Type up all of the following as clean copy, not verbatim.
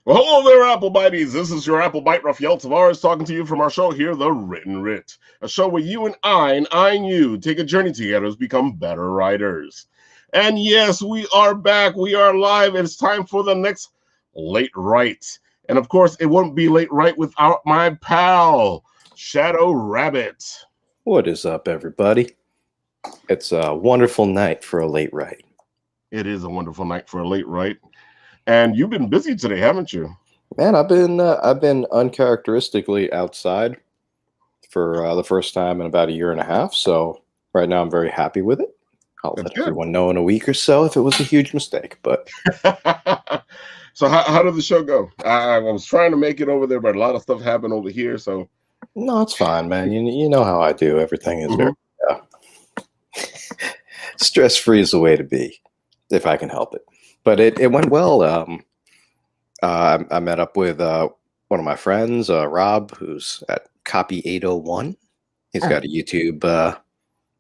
Well, hello there, Apple Bites. This is your Apple Bite Raphael Tavares talking to you from our show here, The Written Writ, a show where you and I and you take a journey together to become better writers. And yes, we are back. We are live. It's time for the next Late Write. And of course, it wouldn't be Late Write without my pal, Shadow Rabbit. What is up, everybody? It's a wonderful night for a late write. It is a wonderful night for a Late Write. And you've been busy today, haven't you? Man, I've been uncharacteristically outside for the first time in about a year and a half. So right now I'm very happy with it. I'll let everyone know in a week or so if it was a huge mistake. But so how did the show go? I was trying to make it over there, but a lot of stuff happened over here. So no, it's fine, man. You know how I do. Everything is very stress-free is the way to be, if I can help it. But it went well. I met up with one of my friends, Rob, who's at Copy 801. He's got a YouTube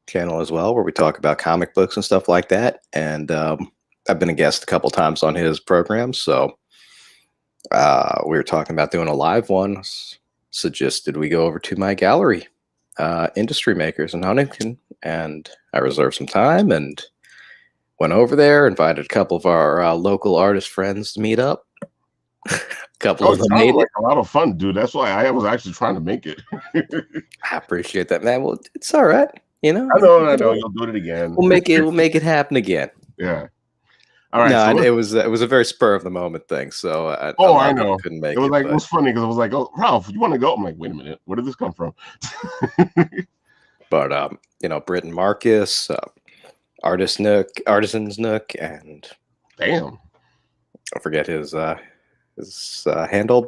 channel as well where we talk about comic books and stuff like that. And I've been a guest a couple times on his program. So we were talking about doing a live one. Suggested we go over to my gallery, Industry Makers in Huntington. And I reserved some time and went over there, invited a couple of our local artist friends to meet up. A couple of them made it. A lot of fun, dude. That's why I was actually trying to make it. I appreciate that, man. Well, it's all right. You know, I know. You'll do it again. We'll make it happen again. Yeah. All right. No, it was a very spur of the moment thing. So I know. Couldn't make it. Was like but... it was funny because I was like, "Oh, Ralph, you want to go?" I'm like, "Wait a minute, where did this come from?" But Britt and Marcus, Artisans Nook, and damn, I forget his handle,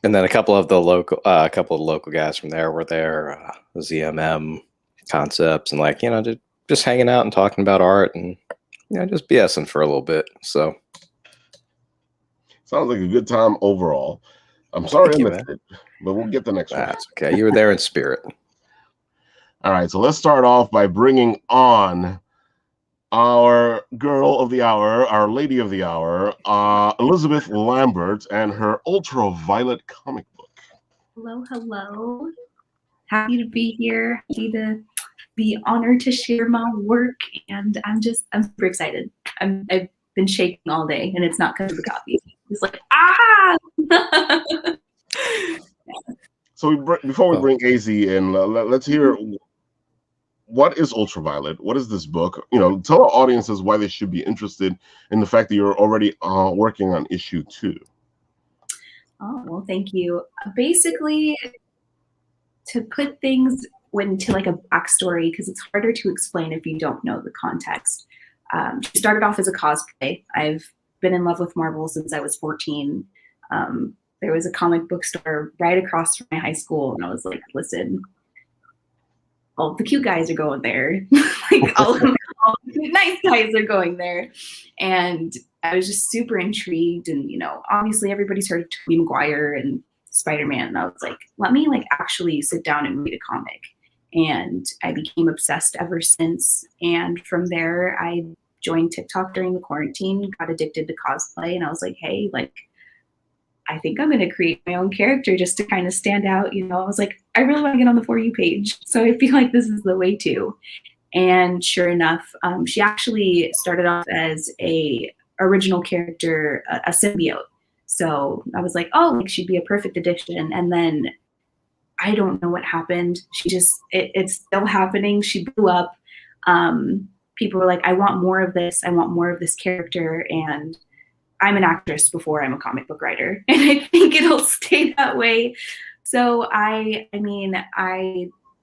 and then a couple of the local guys from there were there, ZMM Concepts, and just hanging out and talking about art and just BSing for a little bit. So sounds like a good time overall. I'm sorry I missed it, but we'll get the next one. That's okay. You were there in spirit. All right, so let's start off by bringing on our girl of the hour, our lady of the hour, Elizabeth Lambert, and her Ultraviolet comic book. Hello. Happy to be here. Happy to be honored to share my work, and I'm super excited. I've been shaking all day, and it's not because of the coffee. It's like So before we bring AZ in, let's hear. What is Ultraviolet? What is this book? Tell our audiences why they should be interested in the fact that you're already working on issue 2. Oh, well, thank you. Basically, to put things into like a backstory, because it's harder to explain if you don't know the context. She started off as a cosplay. I've been in love with Marvel since I was 14. There was a comic book store right across from my high school, and I was like, listen, all the cute guys are going there. Like all the nice guys are going there. And I was just super intrigued. And, obviously everybody's heard of Tobey Maguire and Spider-Man. And I was like, let me actually sit down and read a comic. And I became obsessed ever since. And from there, I joined TikTok during the quarantine, got addicted to cosplay. And I was like, hey, I think I'm going to create my own character just to kind of stand out. I was like, I really want to get on the For You page. So I feel like this is the way to. And sure enough, she actually started off as a original character, a symbiote. So I was like, oh, she'd be a perfect addition. And then I don't know what happened. It's still happening. She blew up. People were like, I want more of this. I want more of this character. And I'm an actress before I'm a comic book writer, and I think it'll stay that way. So I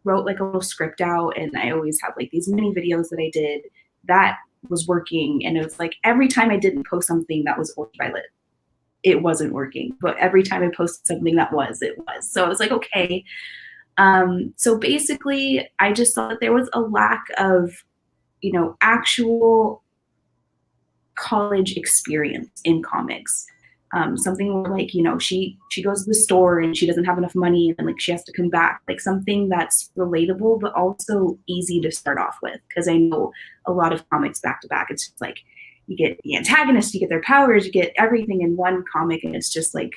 wrote a little script out, and I always have these mini videos that I did that was working. And it was every time I didn't post something that was Ultraviolet, it wasn't working. But every time I posted something that was, it was. So I was like, okay. So basically I just saw that there was a lack of, actual college experience in comics. Something where she goes to the store and she doesn't have enough money and she has to come back, something that's relatable but also easy to start off with, because I know a lot of comics back to back, it's just you get the antagonist, you get their powers, you get everything in one comic, and it's just like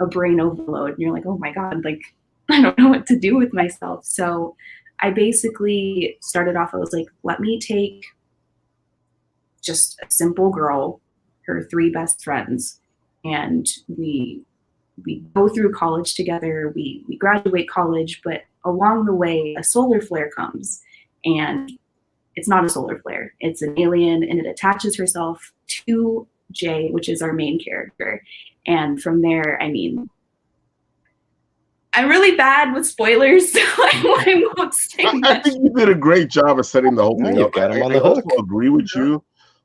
a brain overload. And you're like, oh my God, like I don't know what to do with myself. So I basically started off, I was like, let me take just a simple girl, her 3 best friends, and we go through college together, we graduate college, but along the way, a solar flare comes, and it's not a solar flare, it's an alien, and it attaches herself to Jay, which is our main character. And from there, I mean, I'm really bad with spoilers, so I won't say much. I think you did a great job of setting the whole thing You up. got him on the I hook. also agree with you.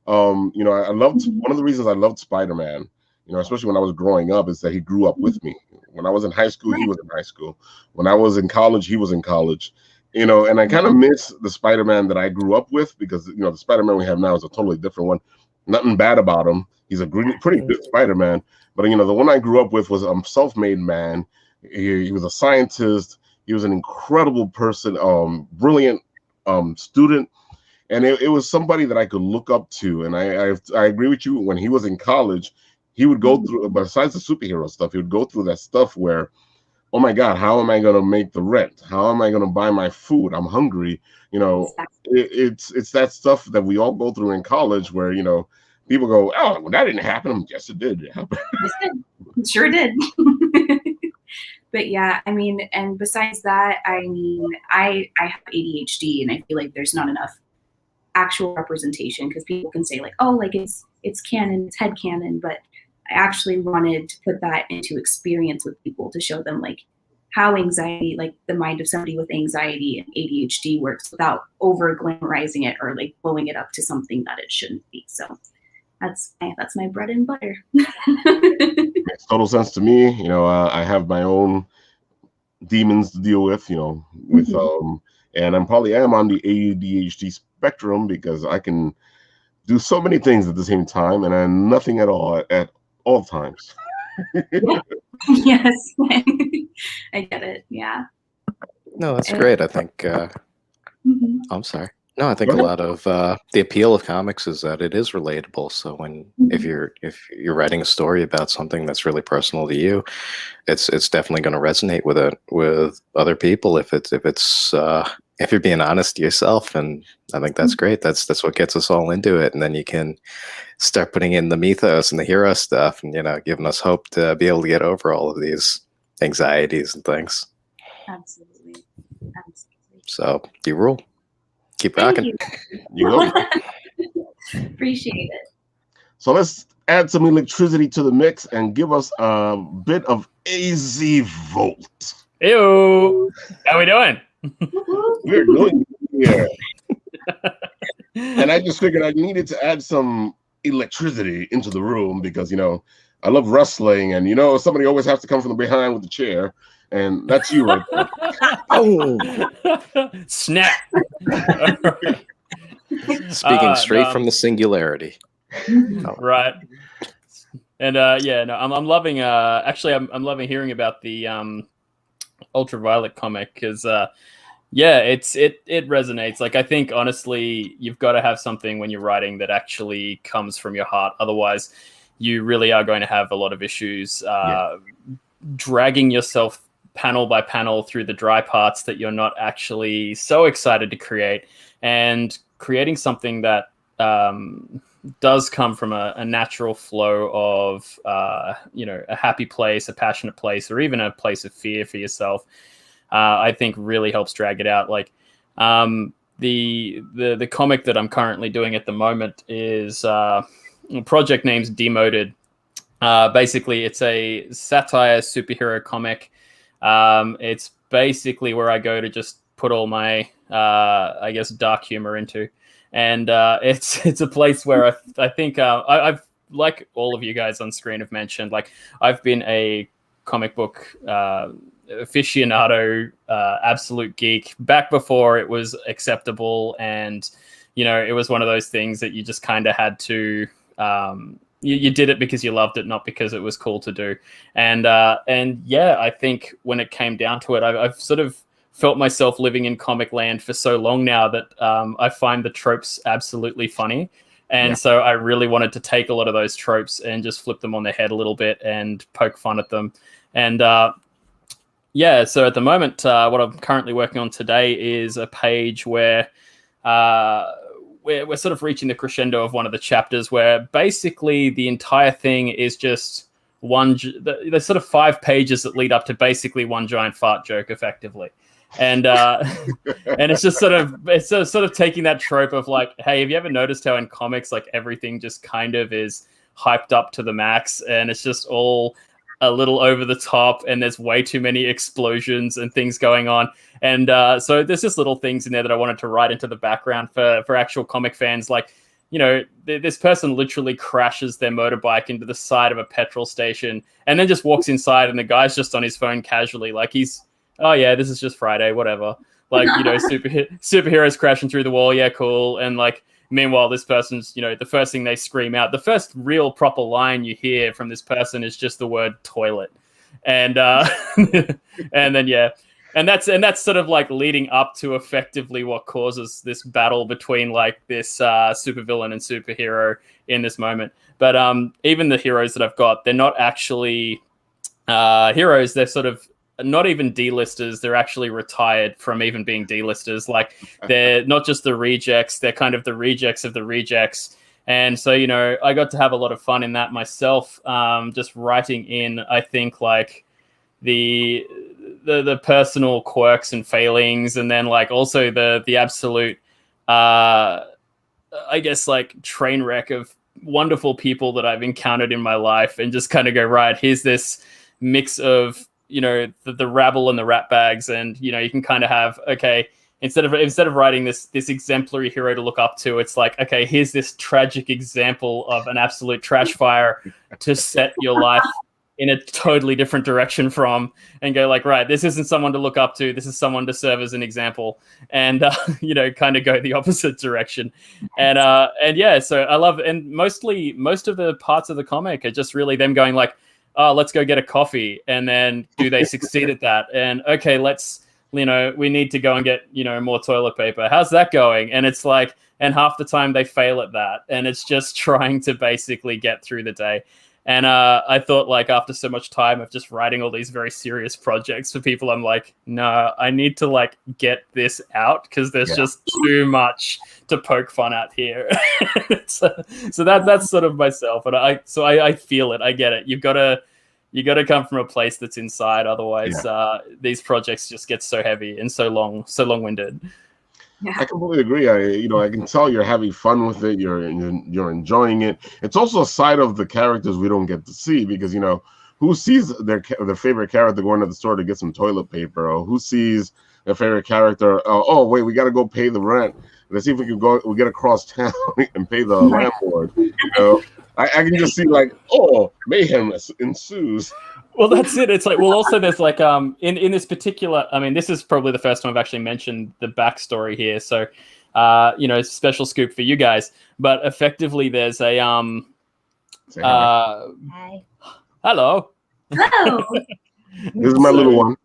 You know, I loved one of the reasons I loved Spider-Man, you know, especially when I was growing up, is that he grew up with me. When I was in high school, he was in high school. When I was in college, he was in college. You know, and I kind of miss the Spider-Man that I grew up with, because, you know, the Spider-Man we have now is a totally different one. Nothing bad about him. He's a pretty good Spider-Man. But, you know, the one I grew up with was a self-made man. He was a scientist. He was an incredible person, brilliant student. And it was somebody that I could look up to. And I agree with you. When he was in college, he would go through, besides the superhero stuff, he would go through that stuff where, oh my God, how am I going to make the rent? How am I going to buy my food? I'm hungry. You know, it's that stuff that we all go through in college where, you know, people go, oh, well, that didn't happen. Yes, it did. It sure did. But yeah, I mean, and besides that, I mean, I have ADHD, and I feel like there's not enough actual representation, because people can say like, oh, like it's canon, it's headcanon, but I actually wanted to put that into experience with people to show them like how anxiety, like the mind of somebody with anxiety and ADHD works without over glamorizing it or like blowing it up to something that it shouldn't be. So that's my bread and butter. Makes total sense to me. You know, I have my own demons to deal with, you know, with and I'm probably on the ADHD spectrum, because I can do so many things at the same time, and I'm nothing at all times. Yes. I get it. Yeah. No, that's great. I think I'm sorry. No, I think a lot of the appeal of comics is that it is relatable. So when if you're writing a story about something that's really personal to you, it's definitely going to resonate with other people if you're being honest to yourself. And I think that's great. That's what gets us all into it. And then you can start putting in the mythos and the hero stuff, and, you know, giving us hope to be able to get over all of these anxieties and things. Absolutely. So you rule. Keep rocking. You know? Appreciate it. So let's add some electricity to the mix and give us a bit of AZ Volt. Ew. How we doing? We're doing here. And I just figured I needed to add some electricity into the room, because, you know, I love wrestling, and, you know, somebody always has to come from behind with the chair. And that's you right there. Oh, snap! Speaking straight from the singularity. Right. And yeah, no, I'm loving. Actually, I'm loving hearing about the Ultraviolet comic, because yeah, it resonates. Like, I think honestly, you've got to have something when you're writing that actually comes from your heart. Otherwise, you really are going to have a lot of issues dragging yourself panel by panel through the dry parts that you're not actually so excited to create, and creating something that does come from a natural flow of you know, a happy place, a passionate place, or even a place of fear for yourself. I think really helps drag it out. Like the comic that I'm currently doing at the moment is project name's Demoted. Basically, it's a satire superhero comic. It's basically where I go to just put all my, I guess, dark humor into. And it's a place where I think I've, like all of you guys on screen have mentioned, like, I've been a comic book aficionado, absolute geek, back before it was acceptable. And, you know, it was one of those things that you just kind of had to... You did it because you loved it, not because it was cool to do. And yeah, I think when it came down to it, I've sort of felt myself living in comic land for so long now that I find the tropes absolutely funny. And so I really wanted to take a lot of those tropes and just flip them on their head a little bit and poke fun at them. And so at the moment, what I'm currently working on today is a page where we're sort of reaching the crescendo of one of the chapters where basically the entire thing is just there's sort of 5 pages that lead up to basically one giant fart joke, effectively. And and it's just sort of taking that trope of like, hey, have you ever noticed how in comics like everything just kind of is hyped up to the max and it's just all a little over the top and there's way too many explosions and things going on. And so there's just little things in there that I wanted to write into the background for actual comic fans. Like, you know, this person literally crashes their motorbike into the side of a petrol station and then just walks inside and the guy's just on his phone casually. Like oh yeah, this is just Friday, whatever. Like, you know, superheroes crashing through the wall. Yeah, cool. And like, meanwhile, this person's, you know, the first thing they scream out, the first real proper line you hear from this person is just the word toilet. And and then, yeah. And that's sort of like leading up to effectively what causes this battle between like this supervillain and superhero in this moment. But even the heroes that I've got, they're not actually heroes. They're sort of not even D-listers. They're actually retired from even being D-listers. Like, they're not just the rejects, they're kind of the rejects of the rejects. And so, you know, I got to have a lot of fun in that myself, just writing in, I think, like the personal quirks and failings, and then like also the absolute I guess like train wreck of wonderful people that I've encountered in my life, and just kind of go, right, here's this mix of, you know, the rabble and the rat bags. And, you know, you can kind of have, okay, instead of writing this exemplary hero to look up to, it's like, okay, here's this tragic example of an absolute trash fire to set your life in a totally different direction from, and go like, right, this isn't someone to look up to, this is someone to serve as an example, and you know, kind of go the opposite direction. And yeah, so I love, and most of the parts of the comic are just really them going like, oh, let's go get a coffee. And then do they succeed at that? And okay, let's, you know, we need to go and get, you know, more toilet paper. How's that going? And it's like, and half the time they fail at that. And it's just trying to basically get through the day. And I thought, like, after so much time of just writing all these very serious projects for people, I'm like, no, I need to like get this out, because there's just too much to poke fun at here. so that's sort of myself. And I feel it. I get it. You gotta come from a place that's inside. Otherwise, these projects just get so heavy and so long-winded. Yeah. I completely agree. I can tell you're having fun with it. You're enjoying it. It's also a side of the characters we don't get to see, because, you know, who sees their favorite character going to the store to get some toilet paper, or who sees their favorite character? Oh wait, we got to go pay the rent. Let's see if we get across town and pay the landlord. You know, I can just see like, oh, mayhem ensues. Well, that's it. It's like, well, also there's like, in this particular, I mean, this is probably the first time I've actually mentioned the backstory here. So, you know, special scoop for you guys, but effectively there's a, Hi. Hello. Hello. This is my little one.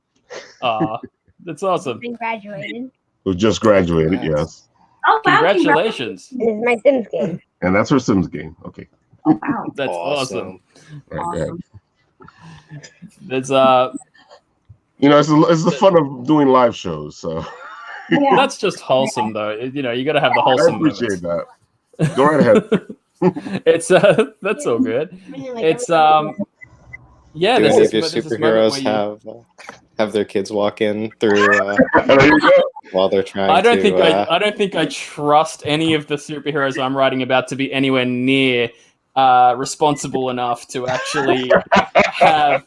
That's awesome. Been graduated. Who just graduated, yes. Oh, wow. Congratulations. This is my Sims game. And that's her Sims game. Okay. Oh, wow. That's awesome. Right, Awesome. That's you know, it's the fun of doing live shows. So Yeah. that's just wholesome, though. You know, you got to have the wholesome. I appreciate that. Go right ahead. It's that's all good. It's yeah. Do This any is of your this is the moment superheroes where you- have their kids walk in through There you go. while they're trying I don't to? think I trust any of the superheroes I'm writing about to be anywhere near responsible enough to actually have.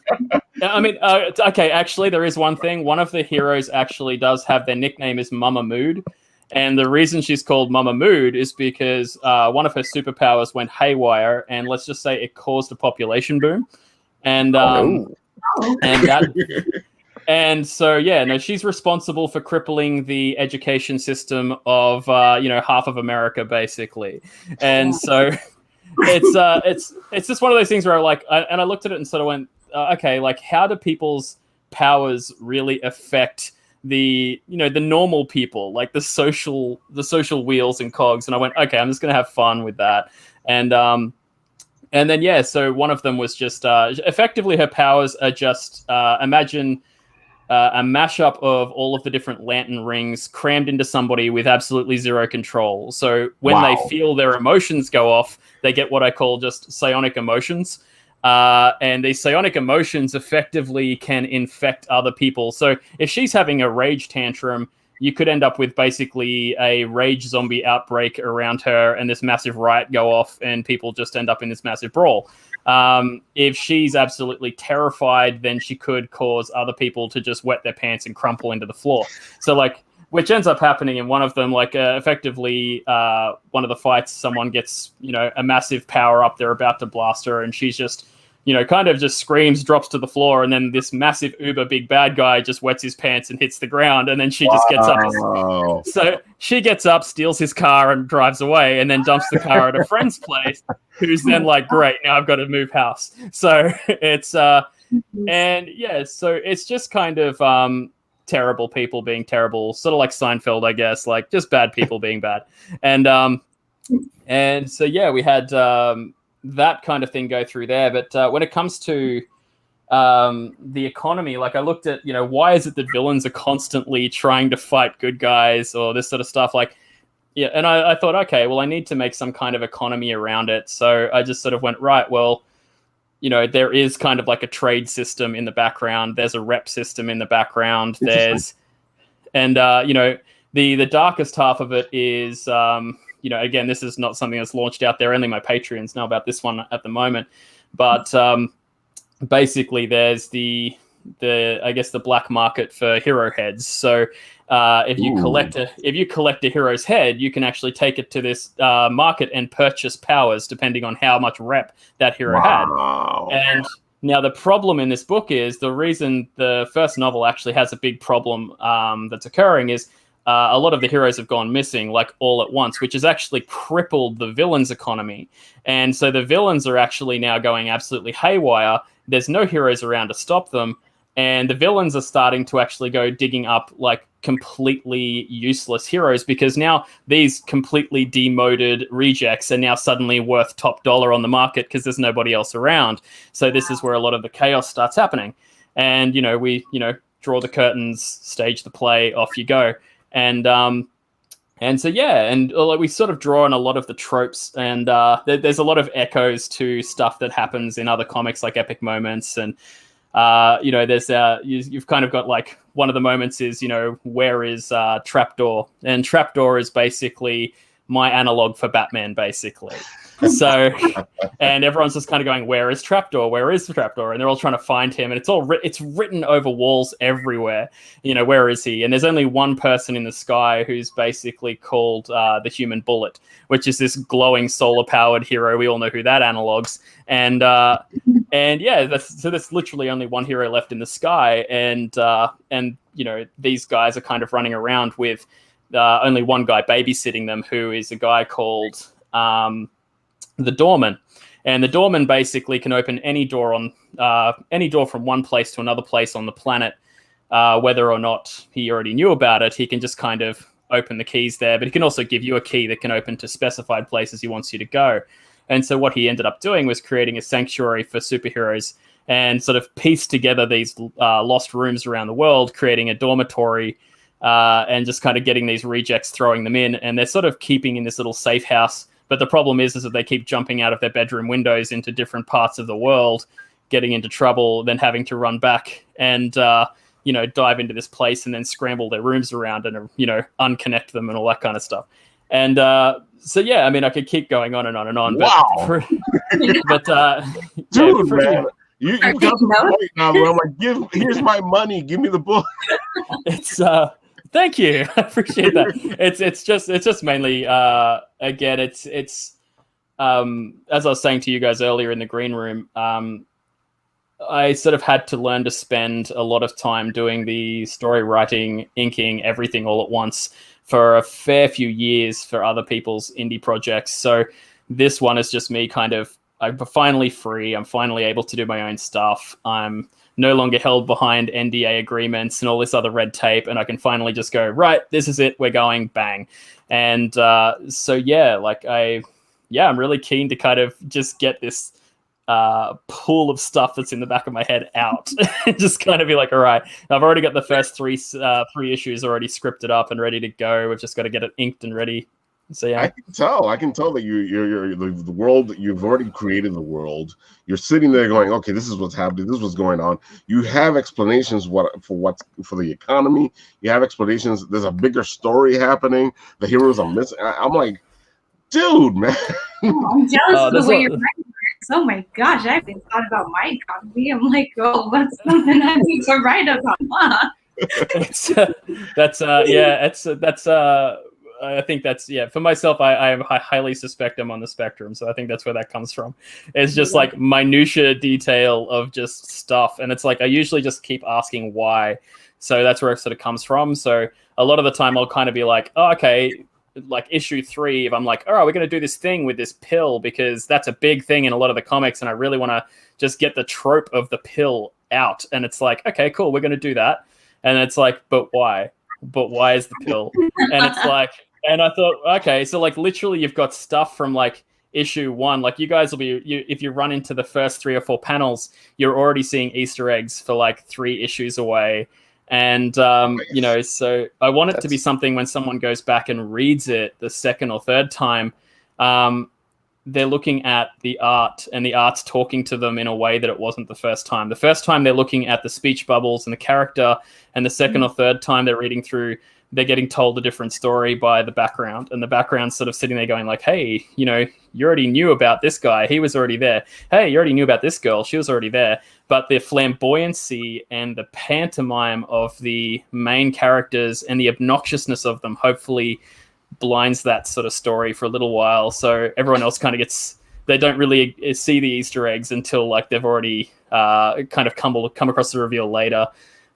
I mean, okay, actually, there is one thing. One of the heroes actually does have their nickname is Mama Mood, and the reason she's called Mama Mood is because one of her superpowers went haywire, and let's just say it caused a population boom, and and that. And so, yeah, no, she's responsible for crippling the education system of, you know, half of America, basically. And so it's just one of those things where I looked at it and sort of went, okay, like, how do people's powers really affect the normal people, like the social wheels and cogs. And I went, okay, I'm just gonna have fun with that. And then yeah, so one of them was just effectively her powers are just imagine a mashup of all of the different lantern rings crammed into somebody with absolutely zero control. So when they feel their emotions go off, they get what I call just psionic emotions. And these psionic emotions effectively can infect other people. So if she's having a rage tantrum, you could end up with basically a rage zombie outbreak around her and this massive riot go off and people just end up in this massive brawl. If she's absolutely terrified, then she could cause other people to just wet their pants and crumple into the floor. So like, which ends up happening in one of them, like effectively one of the fights, someone gets, a massive power up, they're about to blast her and she's just, kind of just screams, drops to the floor, and then this massive uber big bad guy just wets his pants and hits the ground, and then she just gets up. So she gets up, steals his car, and drives away, and then dumps the car at a friend's place, who's then like, great, now I've got to move house. So it's, and yeah, so it's just kind of terrible people being terrible, sort of like Seinfeld, I guess, like just bad people being bad. And so, yeah, we had that kind of thing go through there. But when it comes to the economy, like I looked at, why is it that villains are constantly trying to fight good guys or this sort of stuff? Like, yeah, and I thought, okay, well, I need to make some kind of economy around it. So I just sort of went, right, well, there is kind of like a trade system in the background. There's a rep system in the background. There's, and, the darkest half of it is, again, this is not something that's launched out there. Only my Patreons know about this one at the moment. But basically, there's the I guess the black market for hero heads. So if you collect a hero's head, you can actually take it to this market and purchase powers depending on how much rep that hero had. And now the problem in this book is the reason the first novel actually has a big problem that's occurring is a lot of the heroes have gone missing, like all at once, which has actually crippled the villains' economy. And so the villains are actually now going absolutely haywire. There's no heroes around to stop them. And the villains are starting to actually go digging up like completely useless heroes because now these completely demoted rejects are now suddenly worth top dollar on the market because there's nobody else around. So this is where a lot of the chaos starts happening. And, we, draw the curtains, stage the play, off you go. And so, yeah, and we sort of draw on a lot of the tropes and there's a lot of echoes to stuff that happens in other comics like Epic Moments. And, there's you've kind of got like one of the moments is, where is Trapdoor? And Trapdoor is basically my analog for Batman, basically. So, and everyone's just kind of going, where is Trapdoor? Where is the Trapdoor? And they're all trying to find him. And it's all it's written over walls everywhere. Where is he? And there's only one person in the sky who's basically called the Human Bullet, which is this glowing solar powered hero. We all know who that analogs. And yeah, there's literally only one hero left in the sky. And these guys are kind of running around with only one guy babysitting them, who is a guy called the Doorman. And the Doorman basically can open any door from one place to another place on the planet. Whether or not he already knew about it, he can just kind of open the keys there, but he can also give you a key that can open to specified places he wants you to go. And so what he ended up doing was creating a sanctuary for superheroes and sort of pieced together these lost rooms around the world, creating a dormitory and just kind of getting these rejects, throwing them in. And they're sort of keeping in this little safe house. But the problem is that they keep jumping out of their bedroom windows into different parts of the world, getting into trouble, then having to run back and, dive into this place and then scramble their rooms around and, unconnect them and all that kind of stuff. And so, yeah, I mean, I could keep going on and on and on. Wow. But dude, man. You got the point now where I'm like, here's my money. Give me the book. It's thank you. I appreciate that. It's just mainly again, it's as I was saying to you guys earlier in the green room, I sort of had to learn to spend a lot of time doing the story writing, inking, everything all at once for a fair few years for other people's indie projects. So this one is just me kind of I'm finally free. I'm finally able to do my own stuff. I'm no longer held behind NDA agreements and all this other red tape, and I can finally just go, right, this is it, we're going, bang. And so yeah, like I'm really keen to kind of just get this pool of stuff that's in the back of my head out. Just kind of be like, all right, I've already got the first three issues already scripted up and ready to go. We've just got to get it inked and ready. So yeah, I can tell that you're the world. You've already created the world. You're sitting there going, okay, this is what's happening. This is what's going on. You have explanations for the economy. You have explanations. There's a bigger story happening. The heroes are missing. I'm like, dude, man. I'm jealous of the way you're writing this. Oh my gosh, I haven't thought about my copy. I'm like, oh, that's something I need to write about. Huh? I think that's for myself. I highly suspect I'm on the spectrum, so I think that's where that comes from. It's just like minutia detail of just stuff, and it's like I usually just keep asking why. So that's where it sort of comes from. So a lot of the time I'll kind of be like, oh, okay, like issue 3, if I'm like, all right, we're going to do this thing with this pill because that's a big thing in a lot of the comics, and I really want to just get the trope of the pill out. And it's like, okay, cool, we're going to do that. And it's like, but why? But why is the pill? And it's like, and I thought, okay, so like literally you've got stuff from like issue 1. Like you guys will be, if you run into the first 3 or 4 panels, you're already seeing Easter eggs for like 3 issues away. And, so I want it to be something when someone goes back and reads it the second or third time, they're looking at the art and the art's talking to them in a way that it wasn't the first time. The first time they're looking at the speech bubbles and the character, and the second or third time they're reading through, they're getting told a different story by the background, and the background's sort of sitting there going like, hey, you already knew about this guy. He was already there. Hey, you already knew about this girl. She was already there. But the flamboyancy and the pantomime of the main characters and the obnoxiousness of them hopefully blinds that sort of story for a little while. So everyone else kind of they don't really see the Easter eggs until like they've already kind of come across the reveal later.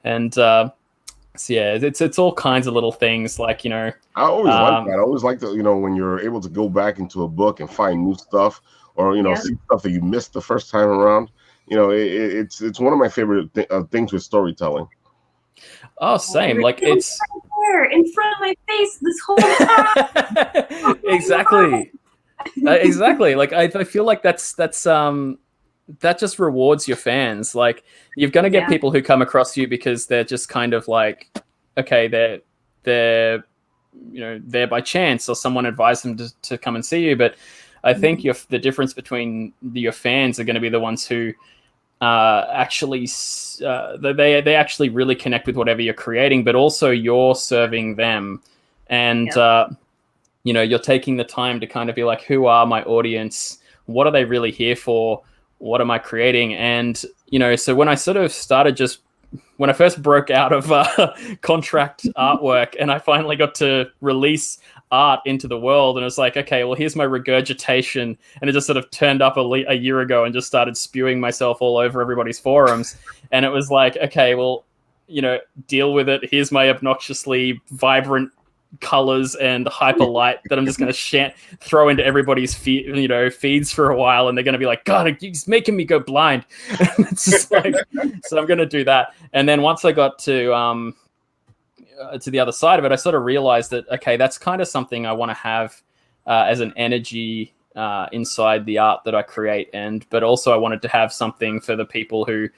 And so yeah, it's all kinds of little things like, I always like that. I always like to, when you're able to go back into a book and find new stuff, or see stuff that you missed the first time around. It's one of my favorite things with storytelling. Oh, same. Like it's there in front of my face this whole time. Exactly. Exactly. Like I feel like that just rewards your fans. Like you're going to get people who come across you because they're just kind of like, okay, they're there by chance, or someone advised them to come and see you. But I think the difference between your fans are going to be the ones who actually they actually really connect with whatever you're creating, but also you're serving them. And you're taking the time to kind of be like, who are my audience? What are they really here for? What am I creating? And, so when I sort of started when I first broke out of contract artwork and I finally got to release art into the world, and it was like, okay, well, here's my regurgitation. And it just sort of turned up a year ago and just started spewing myself all over everybody's forums. And it was like, okay, well, deal with it. Here's my obnoxiously vibrant colors and hyper light that I'm just going to throw into everybody's feeds for a while, and they're going to be like, God, he's making me go blind. It's just like, so I'm going to do that. And then once I got to the other side of it, I sort of realized that, okay, that's kind of something I want to have as an energy inside the art that I create. But also I wanted to have something for the people who,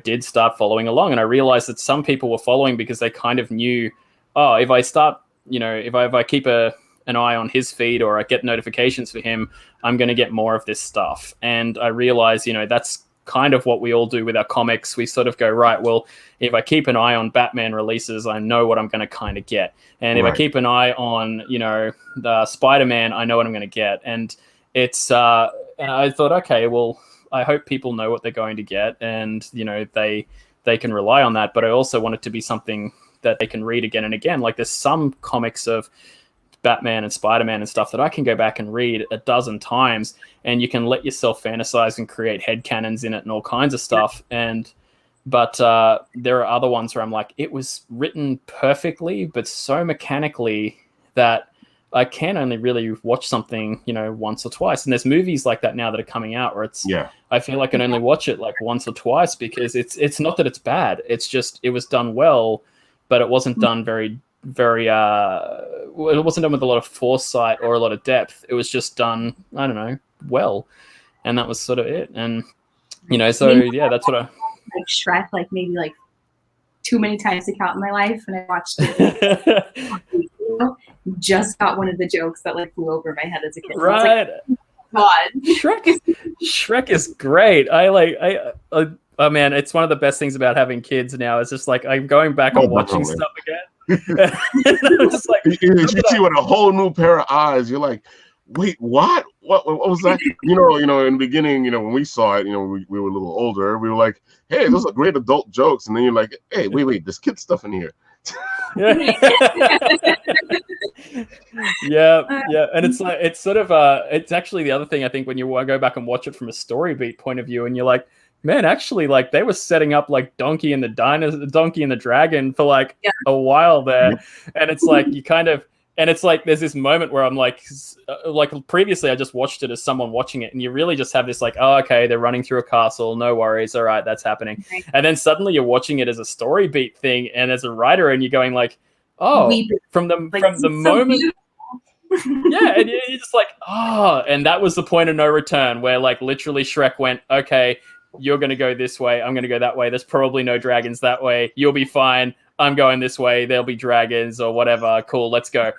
did start following along. And I realized that some people were following because they kind of knew, oh, if I start, if I keep an eye on his feed, or I get notifications for him, I'm going to get more of this stuff. And I realized, that's kind of what we all do with our comics. We sort of go, right, well, if I keep an eye on Batman releases, I know what I'm going to kind of get. And if I keep an eye on, the Spider-Man, I know what I'm going to get. And it's, and I thought, okay, well, I hope people know what they're going to get, and, they can rely on that. But I also want it to be something that they can read again and again. Like there's some comics of Batman and Spider-Man and stuff that I can go back and read a dozen times, and you can let yourself fantasize and create headcanons in it and all kinds of stuff. But there are other ones where I'm like, it was written perfectly, but so mechanically that I can only really watch something, once or twice. And there's movies like that now that are coming out where I feel like I can only watch it like once or twice because it's not that it's bad. It's just, it was done well, but it wasn't done very, very, it wasn't done with a lot of foresight or a lot of depth. It was just done, I don't know, well. And that was sort of it. And, so yeah, that's what like Shrek, like maybe like too many times to count in my life. And I watched it. Just got one of the jokes that like flew over my head as a kid. Right. God. Shrek is great. Oh man, it's one of the best things about having kids now. It's just like I'm going back and watching stuff again. I'm just like, you see with a whole new pair of eyes. You're like, wait, what was that? In the beginning, when we saw it, we were a little older. We were like, hey, those are great adult jokes. And then you're like, hey, wait, there's kid stuff in here. yeah, and it's like it's sort of it's actually the other thing I think when you go back and watch it from a story beat point of view, and you're like, man, actually, like they were setting up like Donkey and the Dragon for like a while there, and it's like you kind of. And it's like there's this moment where I'm like previously I just watched it as someone watching it, and you really just have this like, oh, okay, they're running through a castle, no worries, all right, that's happening. Okay. And then suddenly you're watching it as a story beat thing, and as a writer, and you're going like, oh, from the moment, yeah, and you're just like, oh, and that was the point of no return, where like literally Shrek went, okay, you're gonna go this way, I'm gonna go that way. There's probably no dragons that way. You'll be fine. I'm going this way, there'll be dragons or whatever, cool, let's go.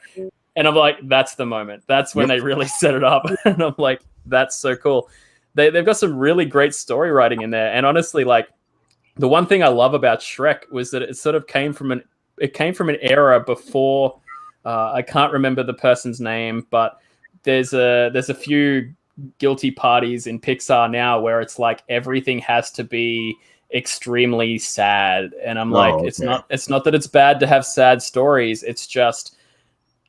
And I'm like, that's the moment. That's when they really set it up. And I'm like, that's so cool. They've got some really great story writing in there. And honestly, like the one thing I love about Shrek was that it sort of came from an era before, I can't remember the person's name, but there's a few guilty parties in Pixar now where it's like everything has to be extremely sad, and I'm like, okay. It's not that it's bad to have sad stories, it's just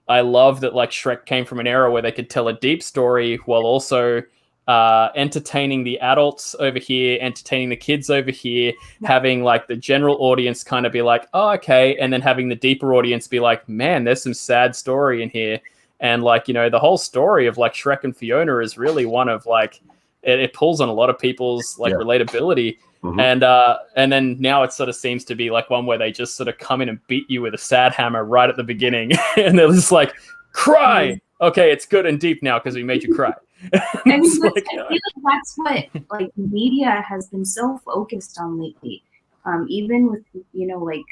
I love that like Shrek came from an era where they could tell a deep story while also entertaining the adults over here, entertaining the kids over here, having like the general audience kind of be like, oh, okay, and then having the deeper audience be like, man, there's some sad story in here. And like, the whole story of like Shrek and Fiona is really one of like it pulls on a lot of people's like relatability. Mm-hmm. And then now it sort of seems to be like one where they just sort of come in and beat you with a sad hammer right at the beginning, and they're just like, cry. Okay, it's good and deep now because we made you cry. I feel like that's what like media has been so focused on lately. Even with like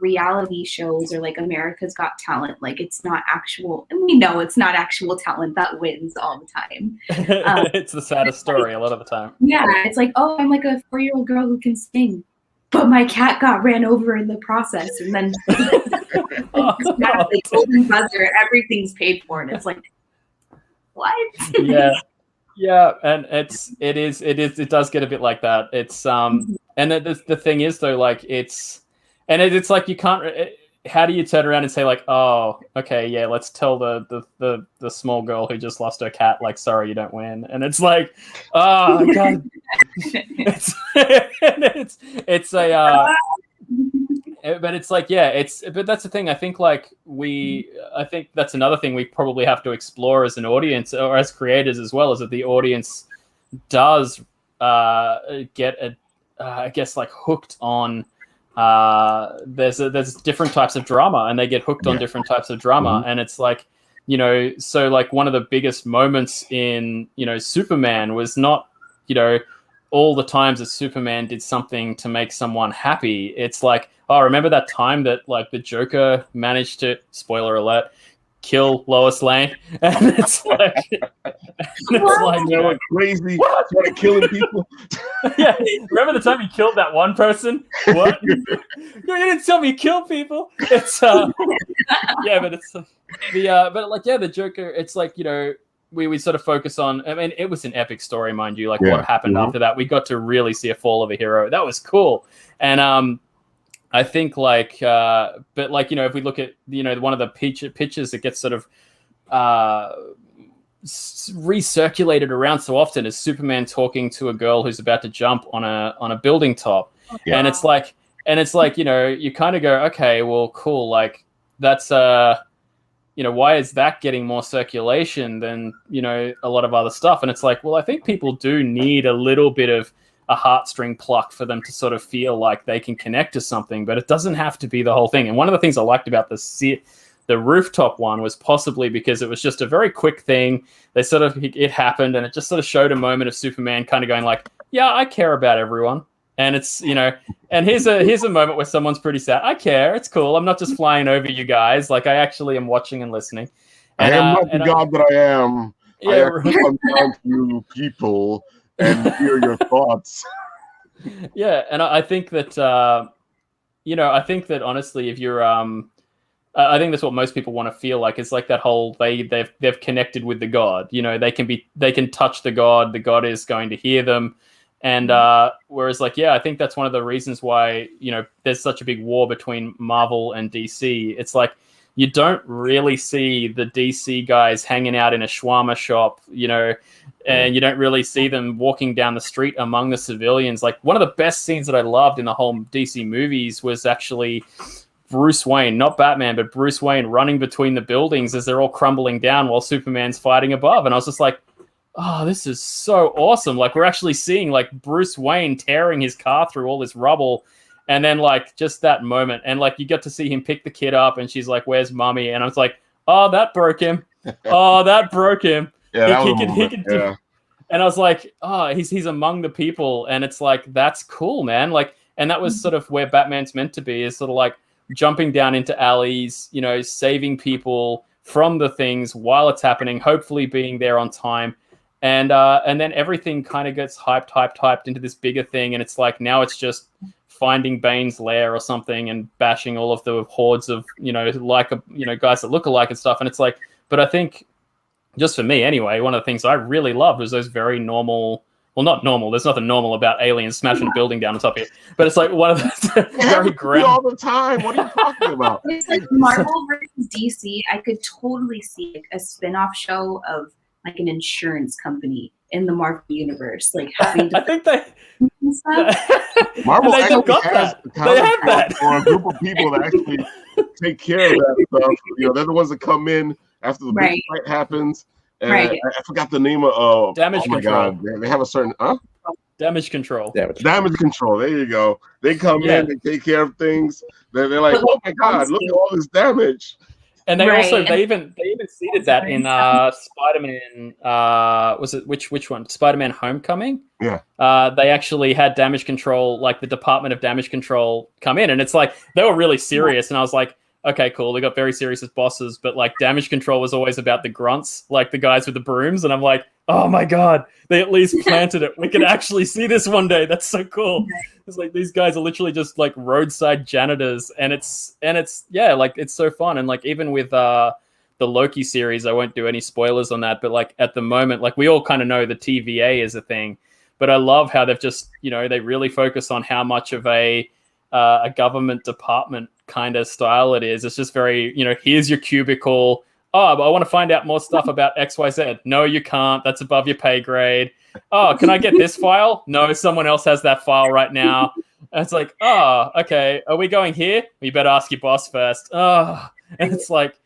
reality shows or like America's Got Talent, like it's not actual, and we know it's not actual talent that wins all the time. It's the saddest story a lot of the time. Yeah, it's like, oh, I'm like a 4-year-old girl who can sing, but my cat got ran over in the process, and then the golden buzzer, everything's paid for, and it's like, what? yeah, and it does get a bit like that. It's and the thing is though, like it's like you can't. How do you turn around and say like, oh, okay, yeah, let's tell the small girl who just lost her cat like, sorry, you don't win, and it's like, oh god, it's a. But it's like, yeah, but that's the thing. I think that's another thing we probably have to explore as an audience or as creators as well, is that the audience does get I guess like hooked on. There's different types of drama, and they get hooked on different types of drama, and it's like, so like one of the biggest moments in Superman was not all the times that Superman did something to make someone happy. It's like, oh, remember that time that like the Joker managed to, spoiler alert, kill Lois Lane? And it's like, crazy, started killing people. Yeah, remember the time he killed that one person? What? No, you didn't tell me he killed people. It's yeah, but it's the Joker. It's like we sort of focus on. I mean, it was an epic story, mind you. Like what happened after that, we got to really see a fall of a hero. That was cool, and I think like, but like if we look at one of the pictures that gets sort of recirculated around so often is Superman talking to a girl who's about to jump on a building top, and it's like you kind of go, okay, well, cool, like that's why is that getting more circulation than, a lot of other stuff? And it's like, well, I think people do need a little bit of a heartstring pluck for them to sort of feel like they can connect to something, but it doesn't have to be the whole thing. And one of the things I liked about the rooftop one was possibly because it was just a very quick thing. It happened, and it just sort of showed a moment of Superman kind of going like, yeah, I care about everyone. And it's, and here's a moment where someone's pretty sad. I care. It's cool. I'm not just flying over you guys. Like, I actually am watching and listening. And, I am not the God that I am. Yeah, I come down to you people and hear your thoughts. Yeah, and I think that, I think that honestly, if you're, I think that's what most people want to feel like. It's like that whole they've connected with the God. They can touch the God is going to hear them. And whereas, like, yeah, I think that's one of the reasons why, there's such a big war between Marvel and DC. It's like you don't really see the DC guys hanging out in a shawarma shop, and you don't really see them walking down the street among the civilians. Like, one of the best scenes that I loved in the whole DC movies was actually Bruce Wayne, not Batman, but Bruce Wayne running between the buildings as they're all crumbling down while Superman's fighting above. And I was just like, oh, this is so awesome. Like, we're actually seeing like Bruce Wayne tearing his car through all this rubble. And then like just that moment. And like you get to see him pick the kid up and she's like, where's mommy? And I was like, oh, that broke him. Oh, that broke him. Yeah, he could do. And I was like, oh, he's among the people. And it's like, that's cool, man. Like, and that was sort of where Batman's meant to be, is sort of like jumping down into alleys, saving people from the things while it's happening, hopefully being there on time. And then everything kind of gets hyped into this bigger thing. And it's like, now it's just finding Bane's lair or something and bashing all of the hordes of, guys that look alike and stuff. And it's like, but I think just for me anyway, one of the things I really loved was those very normal, well, not normal. There's nothing normal about aliens smashing a building down on top of you. But it's like one of the very grand. All the time. What are you talking about? It's like Marvel versus DC. I could totally see like a spin-off show of like an insurance company in the Marvel universe, like having to I think they Marvel they got has that. They have that. Or a group of people that actually take care of that stuff. They're the ones that come in after the big fight happens. And I forgot the name of damage control. God, they have a certain damage control. Damage control. There you go. They come in, they take care of things. They're like, oh my God, look at all this damage. And they also they even seeded that in Spider-Man. Was it which one? Spider-Man Homecoming. Yeah. They actually had damage control, like the Department of Damage Control, come in, and it's like they were really serious. And I was like, okay, cool. They got very serious as bosses, but like damage control was always about the grunts, like the guys with the brooms. And I'm like, oh my God, they at least planted it. We can actually see this one day. That's so cool. It's like these guys are literally just like roadside janitors, and it's yeah, like it's so fun. And like even with the Loki series, I won't do any spoilers on that, but like at the moment, like we all kind of know the TVA is a thing, but I love how they've just, they really focus on how much of a government department kind of style it is. It's just very, here's your cubicle. Oh, but I want to find out more stuff about XYZ. No, you can't. That's above your pay grade. Oh, can I get this file? No, someone else has that file right now. And it's like, oh, okay. Are we going here? Well, you better ask your boss first. Oh, and it's like,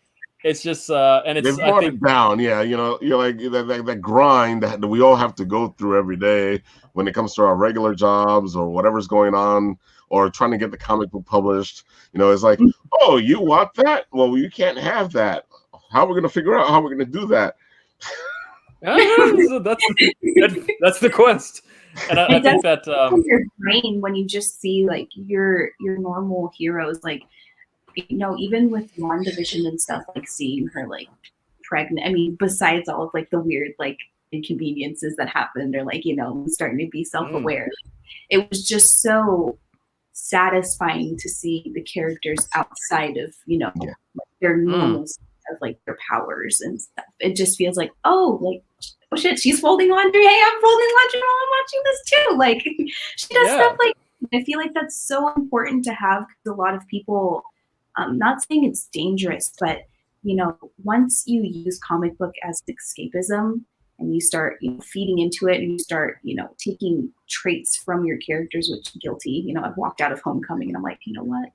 it's just, and it's, they've brought it down. Yeah. You're like that grind that we all have to go through every day when it comes to our regular jobs or whatever's going on, or trying to get the comic book published. It's like, oh, you want that? Well, you can't have that. How are we going to figure out how we're going to do that? That's the quest. And I think that your brain when you just see like your normal heroes, like even with WandaVision and stuff, like seeing her like pregnant. I mean, besides all of like the weird like inconveniences that happened, or like starting to be self-aware, it was just so satisfying to see the characters outside of their normal of like their powers and stuff. It just feels like, oh shit, she's folding laundry. Hey, I'm folding laundry while I'm watching this too. Like she does stuff like. I feel like that's so important to have, because a lot of people, not saying it's dangerous, but once you use comic book as escapism and you start feeding into it, and you start taking traits from your characters, which guilty. I've walked out of Homecoming and I'm like, you know what?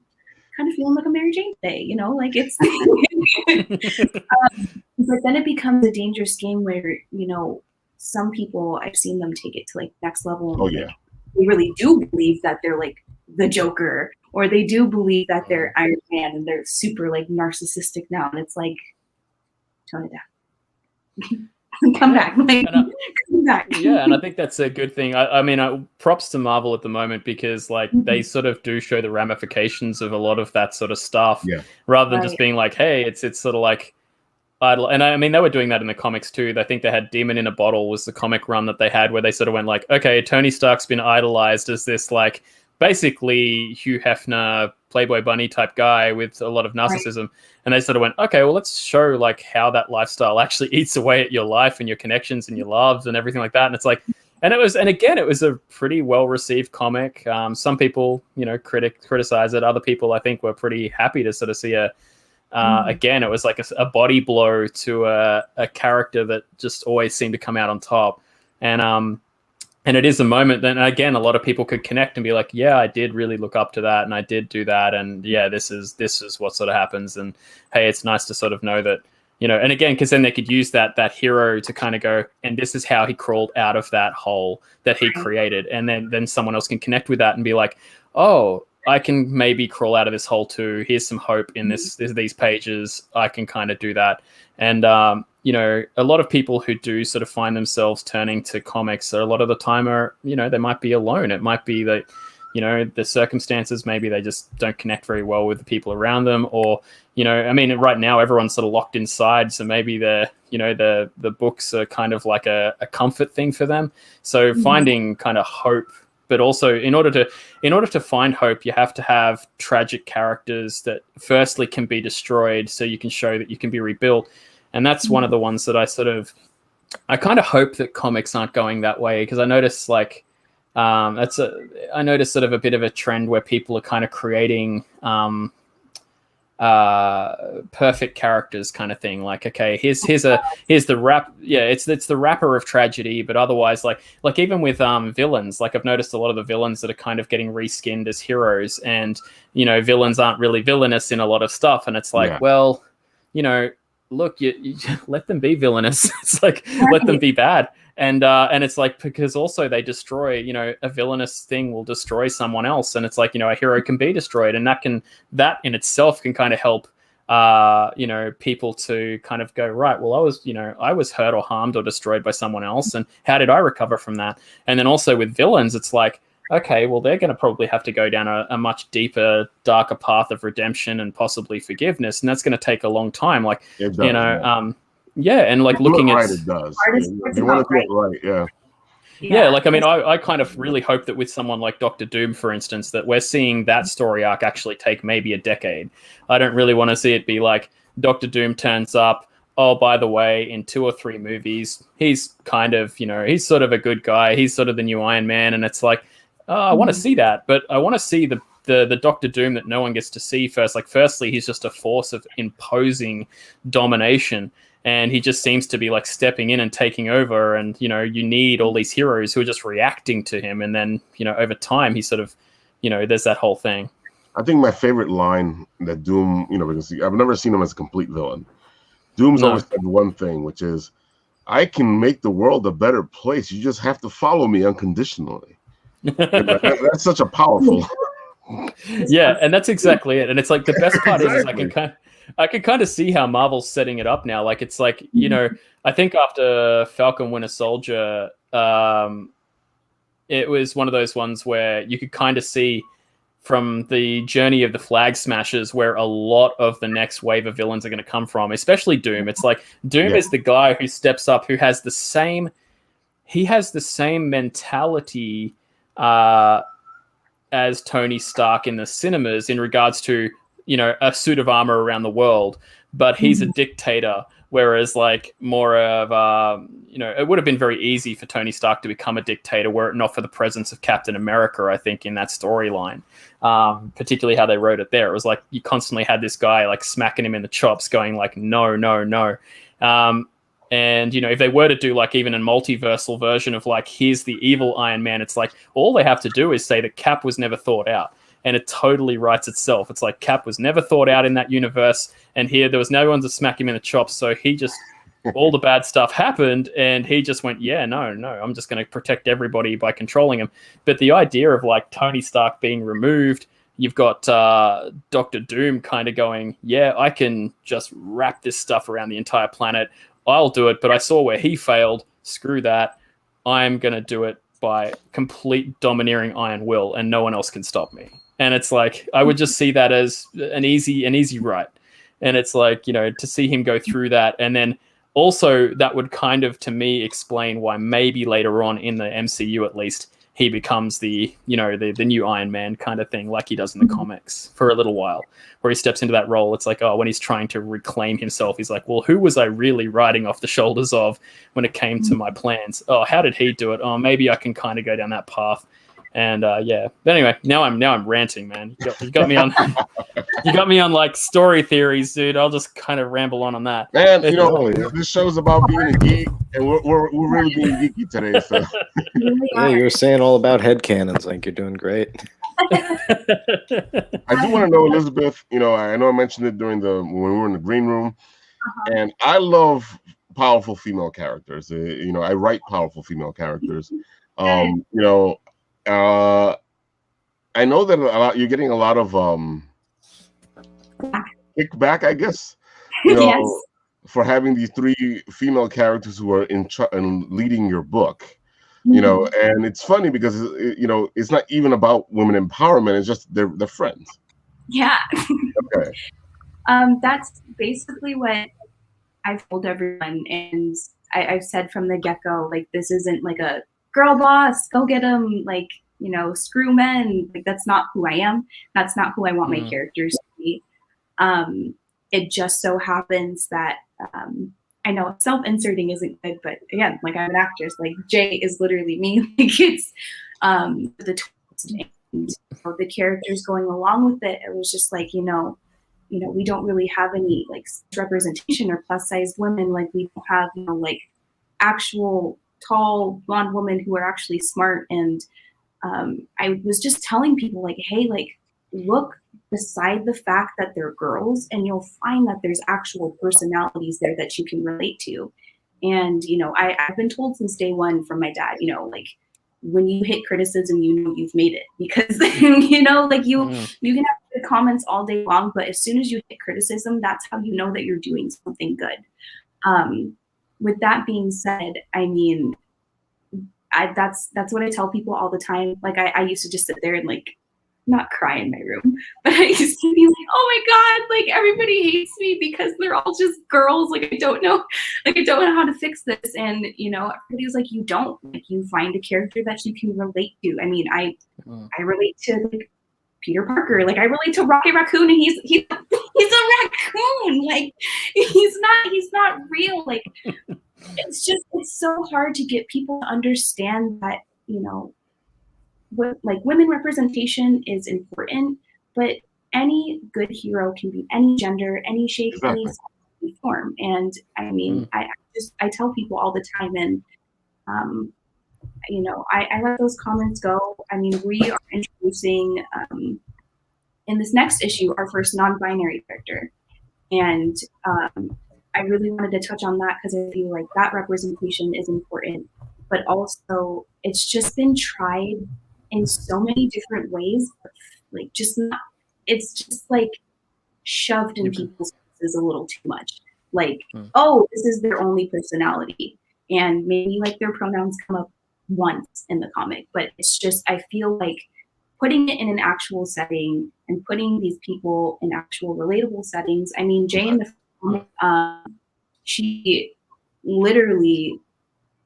kind of feeling like a Mary Jane today, you know, like it's, but then it becomes a dangerous game where, you know, some people, I've seen them take it to like next level. And Oh, like, yeah. they really do believe that they're like the Joker, or they do believe that they're Iron Man and they're super like narcissistic now. And it's like, tone it down. Come back. Like, come back. Yeah, and I think that's a good thing. I mean, props to Marvel at the moment, because like they sort of do show the ramifications of a lot of that sort of stuff, rather than just being like, hey, it's sort of like idle. And I mean, they were doing that in the comics too. I think they had Demon in a Bottle was the comic run that they had, where they sort of went like, okay, Tony Stark's been idolized as this like basically Hugh Hefner Playboy bunny type guy with a lot of narcissism. And they sort of went, okay, well, let's show like how that lifestyle actually eats away at your life and your connections and your loves and everything like that. And it's like, and again, it was a pretty well received comic. Some people, you know, criticize it. Other people, I think, were pretty happy to sort of see again, it was like a body blow to a character that just always seemed to come out on top. And it is a moment that, again, a lot of people could connect and be like, yeah, I did really look up to that, and I did do that, and yeah, this is what sort of happens. And hey, it's nice to sort of know that, you know, and again, because then they could use that hero to kind of go, and this is how he crawled out of that hole that he created, and then someone else can connect with that and be like, oh, I can maybe crawl out of this hole too. Here's some hope in these pages. I can kind of do that. And you know, a lot of people who do sort of find themselves turning to comics, a lot of the time are, you know, they might be alone. It might be that, you know, the circumstances, maybe they just don't connect very well with the people around them, or, you know, I mean, right now everyone's sort of locked inside, so maybe the books are kind of like a comfort thing for them. So finding kind of hope, but also in order to find hope, you have to have tragic characters that firstly can be destroyed, so you can show that you can be rebuilt. And that's one of the ones that I kind of hope that comics aren't going that way, because I notice like I noticed sort of a bit of a trend where people are kind of creating perfect characters kind of thing. Like, okay, here's the rap. Yeah, it's the rapper of tragedy, but otherwise like even with villains, like I've noticed a lot of the villains that are kind of getting reskinned as heroes, and, you know, villains aren't really villainous in a lot of stuff. And it's like, well, you know, look, you let them be villainous. It's like, let them be bad. And it's like, because also they destroy, you know, a villainous thing will destroy someone else. And it's like, you know, a hero can be destroyed, and that in itself can kind of help, you know, people to kind of go, right, well, I was hurt or harmed or destroyed by someone else, and how did I recover from that? And then also with villains, it's like, okay, well, they're going to probably have to go down a much deeper, darker path of redemption and possibly forgiveness, and that's going to take a long time. Like, you know, and like looking at it does. You want to do it right, yeah. Like, I mean, I kind of really hope that with someone like Doctor Doom, for instance, that we're seeing that story arc actually take maybe a decade. I don't really want to see it be like Doctor Doom turns up, oh, by the way, in 2 or 3 movies, he's kind of, you know, he's sort of a good guy. He's sort of the new Iron Man, and it's like, I want to see that, but I want to see the Doctor Doom that no one gets to see first. Like, firstly, he's just a force of imposing domination, and he just seems to be like stepping in and taking over. And, you know, you need all these heroes who are just reacting to him, and then, you know, over time, he sort of, you know, there's that whole thing. I think my favorite line that Doom, you know, because I've never seen him as a complete villain. Doom's always said one thing, which is, I can make the world a better place. You just have to follow me unconditionally. That's such a powerful. Yeah, and that's exactly it. And it's like the best part is I can kind of see how Marvel's setting it up now. Like, it's like, you know, I think after Falcon Winter Soldier, it was one of those ones where you could kind of see from the journey of the Flag Smashers where a lot of the next wave of villains are going to come from, especially Doom. It's like Doom is the guy who steps up, who has the same mentality as Tony Stark in the cinemas in regards to, you know, a suit of armor around the world, but he's a dictator. Whereas like more of, you know, it would have been very easy for Tony Stark to become a dictator were it not for the presence of Captain America, I think, in that storyline, particularly how they wrote it there. It was like you constantly had this guy like smacking him in the chops going like, no, no, no. And, you know, if they were to do like even a multiversal version of like, here's the evil Iron Man, it's like all they have to do is say that Cap was never thought out. and it totally writes itself. It's like Cap was never thought out in that universe, and here there was no one to smack him in the chops, so he just all the bad stuff happened, and he just went, yeah, no, I'm just going to protect everybody by controlling him. But the idea of like Tony Stark being removed, you've got Doctor Doom kind of going, yeah, I can just wrap this stuff around the entire planet. I'll do it, but I saw where he failed. Screw that. I'm going to do it by complete domineering iron will, and no one else can stop me. And it's like, I would just see that as an easy write. And it's like, you know, to see him go through that. And then also that would kind of, to me, explain why maybe later on in the MCU, at least, he becomes the, you know, the new Iron Man kind of thing, like he does in the comics for a little while, where he steps into that role. It's like, oh, when he's trying to reclaim himself, he's like, well, who was I really riding off the shoulders of when it came to my plans? Oh, how did he do it? Oh, maybe I can kind of go down that path. And yeah, but anyway, now I'm ranting, man. You got me on, you got me on like story theories, dude. I'll just kind of ramble on that. Man, you know, this show's about being a geek, and we're really being geeky today. So Yeah, you were saying all about headcanons. Like, you're doing great. I do want to know, Elizabeth. You know I mentioned it during when we were in the green room, and I love powerful female characters. You know, I write powerful female characters. You know. I know that you're getting a lot of kickback, I guess, you know, Yes. for having these 3 female characters who are in leading your book, you know. And it's funny because you know, it's not even about women empowerment; it's just they're friends. Yeah. Okay. That's basically what I've told everyone, and I've said from the get-go, like, this isn't like a girl boss, go get them, like, you know, screw men. Like, that's not who I am. That's not who I want my characters to be. It just so happens that I know self-inserting isn't good, but again, like, I'm an actress. Like, Jay is literally me. Like, it's the twist and the characters going along with it. It was just like, you know, we don't really have any like representation or plus-sized women. Like, we don't have, you know, like actual tall blonde women who are actually smart. And I was just telling people, like, hey, like, look beside the fact that they're girls, and you'll find that there's actual personalities there that you can relate to. And, you know, I've been told since day one from my dad, you know, like, when you hit criticism, you know you've made it, because you know, like, you can have good comments all day long, but as soon as you hit criticism, that's how you know that you're doing something good. With that being said, I mean, that's what I tell people all the time. Like, I used to just sit there and like not cry in my room, but I used to be like, oh my God, like, everybody hates me because they're all just girls. Like, I don't know how to fix this. And, you know, everybody's like, you don't, like, you find a character that you can relate to. I mean, I relate to, like, Peter Parker. Like, I relate to Rocky Raccoon, and he's a raccoon. Like, he's not real. Like, it's so hard to get people to understand that, you know, like, women representation is important, but any good hero can be any gender, any shape, any form. And I mean, I tell people all the time, and you know, I let those comments go. I mean, we are introducing in this next issue our first non-binary character, and I really wanted to touch on that because I feel like that representation is important, but also it's just been tried in so many different ways, like, just not, it's just like shoved in people's faces a little too much. Like, oh, this is their only personality, and maybe like their pronouns come up once in the comic, but it's just, I feel like putting it in an actual setting and putting these people in actual relatable settings. I mean, Jay in the film, she literally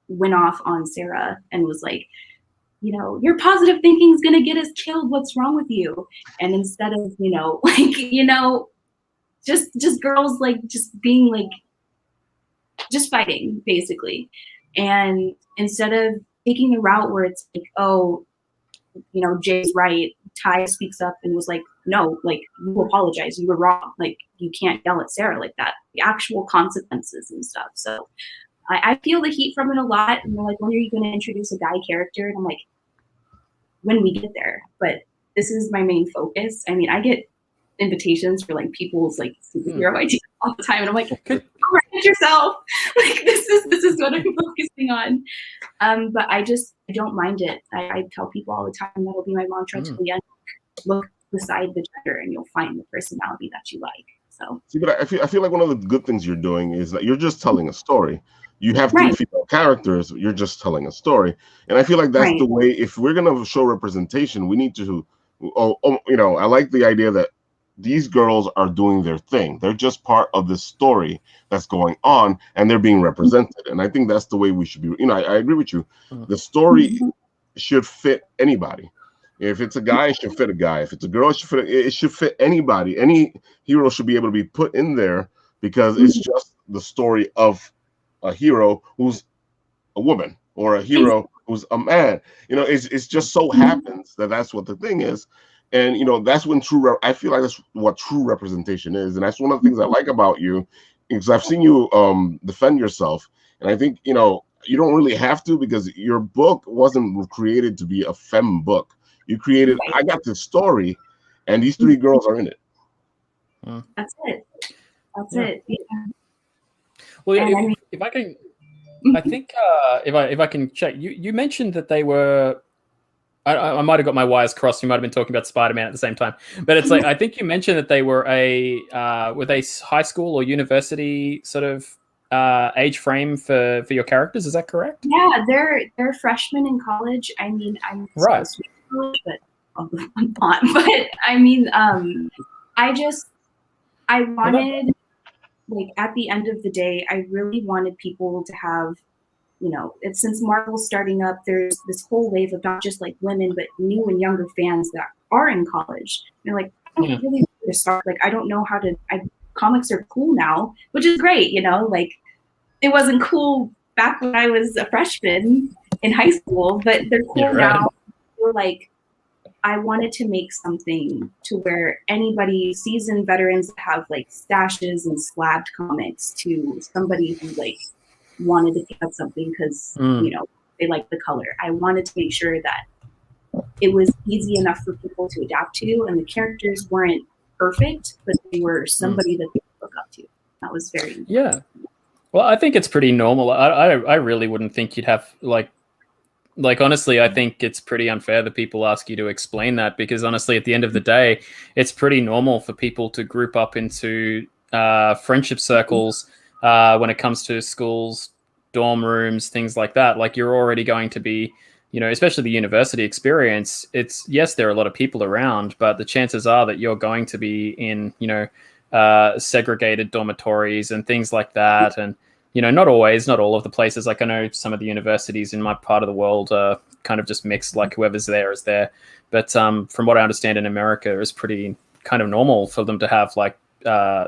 went off on Sarah and was like, you know, your positive thinking is going to get us killed. What's wrong with you? And instead of, you know, like, you know, just girls, like, just being like, just fighting basically. And instead of taking the route where it's like, oh, you know, Jay's right, Ty speaks up and was like, no, like, you apologize, you were wrong. Like, you can't yell at Sarah like that. The actual consequences and stuff. So I feel the heat from it a lot. And they're like, when are you going to introduce a guy character? And I'm like, when we get there. But this is my main focus. I mean, I get invitations for like people's like superhero ideas all the time, and I'm like, write it yourself. Like this is what I'm focusing on. But I don't mind it. I tell people all the time that'll be my mantra to the end. Look beside the gender, and you'll find the personality that you like. So, see, but I feel like one of the good things you're doing is that you're just telling a story. You have three female characters. You're just telling a story, and I feel like that's the way. If we're gonna show representation, we need to. I like the idea that these girls are doing their thing. They're just part of the story that's going on, and they're being represented. And I think that's the way we should be. I agree with you. The story should fit anybody. If it's a guy, it should fit a guy. If it's a girl, it should fit anybody. Any hero should be able to be put in there because it's just the story of a hero who's a woman or a hero who's a man. It's just so happens that that's what the thing is. And, that's when I feel like that's what true representation is. And that's one of the things I like about you, because I've seen you defend yourself. And I think, you don't really have to, because your book wasn't created to be a femme book. You created, I got this story, and these three girls are in it. That's it. That's it. Yeah. Well, if I can, I think if I can check, you mentioned that they were. I might have got my wires crossed. You might have been talking about Spider-Man at the same time, but it's like I think you mentioned that they were were they high school or university sort of age frame for your characters? Is that correct? Yeah, they're freshmen in college. I mean, I'm right. Supposed to be in college, but I'm not. But I mean, I wanted, like, at the end of the day, I really wanted people to have. It's since Marvel's starting up, there's this whole wave of not just like women, but new and younger fans that are in college. They're like, I don't really know where to start. Like, I don't know how to. Comics are cool now, which is great. Like, it wasn't cool back when I was a freshman in high school, but they're cool now. We're like, I wanted to make something to where anybody, seasoned veterans that have like stashes and slabbed comics, to somebody who like wanted to pick up something because they like the color. I wanted to make sure that it was easy enough for people to adapt to, and the characters weren't perfect, but they were somebody that they could look up to. That was very important. Well, I think it's pretty normal. I really wouldn't think you'd have like honestly, I think it's pretty unfair that people ask you to explain that, because honestly, at the end of the day, it's pretty normal for people to group up into friendship circles. When it comes to schools, dorm rooms, things like that, like you're already going to be, especially the university experience, it's, yes, there are a lot of people around, but the chances are that you're going to be in, segregated dormitories and things like that. And, not all of the places. Like I know some of the universities in my part of the world are kind of just mixed, like whoever's there is there. But from what I understand in America, it's pretty kind of normal for them to have like,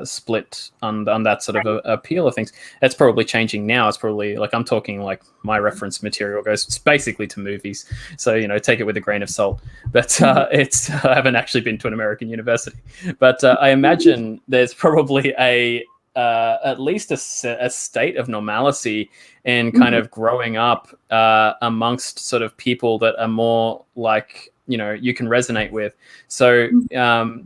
split on that sort of appeal of things. That's probably changing now. It's probably like I'm talking like my reference material goes basically to movies, so take it with a grain of salt. But it's I haven't actually been to an American university, but I imagine there's probably at least a state of normalcy in kind of growing up amongst sort of people that are more like you can resonate with. So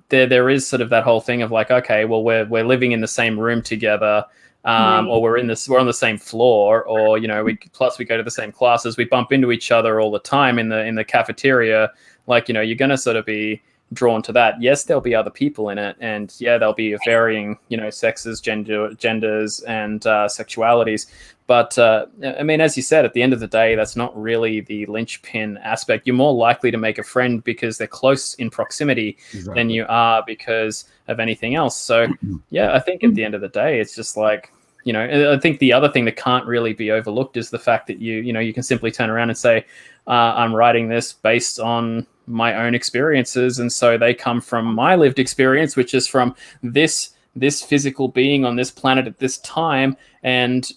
there is sort of that whole thing of like, okay, well, we're living in the same room together, or we're on the same floor, or we go to the same classes, we bump into each other all the time in the cafeteria. Like you're gonna sort of be drawn to that. Yes, there'll be other people in it, and there'll be varying sexes, genders, and sexualities. But I mean, as you said, at the end of the day, that's not really the linchpin aspect. You're more likely to make a friend because they're close in proximity than you are because of anything else. So, I think at the end of the day, it's just like, I think the other thing that can't really be overlooked is the fact that you can simply turn around and say, I'm writing this based on my own experiences. And so they come from my lived experience, which is from this physical being on this planet at this time. And,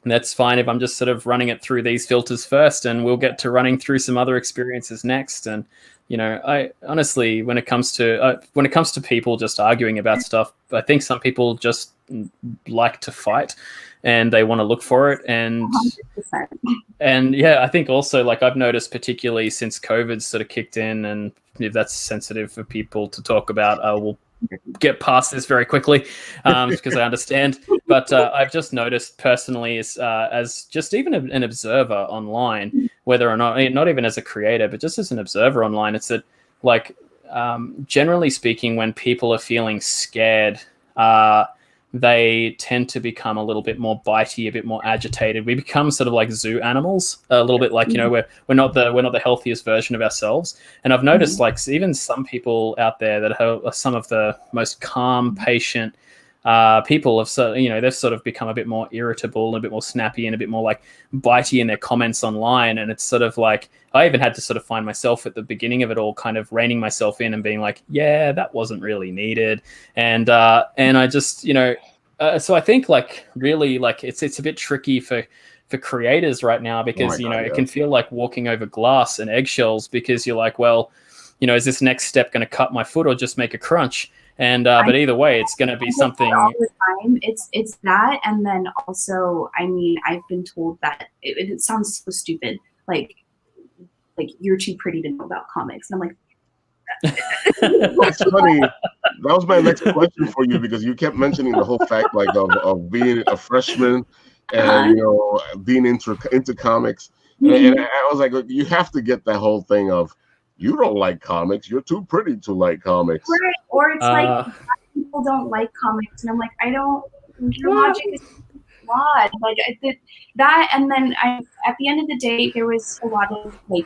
that's fine if I'm just sort of running it through these filters first, and we'll get to running through some other experiences next. And I honestly, when it comes to people just arguing about stuff, I think some people just like to fight and they want to look for it. And 100%. and yeah, I think also, like, I've noticed particularly since COVID sort of kicked in, and if that's sensitive for people to talk about, I will get past this very quickly because I understand. But I've just noticed personally as just even an observer online, whether or not even as a creator, but just as an observer online, it's that, like, generally speaking, when people are feeling scared, they tend to become a little bit more bitey, a bit more agitated. We become sort of like zoo animals, a little bit like, we're not the healthiest version of ourselves. And I've noticed like even some people out there that are some of the most calm, patient people have they've sort of become a bit more irritable and a bit more snappy and a bit more like bitey in their comments online. And it's sort of like, I even had to sort of find myself at the beginning of it all, kind of reining myself in and being like, yeah, that wasn't really needed. And I just, so I think like really like it's a bit tricky for creators right now because, it can feel like walking over glass and eggshells because you're like, well, is this next step going to cut my foot or just make a crunch? And but either way, it's going to be something. All the time, it's that, and then also, I mean, I've been told that it sounds so stupid, like you're too pretty to know about comics, and I'm like, that's funny. That was my next question for you because you kept mentioning the whole fact like of being a freshman and being into comics, and I was like, you have to get that whole thing of. You don't like comics. You're too pretty to like comics. Right. Or it's like people don't like comics, and I'm like, I don't. Your logic is flawed. Like I did that, and then at the end of the day, there was a lot of like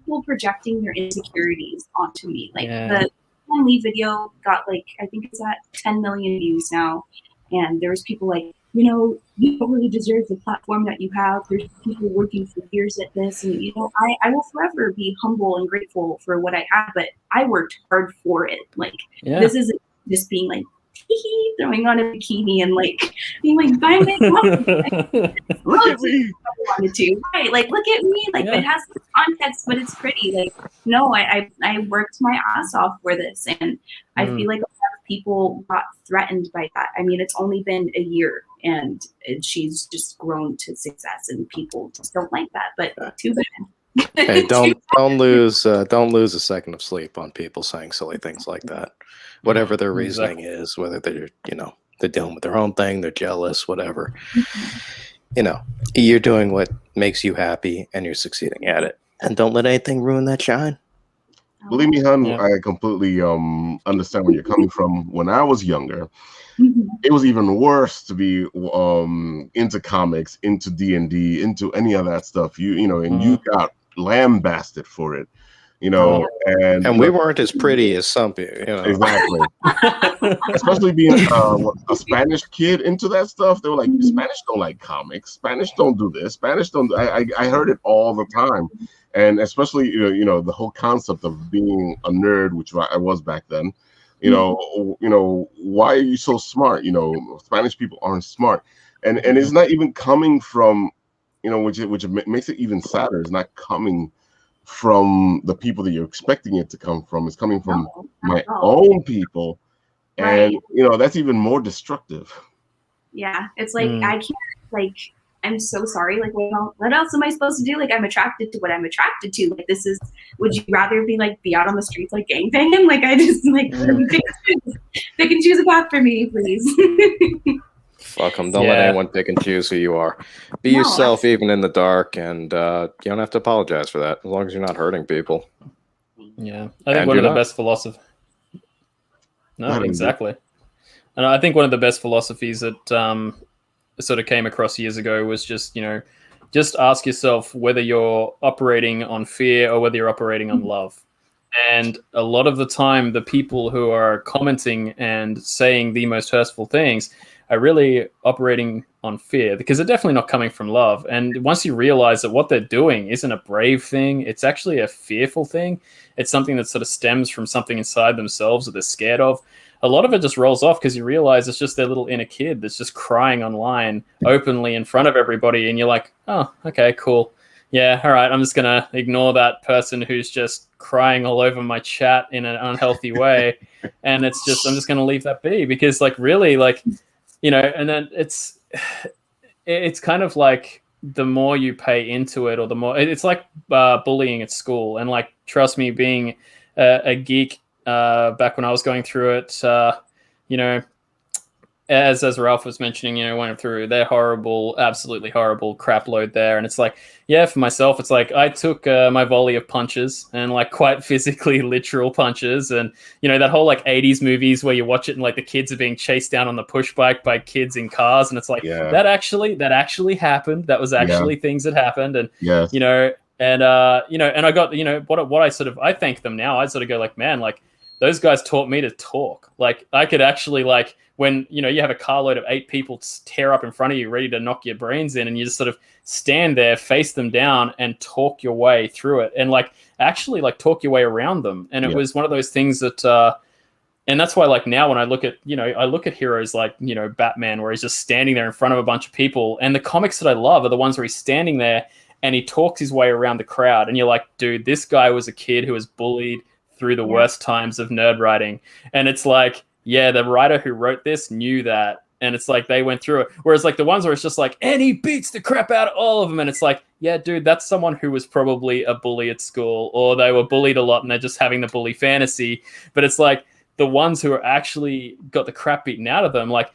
people projecting their insecurities onto me. Like the Stan Lee video got like I think it's at 10 million views now, and there was people like. You don't really deserve the platform that you have. There's people working for years at this. And, I will forever be humble and grateful for what I have, but I worked hard for it. Like, this isn't just being like, throwing on a bikini and like, being like, buy my comic. Look at me. I wanted to. Right. Like, look at me. Like, it has the context, but it's pretty. Like, no, I worked my ass off for this. And I feel like a lot of people got threatened by that. I mean, it's only been a year. And she's just grown to success, and people just don't like that. But too bad. Hey, don't lose a second of sleep on people saying silly things like that. Whatever their reasoning is, whether they're they're dealing with their own thing, they're jealous, whatever. You're doing what makes you happy, and you're succeeding at it. And don't let anything ruin that shine. Believe me, hon, I completely understand where you're coming from. When I was younger. It was even worse to be into comics, into D&D, into any of that stuff. And you got lambasted for it, and we weren't as pretty as some people. Exactly. Especially being a Spanish kid into that stuff. They were like, Spanish don't like comics. Spanish don't do this. Spanish don't. I heard it all the time, and especially the whole concept of being a nerd, which I was back then. Why are you so smart? Spanish people aren't smart, and it's not even coming from, which makes it even sadder. It's not coming from the people that you're expecting it to come from. It's coming from my own people, and that's even more destructive. Yeah, it's like I can't like. I'm so sorry. Like, what else am I supposed to do? Like, I'm attracted to what I'm attracted to. Like, would you rather be out on the streets like gangbanging? Like, I just like pick and choose a path for me, please. Fuck them. Don't let anyone pick and choose who you are. Be yourself, even in the dark, and you don't have to apologize for that as long as you're not hurting people. Yeah, I think one of the best philosophies. No, exactly. And I think one of the best philosophies that sort of came across years ago was just ask yourself whether you're operating on fear or whether you're operating on love. And a lot of the time, the people who are commenting and saying the most hurtful things are really operating on fear because they're definitely not coming from love. And once you realize that what they're doing isn't a brave thing, it's actually a fearful thing. It's something that sort of stems from something inside themselves that they're scared of. A lot of it just rolls off because you realize it's just their little inner kid that's just crying online openly in front of everybody. And you're like, oh, okay, cool. yeah, all right, I'm just gonna ignore that person who's just crying all over my chat in an unhealthy way, and I'm just gonna leave that be, because like really, like, and then it's kind of like the more you pay into it, or the more it's like bullying at school. And like, trust me, being a geek back when I was going through it, as Ralph was mentioning, went through their horrible, absolutely horrible crap load there. And it's like, yeah, for myself, it's like I took my volley of punches, and like quite physically literal punches. And, that whole like 80s movies where you watch it and like the kids are being chased down on the push bike by kids in cars. And it's like, that actually happened. That was actually things that happened. And, and I got, what I thank them now. I sort of go like, man, like those guys taught me to talk. Like I could actually like, when you have a carload of 8 people tear up in front of you ready to knock your brains in, and you just sort of stand there, face them down, and talk your way through it, and like actually like talk your way around them. And it was one of those things that and that's why like now when I look at heroes like Batman, where he's just standing there in front of a bunch of people, and the comics that I love are the ones where he's standing there and he talks his way around the crowd, and you're like, dude, this guy was a kid who was bullied through the worst times of nerd writing. And it's like, yeah, the writer who wrote this knew that. And it's like they went through it. Whereas like the ones where it's just like, and he beats the crap out of all of them. And it's like, yeah, dude, that's someone who was probably a bully at school, or they were bullied a lot and they're just having the bully fantasy. But it's like the ones who are actually got the crap beaten out of them, like,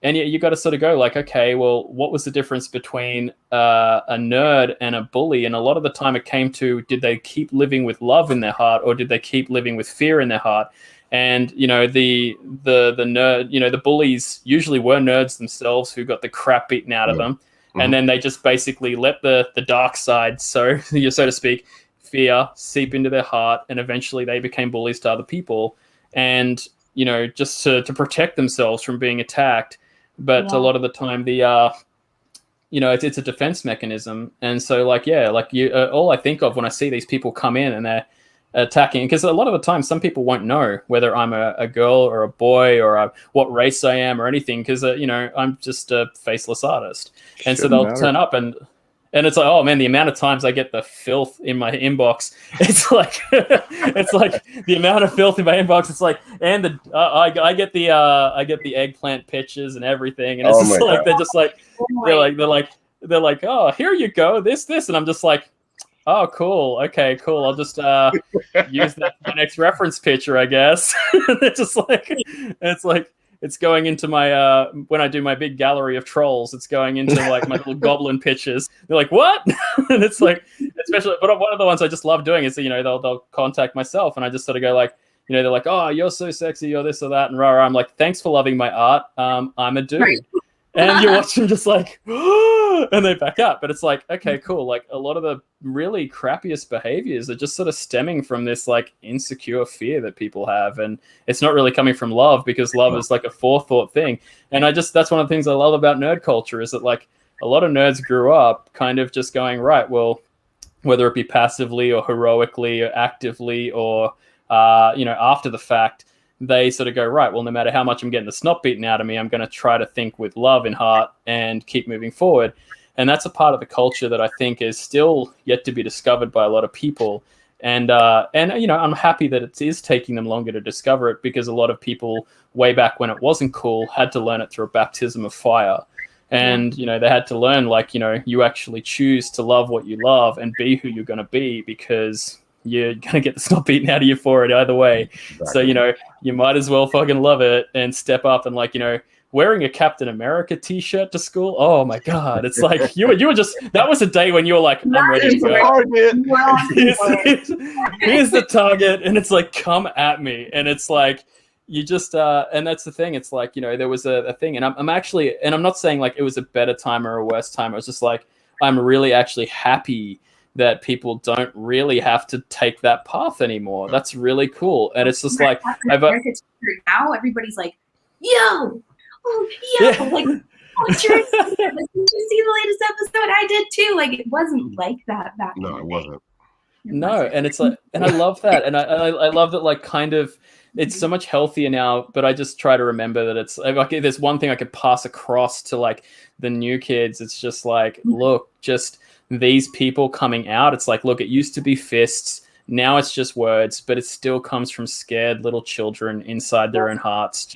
and you got to sort of go like, okay, well, what was the difference between a nerd and a bully? And a lot of the time it came to, did they keep living with love in their heart, or did they keep living with fear in their heart? And the nerd, the bullies usually were nerds themselves who got the crap beaten out of them, and then they just basically let the dark side, so to speak, fear seep into their heart, and eventually they became bullies to other people, and just to protect themselves from being attacked. But a lot of the time, it's a defense mechanism, and so like all I think of when I see these people come in and they're attacking, because a lot of the time some people won't know whether I'm a girl or a boy or what race I am or anything, because I'm just a faceless artist. And so they'll turn up and it's like, oh man, the amount of times I get the filth in my inbox, it's like the amount of filth in my inbox, it's like, and I get the eggplant pictures and everything, and it's just like they're like, oh, here you go, this, and I'm just like, oh, cool. Okay, cool. I'll just use that for the next reference picture, I guess. It's just like, it's going into my when I do my big gallery of trolls, it's going into like my little goblin pictures. They're like, what? And it's like, especially, but one of the ones I just love doing is they'll contact myself, and I just sort of go like, they're like, oh, you're so sexy, you're this or that, and rah. I'm like, thanks for loving my art. I'm a dude. Right. And you watch them just like, and they back up. But it's like, okay, cool. Like a lot of the really crappiest behaviors are just sort of stemming from this like insecure fear that people have. And it's not really coming from love, because love is like a forethought thing. And that's one of the things I love about nerd culture, is that like a lot of nerds grew up kind of just going, right, well, whether it be passively or heroically or actively or, after the fact, they sort of go, right, well, no matter how much I'm getting the snot beaten out of me, I'm going to try to think with love in heart and keep moving forward. And that's a part of the culture that I think is still yet to be discovered by a lot of people. And I'm happy that it is taking them longer to discover it, because a lot of people way back when it wasn't cool had to learn it through a baptism of fire. And, they had to learn, like, you actually choose to love what you love and be who you're going to be, because you're going to get the snot beaten out of you for it either way. Exactly. So, you might as well fucking love it and step up. And like, wearing a Captain America t-shirt to school, oh my God. It's like, you were just, that was a day when you were like, I'm ready to go. Here's the target. And it's like, come at me. And it's like, you just, and that's the thing. It's like, there was a thing, and I'm actually, and I'm not saying like it was a better time or a worse time. I was just like, I'm really actually happy that people don't really have to take that path anymore. That's really cool. And it's just like, now everybody's like, yo, like, did you see the latest episode? I did too. Like, it wasn't like that back then. No, it wasn't. No, and it's like, and I love that. And I love that, like, kind of, it's so much healthier now, but I just try to remember that it's like, if there's one thing I could pass across to like the new kids, it's just like, look, just these people coming out, it's like, look, it used to be fists. Now it's just words, but it still comes from scared little children inside their own hearts.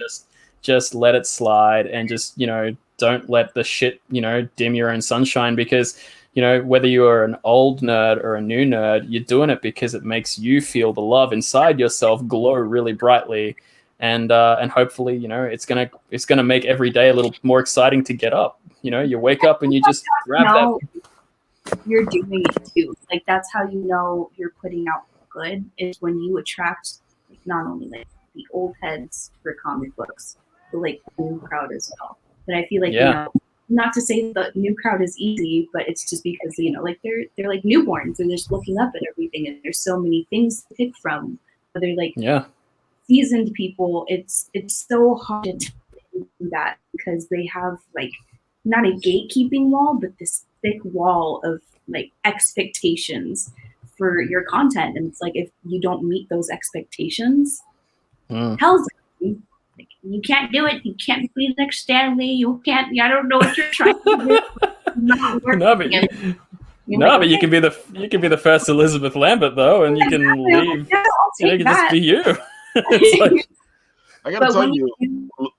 Just let it slide, and just, don't let the shit, dim your own sunshine, because, whether you're an old nerd or a new nerd, you're doing it because it makes you feel the love inside yourself glow really brightly. And hopefully, it's gonna make every day a little more exciting to get up. You wake up and you just grab that. You're doing it too. Like, that's how you know you're putting out good, is when you attract not only like the old heads for comic books, but like the new crowd as well. But I feel like not to say the new crowd is easy, but it's just because like they're like newborns and they're just looking up at everything, and there's so many things to pick from. But they're like seasoned people. It's so hard to do that because they have like not a gatekeeping wall, but this thick wall of like expectations for your content. And it's like, if you don't meet those expectations, hell's like, you can't do it. You can't be the next Stanley. You can't. I don't know what you're trying to do. But you can be the first Elizabeth Lambert though, and you can leave. You can just be you. Like, I gotta tell you,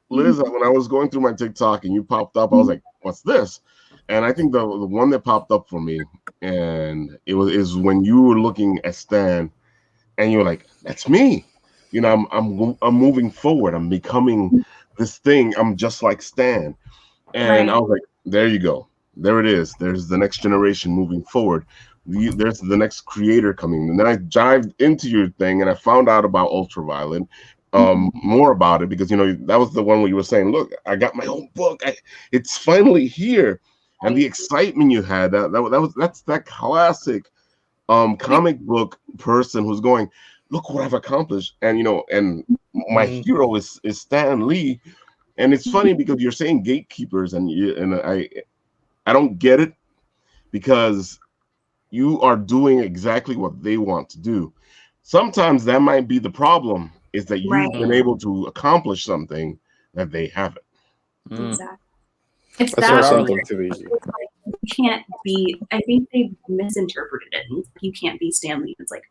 Liz, when I was going through my TikTok and you popped up, I was like, "What's this?" And I think the one that popped up for me, and is when you were looking at Stan, and you were like, "That's me." I'm moving forward. I'm becoming this thing. I'm just like Stan. And I was like, there you go. There it is. There's the next generation moving forward. There's the next creator coming. And then I dived into your thing and I found out about Ultraviolet, more about it, because, that was the one where you were saying, look, I got my own book. It's finally here. And the excitement you had, that's that classic comic book person who's going, look what I've accomplished. And, and my hero is Stan Lee. And it's funny because you're saying gatekeepers, and I don't get it, because you are doing exactly what they want to do. Sometimes that might be the problem, is that you've been able to accomplish something that they haven't. Exactly. It's That's something too easy. You can't be. I think they misinterpreted it. You can't be Stan Lee. It's like,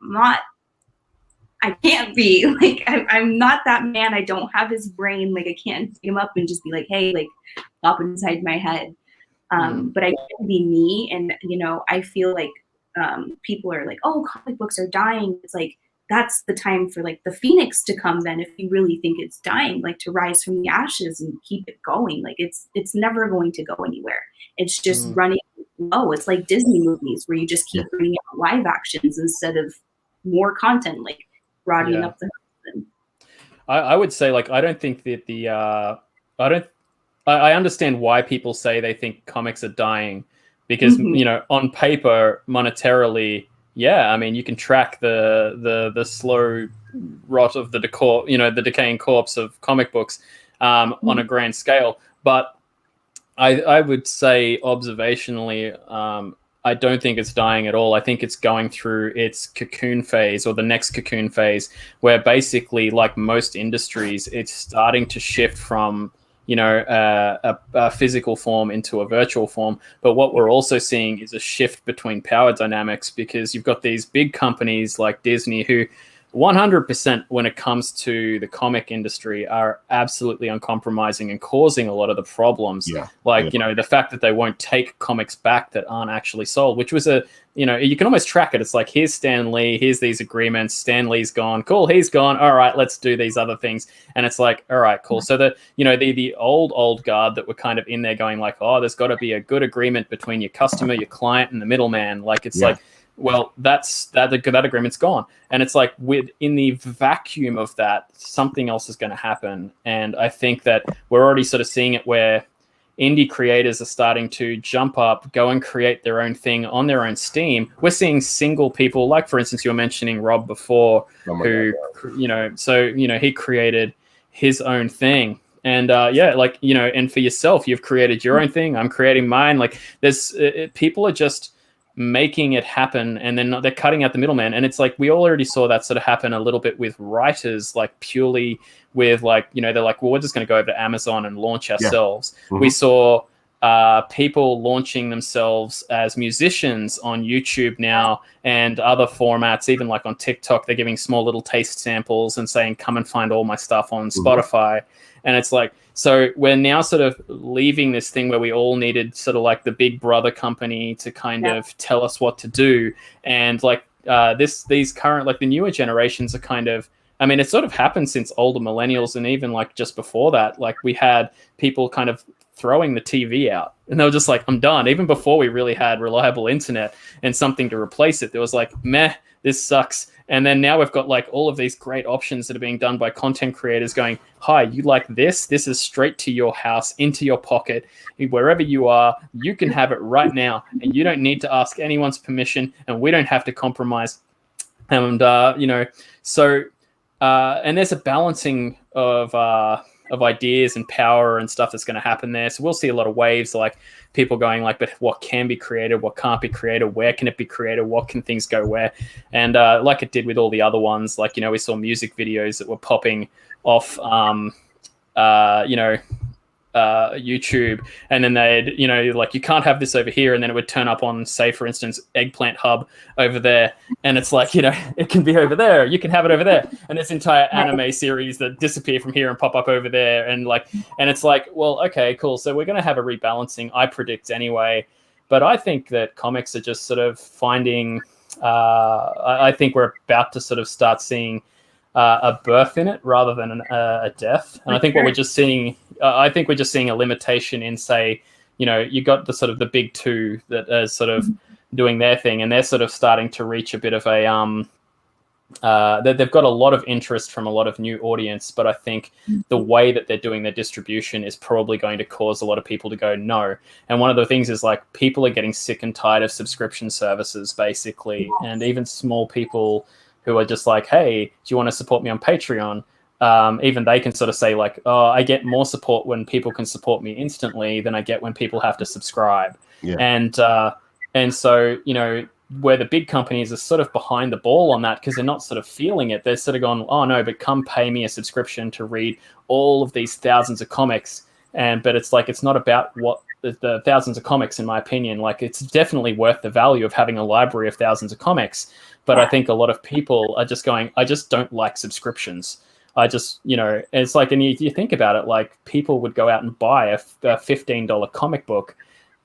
I can't be like, I'm not that man. I don't have his brain. Like, I can't pick him up and just be like, hey, like, pop inside my head. But I can be me. And, I feel like people are like, oh, comic books are dying. It's like, that's the time for like the phoenix to come then, if you really think it's dying, like to rise from the ashes and keep it going. Like, it's never going to go anywhere. It's just running low. It's like Disney movies where you just keep bringing out live actions instead of more content, like broadening up the horizon. I would say, like, I don't think that I understand why people say they think comics are dying, because on paper, monetarily, I mean, you can track the slow rot of the the decaying corpse of comic books on a grand scale. But I would say, observationally, I don't think it's dying at all. I think it's going through its cocoon phase, or the next cocoon phase, where basically, like most industries, it's starting to shift from a physical form into a virtual form. But what we're also seeing is a shift between power dynamics, because you've got these big companies like Disney who 100%, when it comes to the comic industry, are absolutely uncompromising and causing a lot of the problems. The fact that they won't take comics back that aren't actually sold, which was you can almost track it. It's like, here's Stan Lee, here's these agreements, Stan Lee's gone, cool, he's gone, all right, let's do these other things. And it's like, all right, cool. So the old guard that were kind of in there going like, oh, there's got to be a good agreement between your customer, your client, and the middleman. Like, it's like, well, that agreement's gone. And it's like, in the vacuum of that, something else is going to happen. And I think that we're already sort of seeing it where indie creators are starting to jump up, go and create their own thing on their own steam. We're seeing single people, like, for instance, you were mentioning Rob before, he created his own thing. And and for yourself, you've created your own thing. I'm creating mine. Like, there's people are just making it happen, and then they're cutting out the middleman. And it's like, we already saw that sort of happen a little bit with writers, like purely with like, they're like, well, we're just going to go over to Amazon and launch ourselves. We saw people launching themselves as musicians on YouTube now and other formats, even like on TikTok, they're giving small little taste samples and saying, come and find all my stuff on Spotify. And it's like, so we're now sort of leaving this thing where we all needed sort of like the big brother company to kind of tell us what to do. And like these current, like the newer generations are kind of, I mean, it sort of happened since older millennials, and even like just before that, like we had people kind of throwing the TV out, and they were just like, I'm done. Even before we really had reliable internet and something to replace it, there was like, meh, this sucks. And then now we've got like all of these great options that are being done by content creators going, hi, you like this? This is straight to your house, into your pocket, wherever you are, you can have it right now. And you don't need to ask anyone's permission, and we don't have to compromise. And, you know, so, and there's a balancing of ideas and power and stuff that's going to happen there. So we'll see a lot of waves, like people going like, but what can be created? What can't be created? Where can it be created? What can things go where? And like it did with all the other ones, like, you know, we saw music videos that were popping off, you know, YouTube, and then they'd, you know, like, you can't have this over here, and then it would turn up on, say, for instance, Eggplant Hub over there, and it's like, you know, it can be over there, you can have it over there, and this entire anime series that disappear from here and pop up over there, and like, and it's like, well, okay, cool, so we're going to have a rebalancing, I predict anyway. But I think that comics are just sort of finding, I think we're about to sort of start seeing a birth in it rather than a death. And I think what we're just seeing, I think we're just seeing a limitation in, say, you know, you got the sort of the big two that are sort of doing their thing, and they're sort of starting to reach a bit of a, they've got a lot of interest from a lot of new audience, but I think the way that they're doing their distribution is probably going to cause a lot of people to go, no. And one of the things is, like, people are getting sick and tired of subscription services, basically, and even small people who are just like, hey, do you want to support me on Patreon? Even they can sort of say, like, oh, I get more support when people can support me instantly than I get when people have to subscribe. Yeah. And so, you know, where the big companies are sort of behind the ball on that because they're not sort of feeling it. They're sort of going, oh, no, but come pay me a subscription to read all of these thousands of comics. But it's like, it's not about what the thousands of comics, in my opinion. Like, it's definitely worth the value of having a library of thousands of comics. But I think a lot of people are just going, I just don't like subscriptions. I just, you know, it's like, and you think about it, like, people would go out and buy a $15 comic book,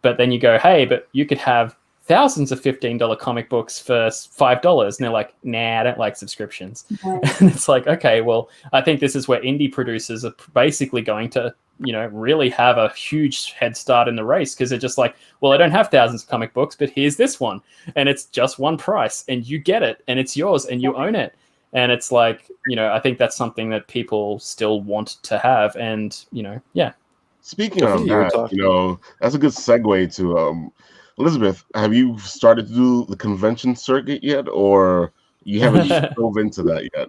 but then you go, hey, but you could have thousands of $15 comic books for $5. And they're like, nah, I don't like subscriptions. And it's like, okay, well, I think this is where indie producers are basically going to, you know, really have a huge head start in the race, because they're just like, well, I don't have thousands of comic books, but here's this one, and it's just one price, and you get it, and it's yours, and you own it. And it's like, you know, I think that's something that people still want to have, and, you know, yeah. Speaking of that, you know, that's a good segue to Elizabeth. Have you started to do the convention circuit yet, or you haven't dove into that yet?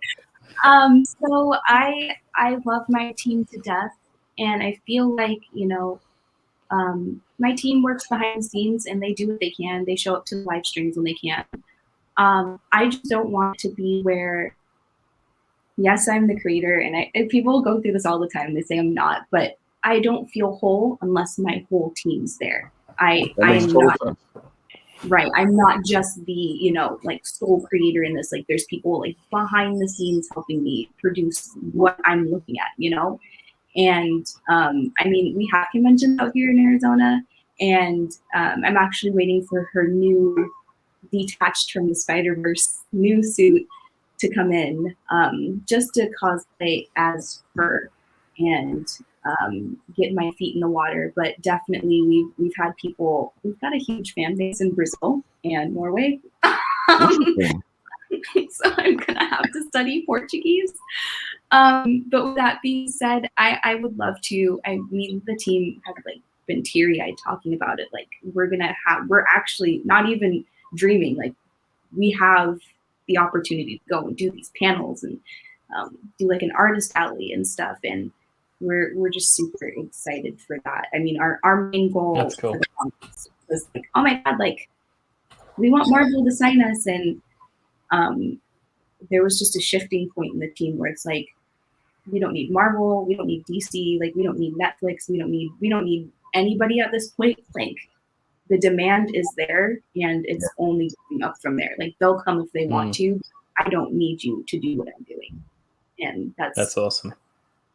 So I love my team to death. And I feel like, you know, my team works behind the scenes and they do what they can. They show up to the live streams when they can. I just don't want to be where, yes, I'm the creator, and people go through this all the time. They say I'm not, but I don't feel whole unless my whole team's there. I'm not right. I'm not just the, you know, like, sole creator in this. Like, there's people like behind the scenes helping me produce what I'm looking at, you know. And I mean, we have conventions out here in Arizona, and I'm actually waiting for her new Detached from the Spider-Verse new suit to come in, just to cosplay as her and get my feet in the water. But definitely we've had people, we've got a huge fan base in Brazil and Norway. So I'm gonna have to study Portuguese. But with that being said, I would love to. I mean, the team has like been teary-eyed talking about it. Like, we're actually not even dreaming. Like, we have the opportunity to go and do these panels and do like an artist alley and stuff. And we're just super excited for that. I mean, our main goal for the conference was like, oh my God, like, we want Marvel to sign us. And there was just a shifting point in the team where it's like, we don't need Marvel, we don't need DC, like, we don't need Netflix, we don't need anybody at this point, like the demand is there and it's only going up from there. Like they'll come if they want to. I don't need you to do what I'm doing. And that's awesome.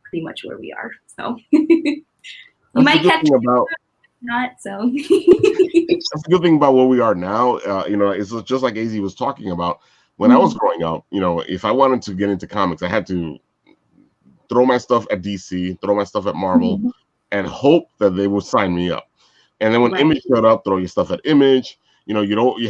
Pretty much where we are. So you might catch me not so. That's a good thing about where we are now. It's just like AZ was talking about. When I was growing up, if I wanted to get into comics, I had to throw my stuff at DC, throw my stuff at Marvel, and hope that they would sign me up. And then when Image showed up, throw your stuff at Image. You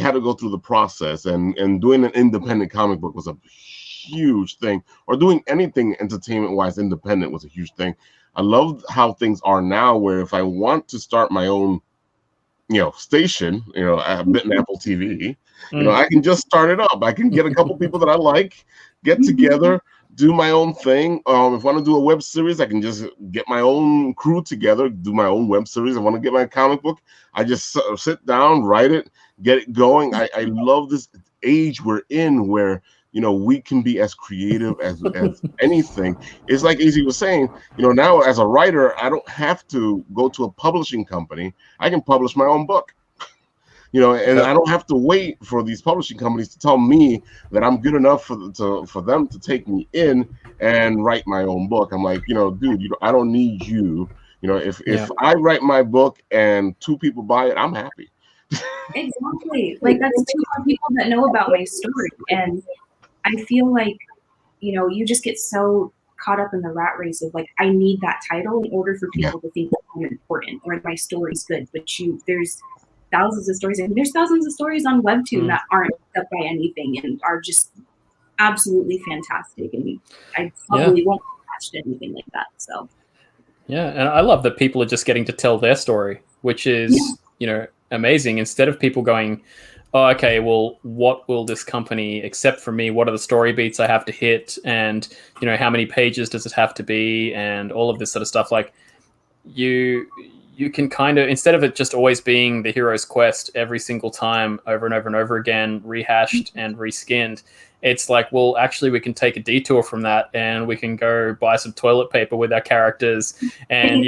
had to go through the process, and doing an independent comic book was a huge thing. Or doing anything entertainment-wise independent was a huge thing. I love how things are now, where if I want to start my own, station, at Bitten Apple TV, I can just start it up. I can get a couple people that I like, get together, do my own thing. If I want to do a web series, I can just get my own crew together, do my own web series. I want to get my comic book, I just sit down, write it, get it going. I love this age we're in where we can be as creative as anything. It's like AZ was saying, now as a writer, I don't have to go to a publishing company. I can publish my own book. And I don't have to wait for these publishing companies to tell me that I'm good enough for them to take me in and write my own book. I'm like, dude, I don't need you. If I write my book and 2 people buy it, I'm happy. Exactly. Like that's 2 people that know about my story. And I feel like, you just get so caught up in the rat race of like, I need that title in order for people to think that I'm important or my story's good. But there's thousands of stories, and there's thousands of stories on Webtoon that aren't picked up by anything and are just absolutely fantastic. And I probably won't attach to anything like that. So yeah, and I love that people are just getting to tell their story, which is amazing. Instead of people going, oh, okay, well, what will this company accept from me? What are the story beats I have to hit? And, how many pages does it have to be? And all of this sort of stuff. Like you can kind of, instead of it just always being the hero's quest every single time over and over and over again, rehashed and reskinned, it's like, well, actually we can take a detour from that and we can go buy some toilet paper with our characters and,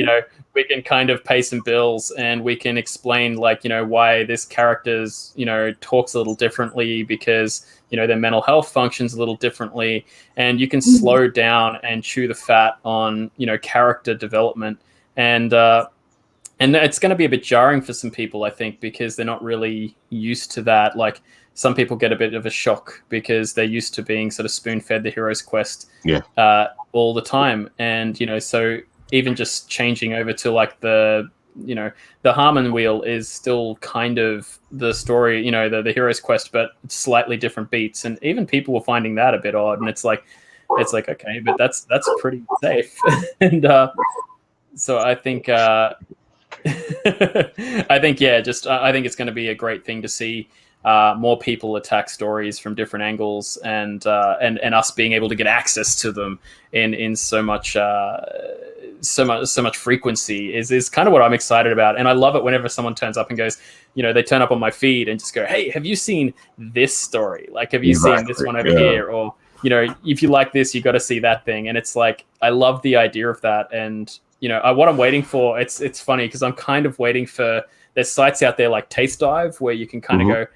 we can kind of pay some bills and we can explain like, why this character's, talks a little differently because, their mental health functions a little differently. And you can slow down and chew the fat on, character development. And it's going to be a bit jarring for some people, I think, because they're not really used to that. Like some people get a bit of a shock because they're used to being sort of spoon-fed the hero's quest all the time. And, so even just changing over to like the Harmon wheel is still kind of the story, the hero's quest, but it's slightly different beats. And even people were finding that a bit odd. And it's like, okay, but that's pretty safe. And so I think, I think it's going to be a great thing to see more people attack stories from different angles and us being able to get access to them in so much frequency is kind of what I'm excited about. And I love it whenever someone turns up and goes, they turn up on my feed and just go, hey, have you seen this story? Like, have you seen this one over here? Or, if you like this, you got to see that thing. And it's like, I love the idea of that. And, what I'm waiting for, it's funny because I'm kind of waiting for, there's sites out there like Taste Dive where you can kind of go,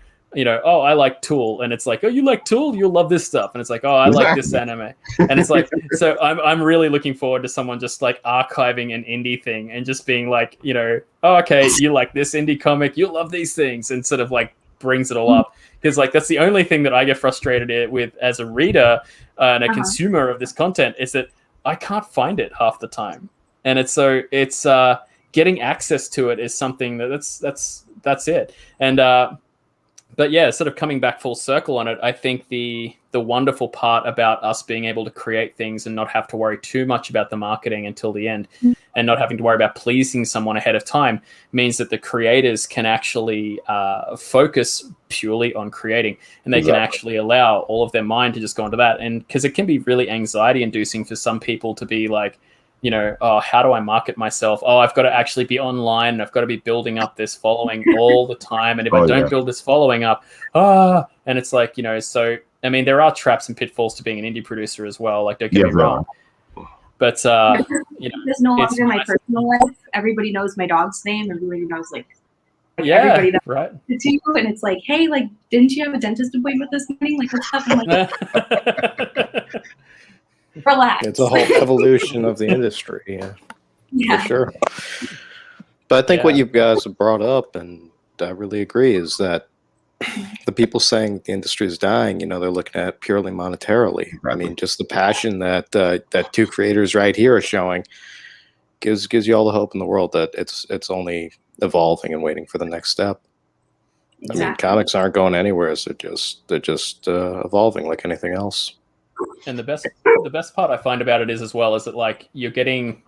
oh, I like Tool. And it's like, oh, you like Tool? You'll love this stuff. And it's like, oh, I like this anime. And it's like, so I'm really looking forward to someone just like archiving an indie thing and just being like, oh, okay, you like this indie comic, you'll love these things, and sort of like brings it all up. Because like that's the only thing that I get frustrated with as a reader and a consumer of this content is that I can't find it half the time. And it's getting access to it is something that's it. And but yeah, sort of coming back full circle on it, I think the wonderful part about us being able to create things and not have to worry too much about the marketing until the end and not having to worry about pleasing someone ahead of time means that the creators can actually focus purely on creating, and they can actually allow all of their mind to just go into that. And because it can be really anxiety inducing for some people to be like, oh, how do I market myself? Oh, I've got to actually be online and I've got to be building up this following all the time. And if I don't build this following up, and it's like, so, I mean, there are traps and pitfalls to being an indie producer as well. Like, don't get me wrong. But It's no it's longer my nice. personal life. Everybody knows my dog's name. Everybody knows like Yeah, everybody that right. to you, and it's like, hey, like, didn't you have a dentist appointment this morning? Like, what's up? I'm like, relax. It's a whole evolution of the industry, yeah, Yeah. for sure. But I think what Yeah. you guys have brought up, and I really agree, is that the people saying the industry is dying, they're looking at it purely monetarily. I mean, just the passion that that two creators right here are showing gives you all the hope in the world that it's only evolving and waiting for the next step. Exactly. I mean, comics aren't going anywhere, so they're just evolving like anything else. And the best part I find about it is as well is that like we're getting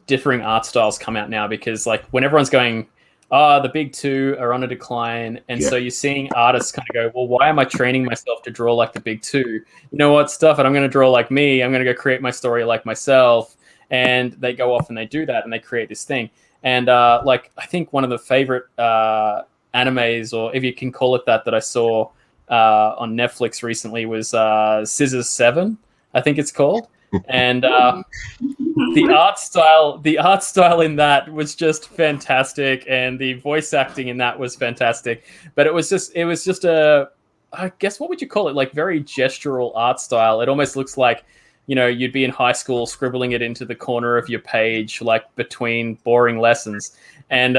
differing art styles come out now, because like when everyone's going, the big two are on a decline, and so you're seeing artists kind of go, well, why am I training myself to draw like the big two? You know what, stuff it, I'm going to draw like me. I'm going to go create my story like myself. And they go off and they do that and they create this thing. And like I think one of the favorite animes, or if you can call it that I saw on Netflix recently was Scissors 7, I think it's called. And the art style in that was just fantastic, and the voice acting in that was fantastic. But it was just a, I guess, what would you call it, like very gestural art style. It almost looks like, you'd be in high school scribbling it into the corner of your page, like between boring lessons. And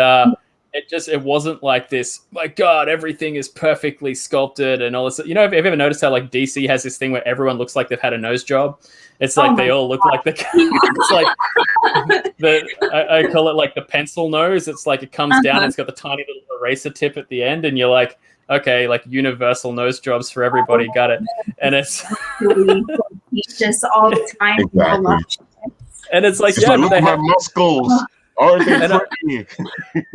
it wasn't like this, my God, everything is perfectly sculpted and all this. Have you ever noticed how like DC has this thing where everyone looks like they've had a nose job? It's like they all look like it's like I call it like the pencil nose. It's like it comes down and it's got the tiny little eraser tip at the end, and you're like, okay, like universal nose jobs for everybody, got it. And it's just all the time. Exactly. And it's like, look at my muscles. Aren't they pretty?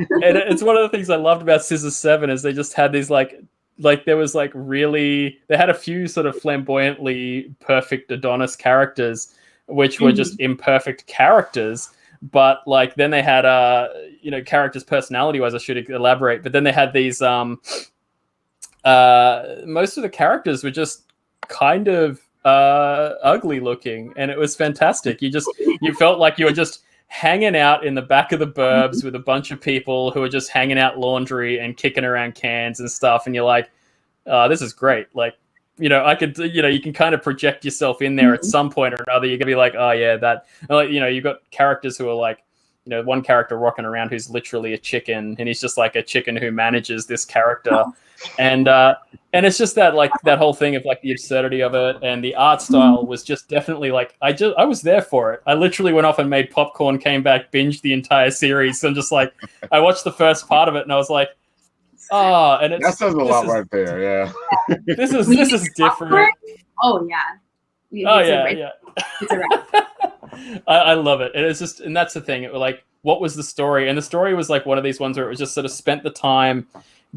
And it's one of the things I loved about Scissors 7 is they just had these like there was like really, they had a few sort of flamboyantly perfect Adonis characters, which were just imperfect characters. But like then they had characters personality wise, I should elaborate. But then they had these most of the characters were just kind of ugly looking, and it was fantastic. You felt like you were just hanging out in the back of the burbs with a bunch of people who are just hanging out laundry and kicking around cans and stuff, and you're like, this is great. Like, I could, you can kind of project yourself in there at some point or another. You're gonna be like, oh yeah, that, you've got characters who are like, one character rocking around who's literally a chicken, and he's just like a chicken who manages this character. And it's just that, like, that whole thing of like the absurdity of it, and the art style was just definitely like, I was there for it. I literally went off and made popcorn, came back, binged the entire series. And just like, I watched the first part of it and I was like, and that says a lot right there. Yeah. This is different. Oh yeah. Yeah. It's a wrap. I love it. And it's just, and that's the thing. It was like, what was the story? And the story was like one of these ones where it was just sort of spent the time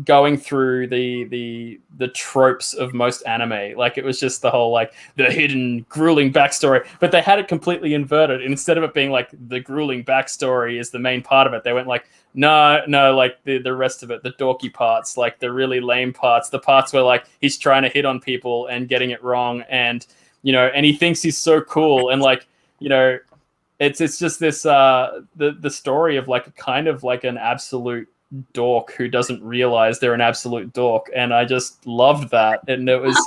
going through the tropes of most anime. Like it was just the whole like the hidden grueling backstory, but they had it completely inverted. And instead of it being like the grueling backstory is the main part of it, they went like, no, like the rest of it, the dorky parts, like the really lame parts, the parts where like he's trying to hit on people and getting it wrong, and and he thinks he's so cool, and like it's just this the story of like kind of like an absolute dork who doesn't realize they're an absolute dork, and I just loved that. And it was,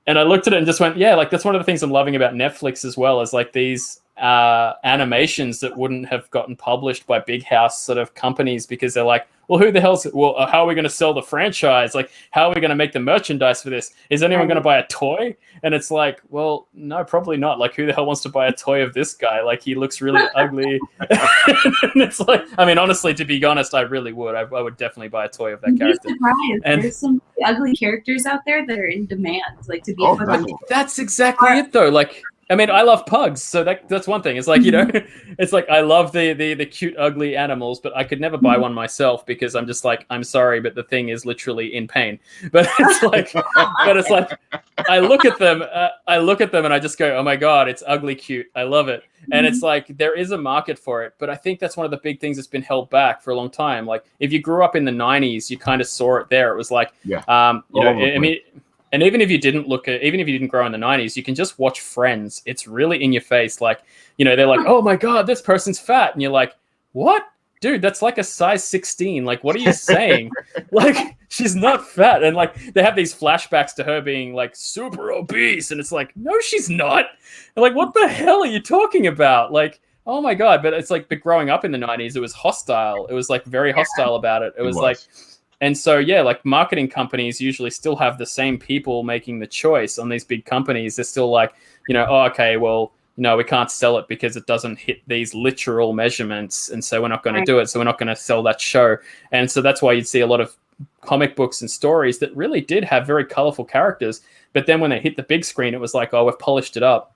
and I looked at it and just went, yeah, like that's one of the things I'm loving about Netflix as well, is like these animations that wouldn't have gotten published by big house sort of companies, because they're like, well, who the hell's it? Well, how are we going to sell the franchise? Like, how are we going to make the merchandise for this? Is anyone going to buy a toy? And it's like, well, no, probably not. Like, who the hell wants to buy a toy of this guy? Like, he looks really ugly. And it's like, I mean, honestly, to be honest, I really would. I would definitely buy a toy of that character. And there's some ugly characters out there that are in demand, like to be. That's exactly it, though. Like, I mean, I love pugs, so that's one thing. It's like, it's like I love the cute, ugly animals, but I could never buy one myself because I'm just like, I'm sorry, but the thing is literally in pain. But it's like, I look at them and I just go, oh my God, it's ugly cute. I love it. And it's like, there is a market for it, but I think that's one of the big things that's been held back for a long time. Like, if you grew up in the 90s, you kind of saw it there. It was like, I mean, And even if you didn't grow in the 90s, you can just watch Friends. It's really in your face. Like, they're like, oh my God, this person's fat. And you're like, what? Dude, that's like a size 16. Like, what are you saying? Like, she's not fat. And like, they have these flashbacks to her being like super obese. And it's like, no, she's not. And like, what the hell are you talking about? Like, oh my God. But it's like, but growing up in the 90s, it was hostile. It was like very hostile about it. It was like, and so, yeah, like marketing companies usually still have the same people making the choice on these big companies. They're still like, oh, okay, well, we can't sell it because it doesn't hit these literal measurements. And so we're not going to do it. So we're not going to sell that show. And so that's why you'd see a lot of comic books and stories that really did have very colorful characters. But then when they hit the big screen, it was like, oh, we've polished it up.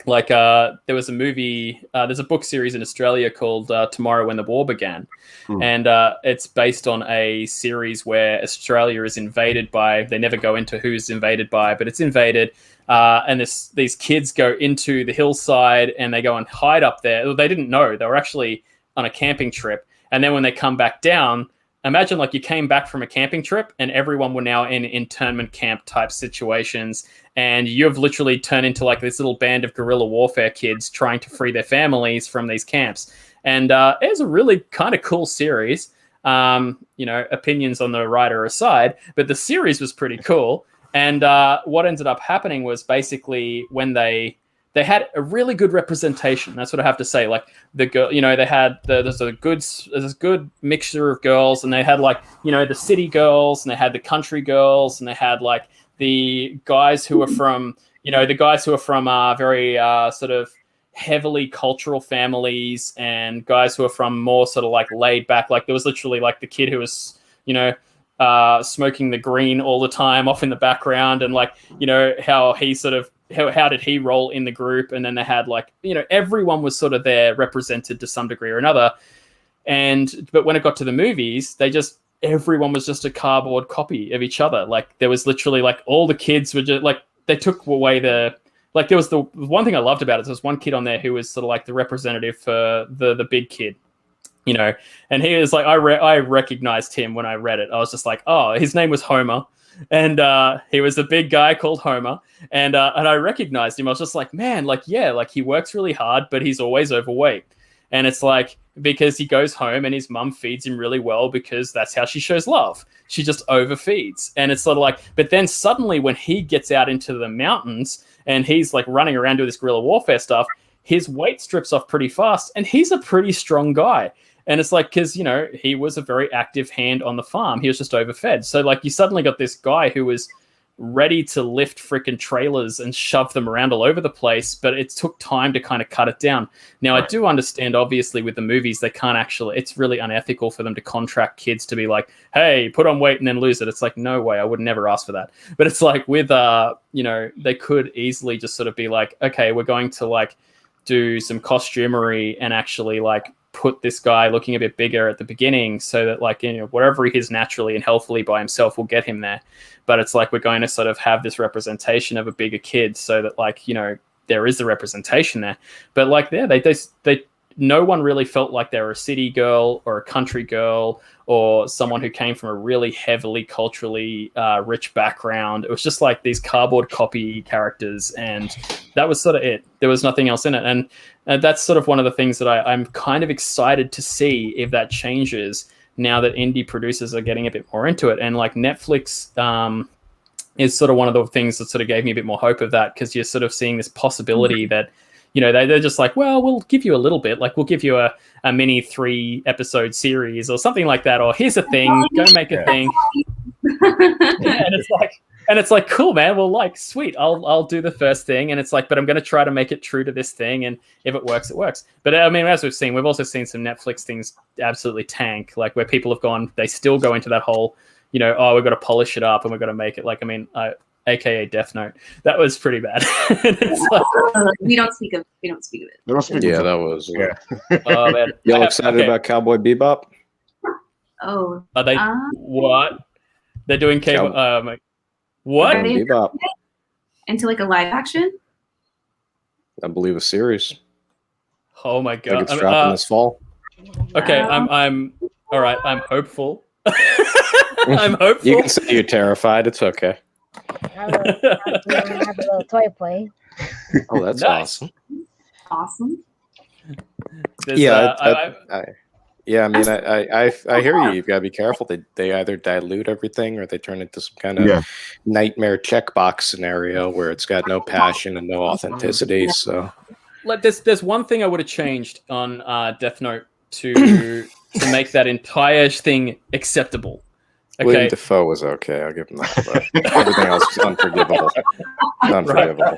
Like there was a movie, there's a book series in Australia called Tomorrow When the War Began. And it's based on a series where Australia is invaded by, they never go into who's invaded by, but it's invaded. And these kids go into the hillside and they go and hide up there. They didn't know. They were actually on a camping trip. And then when they come back down, imagine like you came back from a camping trip and everyone were now in internment camp type situations. And you've literally turned into like this little band of guerrilla warfare kids trying to free their families from these camps. And it's a really kind of cool series. Opinions on the writer aside, but the series was pretty cool. And what ended up happening was basically when they had a really good representation. That's what I have to say. Like the girl, they had there's a good mixture of girls, and they had like the city girls, and they had the country girls, and they had like the guys who were from very sort of heavily cultural families, and guys who are from more sort of like laid back. Like there was literally like the kid who was smoking the green all the time off in the background, and like how he sort of how did he roll in the group. And then they had like everyone was sort of there represented to some degree or another. But when it got to the movies, everyone was just a cardboard copy of each other. Like there was literally like all the kids were just like, they took away there was the one thing I loved about it. There was one kid on there who was sort of like the representative for the big kid, and he was like, I recognized him when I read it. I was just like, oh, his name was Homer. And he was a big guy called Homer. And I recognized him. I was just like, man, like, yeah, like he works really hard, but he's always overweight. And it's like, because he goes home and his mum feeds him really well because that's how she shows love. She just overfeeds. And it's sort of like, but then suddenly when he gets out into the mountains and he's like running around doing this guerrilla warfare stuff, his weight strips off pretty fast and he's a pretty strong guy. And it's like, because, he was a very active hand on the farm. He was just overfed. So like you suddenly got this guy who was ready to lift freaking trailers and shove them around all over the place, but it took time to kind of cut it down. Now, I do understand, obviously, with the movies, they can't actually, it's really unethical for them to contract kids to be like, hey, put on weight and then lose it. It's like, no way, I would never ask for that. But it's like with, they could easily just sort of be like, okay, we're going to like do some costumery and actually like put this guy looking a bit bigger at the beginning so that like, wherever he is naturally and healthily by himself will get him there. But it's like, we're going to sort of have this representation of a bigger kid so that like, there is the representation there. But like there, they no one really felt like they were a city girl or a country girl or someone who came from a really heavily culturally rich background. It was just like these cardboard copy characters, and that was sort of it. There was nothing else in it. And that's sort of one of the things that I'm kind of excited to see if that changes now that indie producers are getting a bit more into it. And like Netflix is sort of one of the things that sort of gave me a bit more hope of that, because you're sort of seeing this possibility that, they're just like, well, we'll give you a little bit. Like, we'll give you a mini 3-episode series or something like that. Or here's a thing, go make a thing. Yeah, and it's like, cool, man. Well, like, sweet. I'll do the first thing. And it's like, but I'm going to try to make it true to this thing. And if it works, it works. But I mean, as we've also seen some Netflix things absolutely tank, like where people have gone, they still go into that whole, oh, we've got to polish it up and we've got to make it like, I mean, AKA Death Note. That was pretty bad. It's like, we don't speak of it. Yeah, that was. Yeah. Oh, man. Y'all excited about Cowboy Bebop? Oh. Are they what? They're doing cable. What? Are they Bebop. Into like a live action? I believe a series. Oh my I god! think it's dropping this fall. Okay, I'm all right. I'm hopeful. I'm hopeful. You can say you're terrified. It's okay. have a little toy play. Oh, that's Nice. awesome. Awesome. There's, Yeah, I I mean, I hear you. You've got to be careful. They either dilute everything or they turn into some kind of Yeah. nightmare checkbox scenario where it's got no passion and no authenticity. So like there's one thing I would have changed on Death Note to make that entire thing acceptable. William Okay, Dafoe was okay. I'll give him that. But everything else was unforgivable. Unforgivable.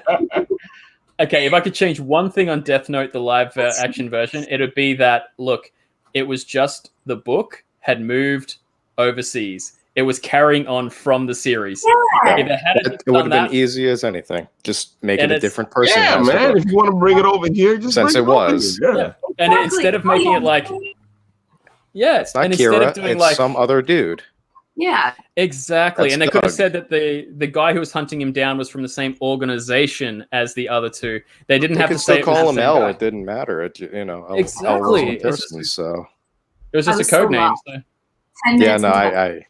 okay. If I could change one thing on Death Note, the live action version, it would be that look, it was just the book had moved overseas. It was carrying on from the series. Yeah. If it had It would have been easy as anything. Just make And it a it's- different person. Yeah, who has the man. book. If you want to bring it over here, just Since bring it it over was. here. Yeah. And instead of making it like, yeah, It's not and instead Kira. of doing It's like some other dude. Yeah. exactly, That's and they could have Doug. said that the guy who was hunting him down was from the same organization as the other two. They didn't They have could to say still it was call the him same L. guy. It didn't matter. L Exactly. was one It's just- person. So It was just I a was so code name. wrong. So. 10 yeah, minutes no, into I I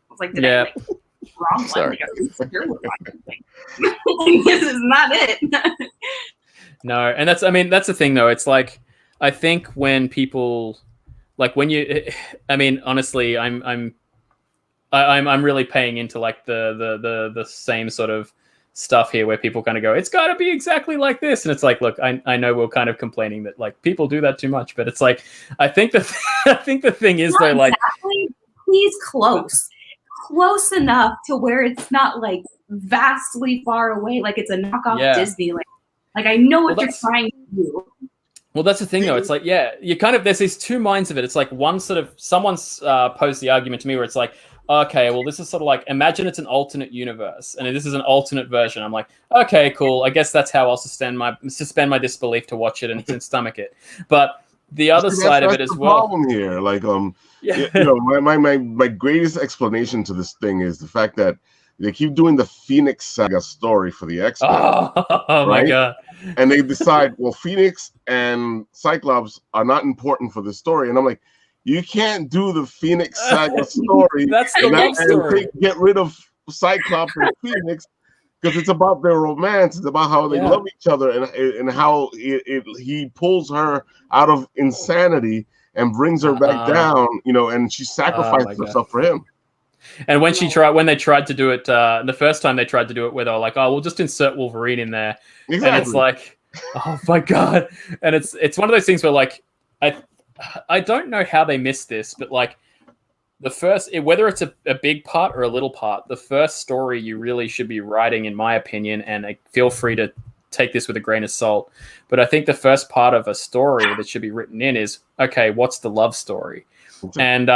was like, did Yeah. I like wrong Sorry. one? You're wrong. This is not it. No, and that's the thing though. It's like I think when people like when you I mean honestly I'm really paying into like the same sort of stuff here where people kind of go, it's got to be exactly like this, and it's like, look, I know we're kind of complaining that like people do that too much, but it's like I think the thing is though, like exactly. Please close enough to where it's not like vastly far away, like it's a knockoff Yeah. Disney. Like I know what Well, you're trying to do. well, that's the thing though. It's like, yeah, you kind of there's these two minds of it. It's like one sort of someone's posed the argument to me where it's like, okay, well, this is sort of like imagine it's an alternate universe and this is an alternate version. I'm like, okay, cool. I guess that's how I'll suspend my disbelief to watch it and stomach it. But the other See, side of it that's as the well. problem here. Like, Yeah. you know, my greatest explanation to this thing is the fact that they keep doing the Phoenix Saga story for the X-Men. Oh my Right? god. And they decide, well, Phoenix and Cyclops are not important for the story. And I'm like, you can't do the Phoenix Saga story That's the and love story. get rid of Cyclops and Phoenix because it's about their romance. It's about how they Yeah. love each other and how he pulls her out of insanity and brings her back down, you know, and she sacrifices God. herself for him. And when they tried to do it, the first time they tried to do it, where they were like, "Oh, we'll just insert Wolverine in there," Exactly. and it's like, "Oh my god!" And it's one of those things where like, I don't know how they missed this, but like, the first, whether it's a big part or a little part, the first story you really should be writing, in my opinion, and feel free to take this with a grain of salt, but I think the first part of a story that should be written in is, okay, what's the love story, and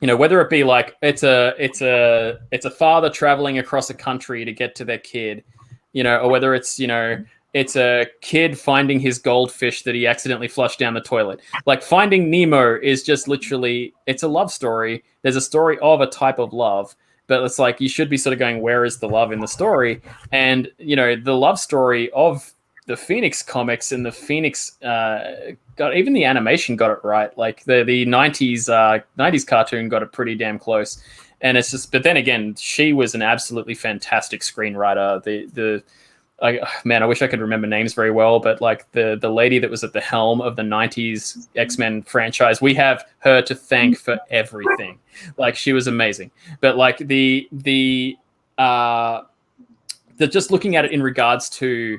you know, whether it be like it's a father traveling across a country to get to their kid, you know, or whether it's, you know, it's a kid finding his goldfish that he accidentally flushed down the toilet. Like Finding Nemo is just literally, it's a love story. There's a story of a type of love, but it's like you should be sort of going, where is the love in the story? And, you know, the love story of the Phoenix comics and the Phoenix even the animation got it right. Like the 90s cartoon got it pretty damn close. And it's just, but then again, she was an absolutely fantastic screenwriter. I wish I could remember names very well, but like the lady that was at the helm of the 90s X-Men franchise, we have her to thank for everything. Like she was amazing. But like the just looking at it in regards to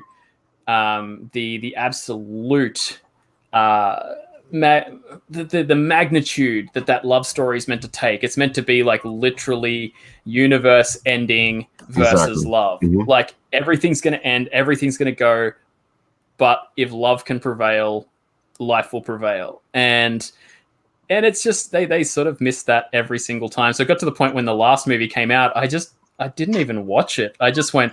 the absolute the magnitude that love story is meant to take. It's meant to be like literally universe ending versus Exactly. love. Mhm. Like everything's going to end, everything's going to go, but if love can prevail, life will prevail. And it's just they sort of missed that every single time. So it got to the point when the last movie came out, I didn't even watch it. I just went,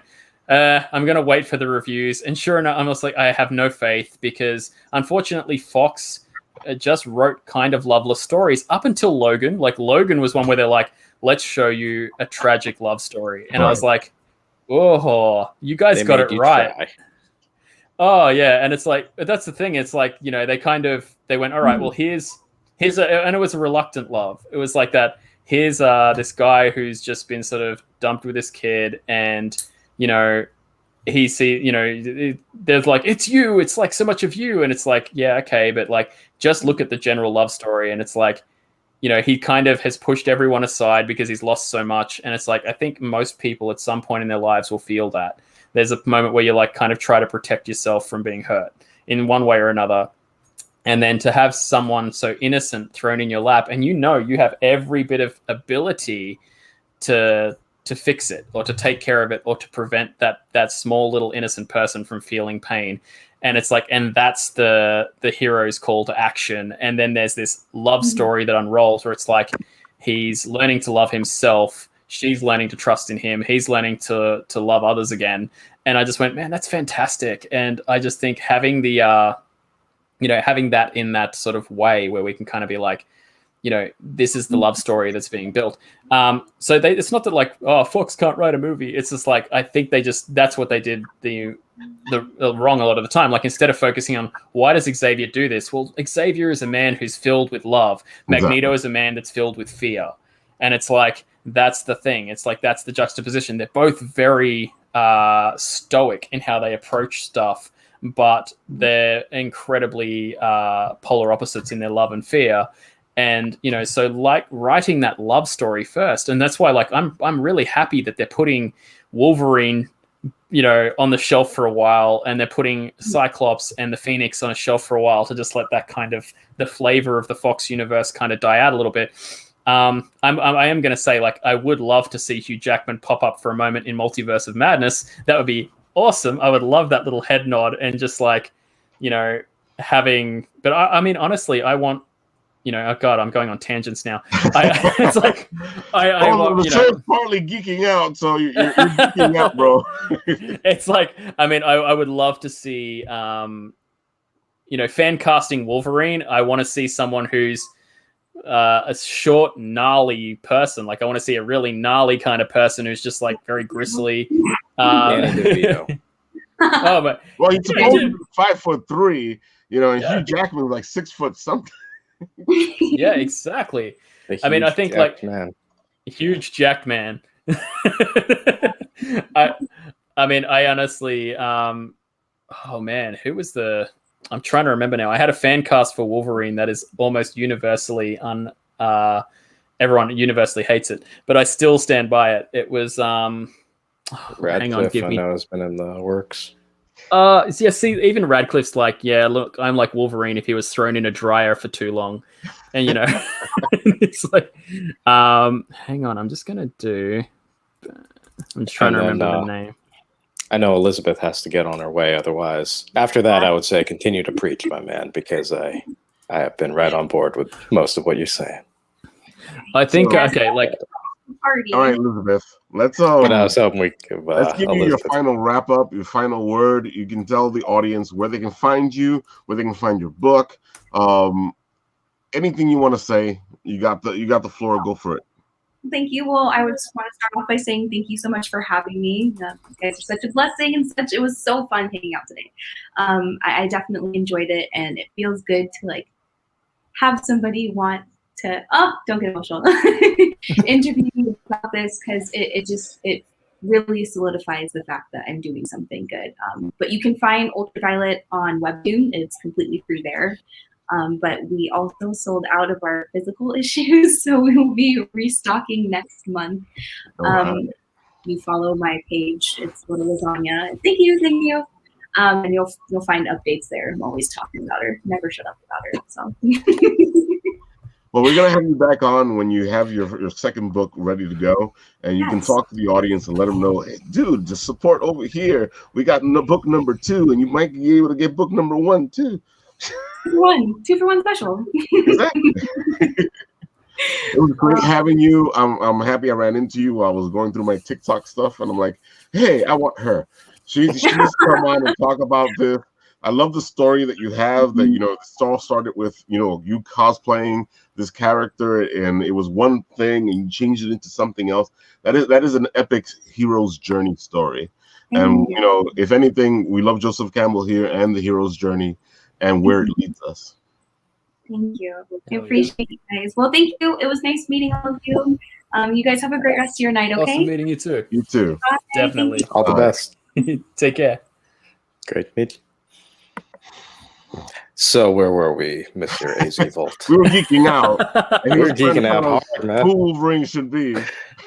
I'm going to wait for the reviews. And sure enough, I'm just like, I have no faith because unfortunately Fox just wrote kind of loveless stories up until Logan. Like Logan was one where they're like, let's show you a tragic love story. And I was like, oh, you guys They got made it you right. try. Oh yeah. And it's like, that's the thing. It's like, you know, they went, all right, well, here's and it was a reluctant love. It was like that. Here's this guy who's just been sort of dumped with this kid, and he there's like, it's you, it's like so much of you, and it's like, yeah, okay, but like just look at the general love story, and it's like, he kind of has pushed everyone aside because he's lost so much, and it's like, I think most people at some point in their lives will feel that there's a moment where you like kind of try to protect yourself from being hurt in one way or another. And then to have someone so innocent thrown in your lap, and you have every bit of ability to fix it or to take care of it or to prevent that small little innocent person from feeling pain. And it's like, and that's the hero's call to action. And then there's this love story that unrolls where it's like he's learning to love himself, she's learning to trust in him, he's learning to love others again. And I just went, man, that's fantastic. And I just think having the having that in that sort of way where we can kind of be like, this is the love story that's being built. So it's not that like, oh, Fox can't write a movie. It's just like, I think that's what they did the wrong a lot of the time. Like, instead of focusing on why does Xavier do this? Well, Xavier is a man who's filled with love. Magneto is a man that's filled with fear. And it's like, that's the thing. It's like, that's the juxtaposition. They're both very stoic in how they approach stuff, but they're incredibly polar opposites in their love and fear. And so like writing that love story first, and that's why like I'm really happy that they're putting Wolverine on the shelf for a while, and they're putting Cyclops and the Phoenix on a shelf for a while to just let that kind of the flavor of the Fox universe kind of die out a little bit. I am going to say, like, I would love to see Hugh Jackman pop up for a moment in Multiverse of Madness. That would be awesome. I would love that little head nod and just like, having. But I mean, honestly, I want. Oh God, I'm going on tangents now. It's like the show's partly geeking out, so you're geeking out, bro. It's like, I mean, I would love to see, fan casting Wolverine. I want to see someone who's a short, gnarly person. Like, I want to see a really gnarly kind of person who's just like very gristly. DeVito. Oh, but well, he's supposed to be 5'3", and Hugh Jackman was like 6 foot something. Yeah, exactly. I mean, I think like man. Huge jacked man. I mean, I honestly, oh man, who was I'm trying to remember now. I had a fan cast for Wolverine that is almost universally everyone universally hates it, but I still stand by it. It was Radcliffe, I know has been in the works. See, even Radcliffe's like, yeah, look, I'm like Wolverine if he was thrown in a dryer for too long. And, it's like, hang on, I'm just trying to remember the name. I know Elizabeth has to get on her way. Otherwise, after that, I would say continue to preach, my man, because I have been right on board with most of what you're saying. I think, okay, like, party. All right, Elizabeth. Let's but I was hoping we could, let's give you your final wrap up, your final word. You can tell the audience where they can find you, where they can find your book. Anything you want to say, you got the floor. Go for it. Thank you. Well, I would just want to start off by saying thank you so much for having me. You guys are such a blessing, and it was so fun hanging out today. I definitely enjoyed it, and it feels good to like have somebody want to don't get emotional interview me about this, because it really solidifies the fact that I'm doing something good. But you can find Ultraviolet on Webtoon. It's completely free there. But we also sold out of our physical issues, so we will be restocking next month. You follow my page. It's Little Lasagna. Thank you. And you'll find updates there. I'm always talking about her. Never shut up about her. So. Well, we're going to have you back on when you have your second book ready to go, and you can talk to the audience and let them know, hey, dude, just support over here. We got book number 2, and you might be able to get book number 1, too. 2 for 1 special. Exactly. It was great having you. I'm happy I ran into you while I was going through my TikTok stuff, and I'm like, hey, I want her. She's come on and talk about this. I love the story that you have, that, it all started with, you cosplaying this character, and it was one thing and you changed it into something else. That is an epic hero's journey story. And, if anything, we love Joseph Campbell here and the hero's journey and where it leads us. Thank you. I appreciate you guys. Well, thank you. It was nice meeting all of you. You guys have a great rest of your night, okay? Awesome meeting you too. You too. Bye. Definitely. Thank you. All the best. Take care. Great to meet you. So where were we, Mr. AZ Volt? We were geeking out. And he We were was trying to geeking out tell us hard, man. who Wolverine should be.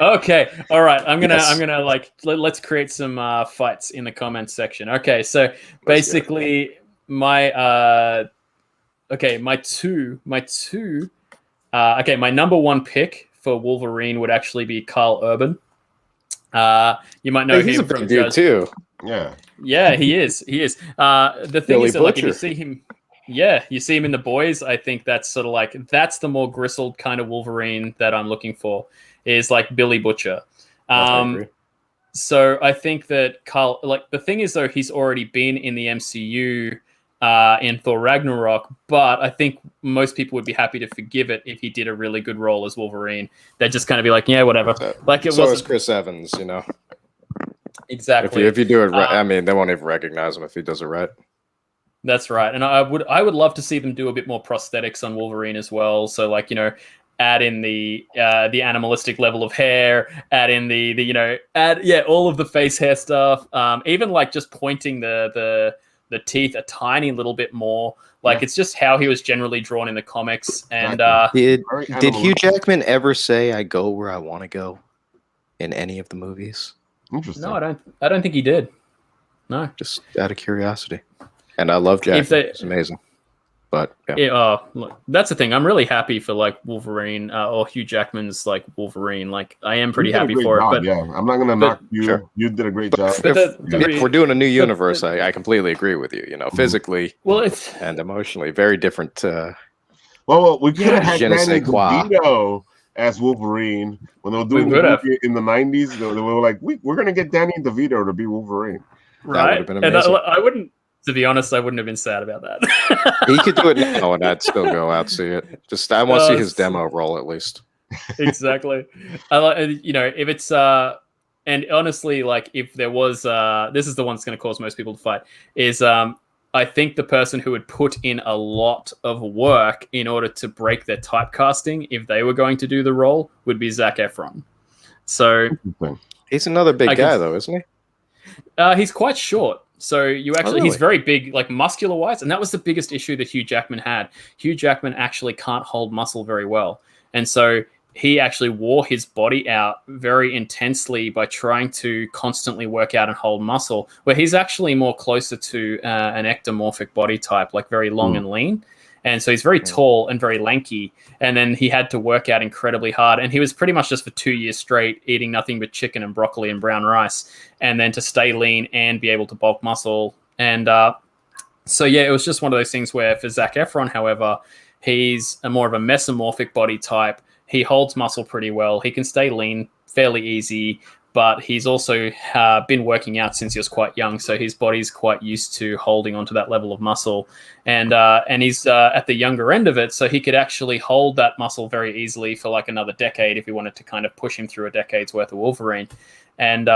Okay, all right. I'm gonna Yes. let's create some fights in the comments section. Okay, so basically my number one pick for Wolverine would actually be Carl Urban. You might know He's him a from big dude too. Yeah. Yeah, he is. The thing Billy is that, like, if you Butcher. see him, you see him in The Boys. I think that's sort of like that's the more gristled kind of Wolverine that I'm looking for. Is like Billy Butcher. I agree. So I think that Carl, like the thing is though, he's already been in the MCU in Thor Ragnarok, but I think most people would be happy to forgive it if he did a really good role as Wolverine. They'd just kind of be like, yeah, whatever. Like it So was is Chris Evans, you know. exactly. If you do it right, I mean, they won't even recognize him if he does it right. That's right, and I would love to see them do a bit more prosthetics on Wolverine as well. So like add in the animalistic level of hair, add in all of the face hair stuff, even like just pointing the teeth a tiny little bit more. Like it's just how he was generally drawn in the comics. And Did Hugh Jackman ever say "I go where I want to go" in any of the movies? Interesting. no, I don't think he did. No, Just out of curiosity. And I love Jackman. It's amazing. But look, that's the thing. I'm really happy for like Wolverine or Hugh Jackman's like Wolverine. Like I am pretty happy for it. But yeah, I'm not gonna knock you. Sure. You did a great job. If we're doing a new universe, I completely agree with you. You know, physically and emotionally, very different. Well, we could have had Je ne sais Danny quoi. DeVito as Wolverine when they were doing the movie in the 90s. They were like, we're gonna get Danny DeVito to be Wolverine. Right? That would have been amazing. And I wouldn't. To be honest, I wouldn't have been sad about that. He could do it now, and I'd still go out see it. Just I want to see his demo roll at least. Exactly. I like if it's and honestly, like if there was this is the one that's going to cause most people to fight is I think the person who would put in a lot of work in order to break their typecasting if they were going to do the role would be Zac Efron. So he's another big guy though, isn't he? He's quite short. So he's very big, like muscular wise. And that was the biggest issue that Hugh Jackman had. Hugh Jackman actually can't hold muscle very well. And so he actually wore his body out very intensely by trying to constantly work out and hold muscle, where he's actually more closer to an ectomorphic body type, like very long and lean. And so he's very tall and very lanky. And then he had to work out incredibly hard. And he was pretty much just for 2 years straight eating nothing but chicken and broccoli and brown rice. And then to stay lean and be able to bulk muscle. And so, yeah, it was just one of those things where for Zac Efron, however, he's more of a mesomorphic body type. He holds muscle pretty well. He can stay lean fairly easy. But he's also been working out since he was quite young, so his body's quite used to holding onto that level of muscle. And he's at the younger end of it, so he could actually hold that muscle very easily for like another decade if he wanted to kind of push him through a decade's worth of Wolverine. And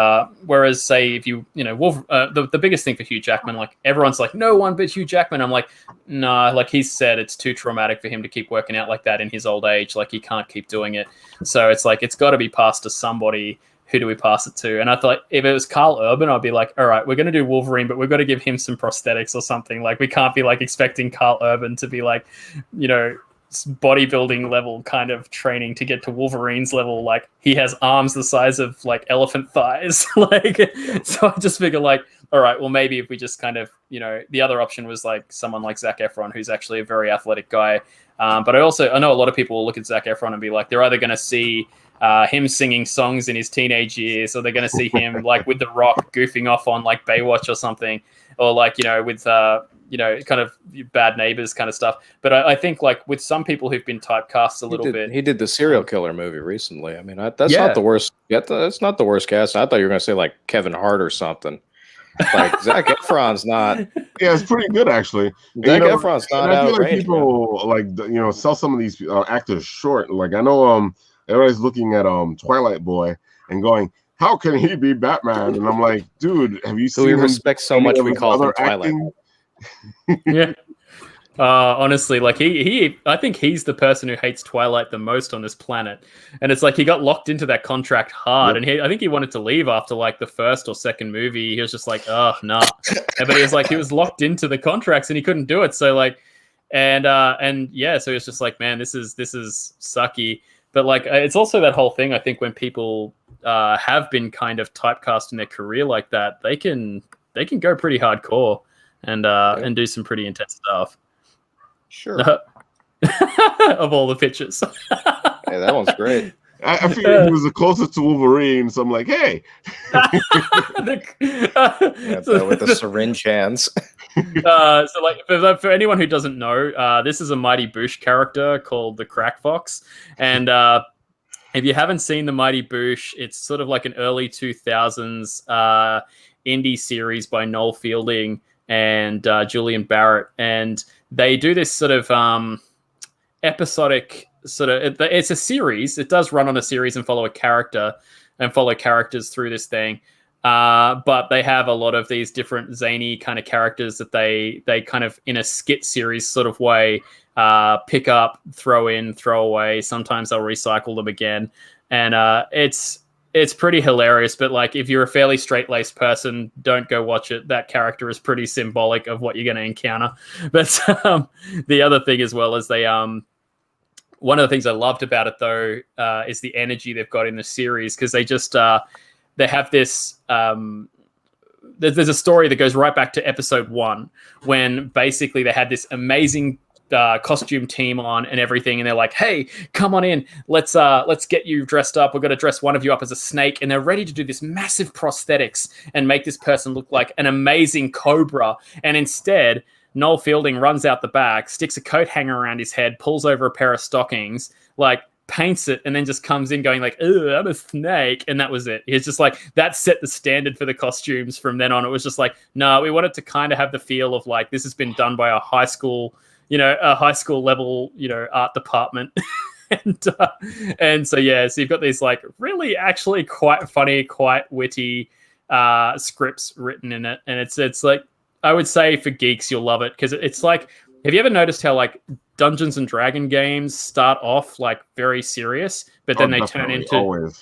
whereas, say, if the biggest thing for Hugh Jackman, like everyone's like, no one but Hugh Jackman. I'm like, no, like he said, it's too traumatic for him to keep working out like that in his old age. Like he can't keep doing it. So it's like it's got to be passed to somebody. Who do we pass it to? And I thought if it was Carl Urban, I'd be like, all right, we're going to do Wolverine, but we've got to give him some prosthetics or something. Like we can't be like expecting Carl Urban to be like, bodybuilding level kind of training to get to Wolverine's level. Like he has arms the size of like elephant thighs. Like, so I just figure like, all right, well maybe if we just kind of, the other option was like someone like Zac Efron, who's actually a very athletic guy. But I know a lot of people will look at Zac Efron and be like, they're either going to see him singing songs in his teenage years, or they're going to see him like with The Rock goofing off on like Baywatch or something, or like, with, kind of Bad Neighbors kind of stuff. But I think like with some people who've been typecast a little bit. He did the serial killer movie recently. I mean, that's not the worst. That's not the worst cast. I thought you were going to say like Kevin Hart or something. Like Zac Efron's not. Yeah, it's pretty good actually. Zac Efron's not I feel outrageous. like people like sell some of these actors short. Like I know everybody's looking at Twilight Boy and going, how can he be Batman? And I'm like, dude, have you seen? We respect so much we call him Twilight. Yeah. Honestly, like I think he's the person who hates Twilight the most on this planet, and it's like he got locked into that contract hard, and I think he wanted to leave after like the first or second movie. He was just like, oh no, but he was like he was locked into the contracts and he couldn't do it. So like, and yeah, so he was just like, man, this is sucky. But like, it's also that whole thing. I think when people have been kind of typecast in their career like that, they can go pretty hardcore and do some pretty intense stuff. Sure. Of all the pictures. Hey, that one's great. I figured he was the closest to Wolverine, so I'm like, hey. With the syringe hands. So like for anyone who doesn't know, this is a Mighty Boosh character called the Crack Fox, and if you haven't seen the Mighty Boosh, it's sort of like an early 2000s indie series by Noel Fielding and Julian Barrett, and they do this sort of episodic sort of. It's a series. It does run on a series and follow a character and follow characters through this thing. But they have a lot of these different zany kind of characters that they kind of in a skit series sort of way pick up, throw in, throw away. Sometimes they'll recycle them again, and it's pretty hilarious. But like, if you're a fairly straight-laced person, don't go watch it. That character is pretty symbolic of what you're going to encounter. But the other thing as well is they one of the things I loved about it though is the energy they've got in the series, because they just they have this there's a story that goes right back to episode 1 when basically they had this amazing costume team on and everything, and they're like, hey, come on in, let's get you dressed up, we're going to dress one of you up as a snake, and they're ready to do this massive prosthetics and make this person look like an amazing cobra. And instead Noel Fielding runs out the back, sticks a coat hanger around his head, pulls over a pair of stockings, like paints it, and then just comes in going like, oh, I'm a snake. And that was it. It's just like, that set the standard for the costumes from then on. It was just like, no, we wanted to kind of have the feel of like, this has been done by a high school level, art department. And so, yeah, so you've got these like really actually quite funny, quite witty scripts written in it. And it's like, I would say for geeks, you'll love it, because it's like, have you ever noticed how like Dungeons and Dragon games start off like very serious, but then they turn into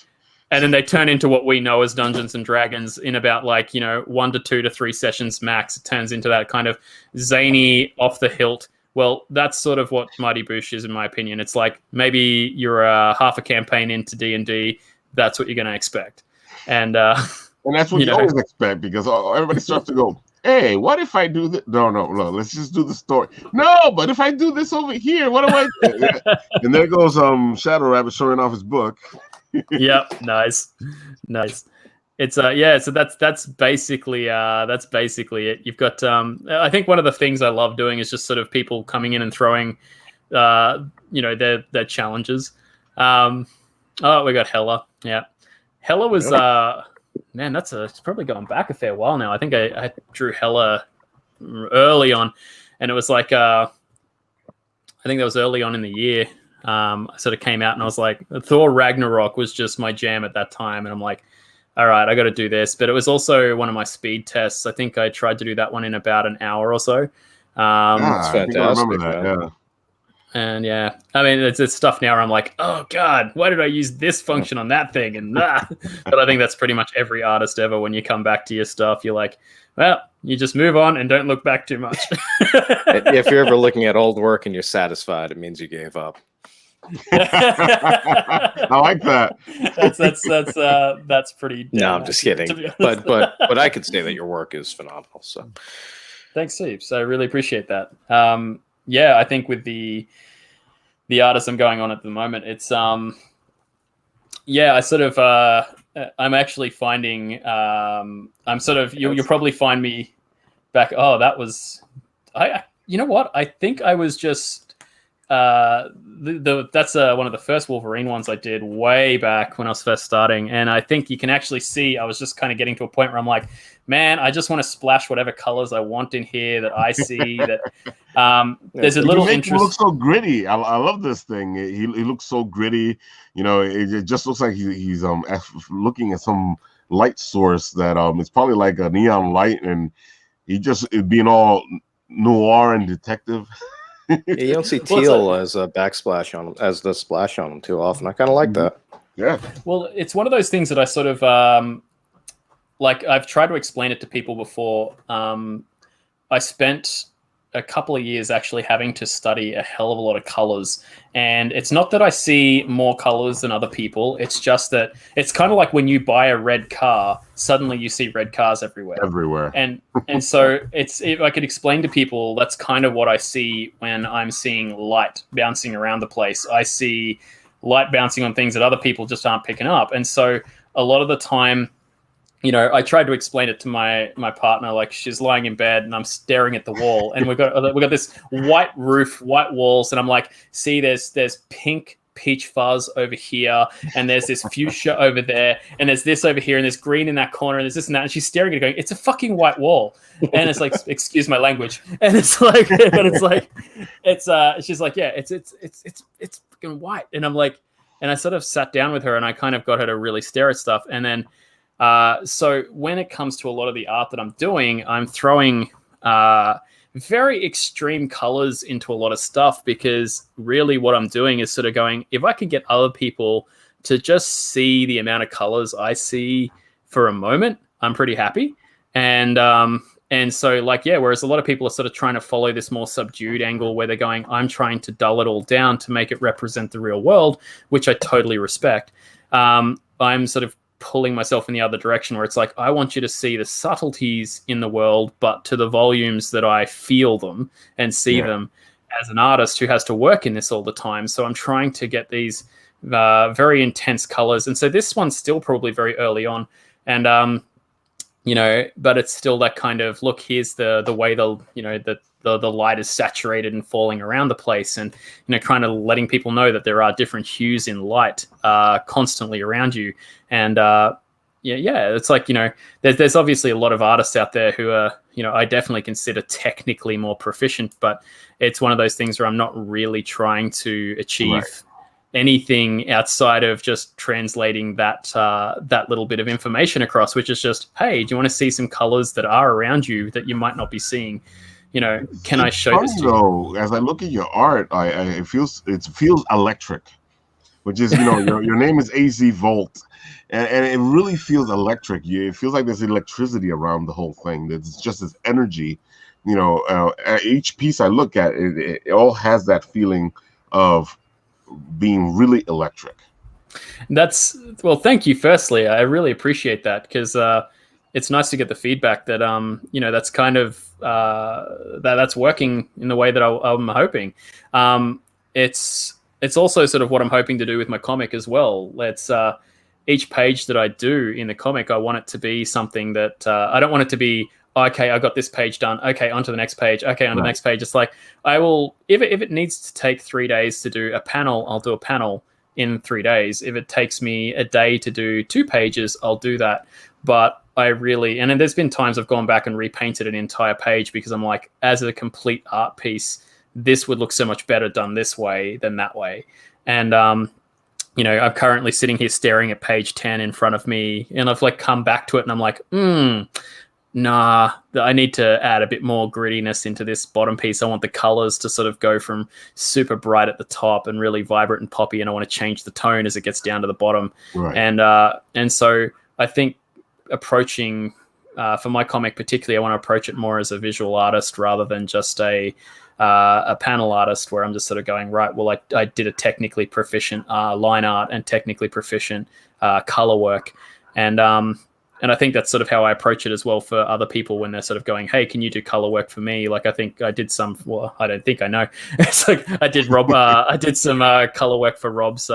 and then they turn into what we know as Dungeons and Dragons in about like 1 to 2 to 3 sessions max. It turns into that kind of zany, off the hilt. Well, that's sort of what Mighty Boosh is, in my opinion. It's like maybe you're half a campaign into D&D. That's what you're going to expect, and that's what you always expect, because everybody starts to go, hey, what if I do this? No, let's just do the story. No, but if I do this over here, what do I do? And there goes Shadow Rabbit showing off his book. Yep, nice. It's so that's basically it. You've got I think one of the things I love doing is just sort of people coming in and throwing their challenges. We got Hella. Yeah. Hella was man, it's probably going back a fair while now. I think I drew Hella early on, and it was like I think that was early on in the year. I sort of came out and I was like, Thor Ragnarok was just my jam at that time, and I'm like, all right, I got to do this. But it was also one of my speed tests. I think I tried to do that one in about an hour or so. That's fantastic. I remember that, yeah. And yeah, I mean, it's stuff now where I'm like, oh God, why did I use this function on that thing? And but I think that's pretty much every artist ever. When you come back to your stuff, you're like, well, you just move on and don't look back too much. If you're ever looking at old work and you're satisfied, it means you gave up. I like that. That's pretty. No, I'm just kidding. But I could say that your work is phenomenal. So thanks, Seeps. I really appreciate that. Yeah, I think with the artist I'm going on at the moment, it's I sort of I'm actually finding I'm sort of you'll probably find me back. Oh, that was you know what? I think I was just that's one of the first Wolverine ones I did way back when I was first starting, and I think you can actually see I was just kind of getting to a point where I'm like, man, I just want to splash whatever colors I want in here that I see. That there's a little interest. He looks so gritty. I love this thing. He looks so gritty. It just looks like he's looking at some light source that it's probably like a neon light, and he just being all noir and detective. Yeah, you don't see Well, teal as a backsplash on them, as the splash on them too often. I kind of like that. Yeah. Well, it's one of those things that I sort of like. I've tried to explain it to people before. I spent a couple of years actually having to study a hell of a lot of colors, and it's not that I see more colors than other people. It's just that it's kind of like when you buy a red car, suddenly you see red cars everywhere. And so it's, if I could explain to people, that's kind of what I see when I'm seeing light bouncing around the place. I see light bouncing on things that other people just aren't picking up. And so a lot of the time, you know, I tried to explain it to my partner, like she's lying in bed and I'm staring at the wall, and we've got this white roof, white walls, and I'm like, see, there's pink peach fuzz over here, and there's this fuchsia over there, and there's this over here, and there's green in that corner, and there's this and that, and she's staring at it going, it's a fucking white wall. And it's like, excuse my language. And it's like, but it's like, it's she's like, yeah, it's fucking white. And I'm like, and I sort of sat down with her and I kind of got her to really stare at stuff. And then so when it comes to a lot of the art that I'm doing, I'm throwing very extreme colors into a lot of stuff, because really what I'm doing is sort of going, if I can get other people to just see the amount of colors I see for a moment, I'm pretty happy. And so, like, yeah, whereas a lot of people are sort of trying to follow this more subdued angle where they're going, I'm trying to dull it all down to make it represent the real world, which I totally respect. I'm sort of pulling myself in the other direction where it's like, I want you to see the subtleties in the world, but to the volumes that I feel them and see them as an artist who has to work in this all the time. So I'm trying to get these very intense colors. And so this one's still probably very early on. And, you know, but it's still that kind of, look, here's the way the light is saturated and falling around the place, and, you know, kind of letting people know that there are different hues in light constantly around you. And it's like, you know, there's obviously a lot of artists out there who are, you know, I definitely consider technically more proficient, but it's one of those things where I'm not really trying to achieve anything outside of just translating that little bit of information across, which is just, hey, do you want to see some colors that are around you that you might not be seeing? You know, can I show this to you? Though, as I look at your art, it feels electric, which is, you know, your name is AZ Volt, and it really feels electric. It feels like there's electricity around the whole thing. There's just this energy, you know. Each piece I look at, it all has that feeling of being really electric. Well, thank you. Firstly, I really appreciate that, because it's nice to get the feedback that you know, that's kind of that's working in the way that I'm hoping. It's also sort of what I'm hoping to do with my comic as well. Let's each page that I do in the comic, I want it to be something that I don't want it to be, okay, I got this page done, okay, on to the next page, okay, on to the next page. It's like, I will, if it needs to take 3 days to do a panel, I'll do a panel in 3 days. If it takes me a day to do 2 pages, I'll do that. But I really, and then there's been times I've gone back and repainted an entire page, because I'm like, as a complete art piece, this would look so much better done this way than that way. And you know, I'm currently sitting here staring at page 10 in front of me, and I've like come back to it and I'm like, nah, I need to add a bit more grittiness into this bottom piece. I want the colors to sort of go from super bright at the top and really vibrant and poppy, and I want to change the tone as it gets down to the bottom. And so I think approaching for my comic particularly, I want to approach it more as a visual artist rather than just a panel artist, where I'm just sort of going, right, well, I did a technically proficient line art and technically proficient color work. And I think that's sort of how I approach it as well for other people when they're sort of going, hey, can you do color work for me? Like, I think I did some, well, I don't think I know. It's like I did I did some color work for Rob's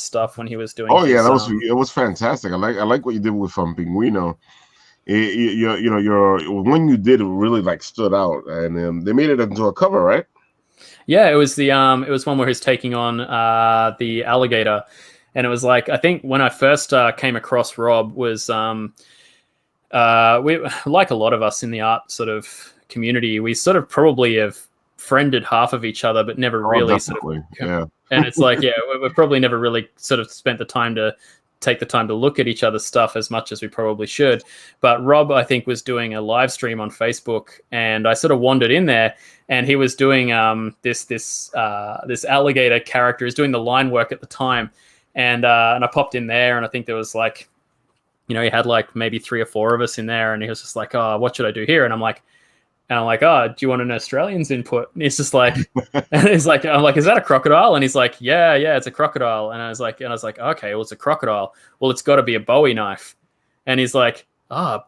stuff when he was doing. Oh yeah, it was fantastic. I like what you did with Pinguino. You know, when you did, it really like stood out, and they made it into a cover, right? Yeah, it was it was one where he's taking on the alligator. And it was like, I think when I first came across Rob was, we, like a lot of us in the art sort of community, we sort of probably have friended half of each other, but never really definitely. And it's like, yeah, we've probably never really sort of spent the time to take the time to look at each other's stuff as much as we probably should. But Rob, I think, was doing a live stream on Facebook, and I sort of wandered in there, and he was doing this alligator character. He's doing the line work at the time, and I popped in there, and I think there was like, he had like maybe 3 or 4 of us in there, and he was just like, "Oh, what should I do here?" And I'm like, "Oh, do you want an Australian's input?" And he's just like, and he's like, I'm like, "Is that a crocodile?" And he's like, yeah, it's a crocodile. And I was like, okay, well, it's a crocodile. Well, it's got to be a Bowie knife. And he's like,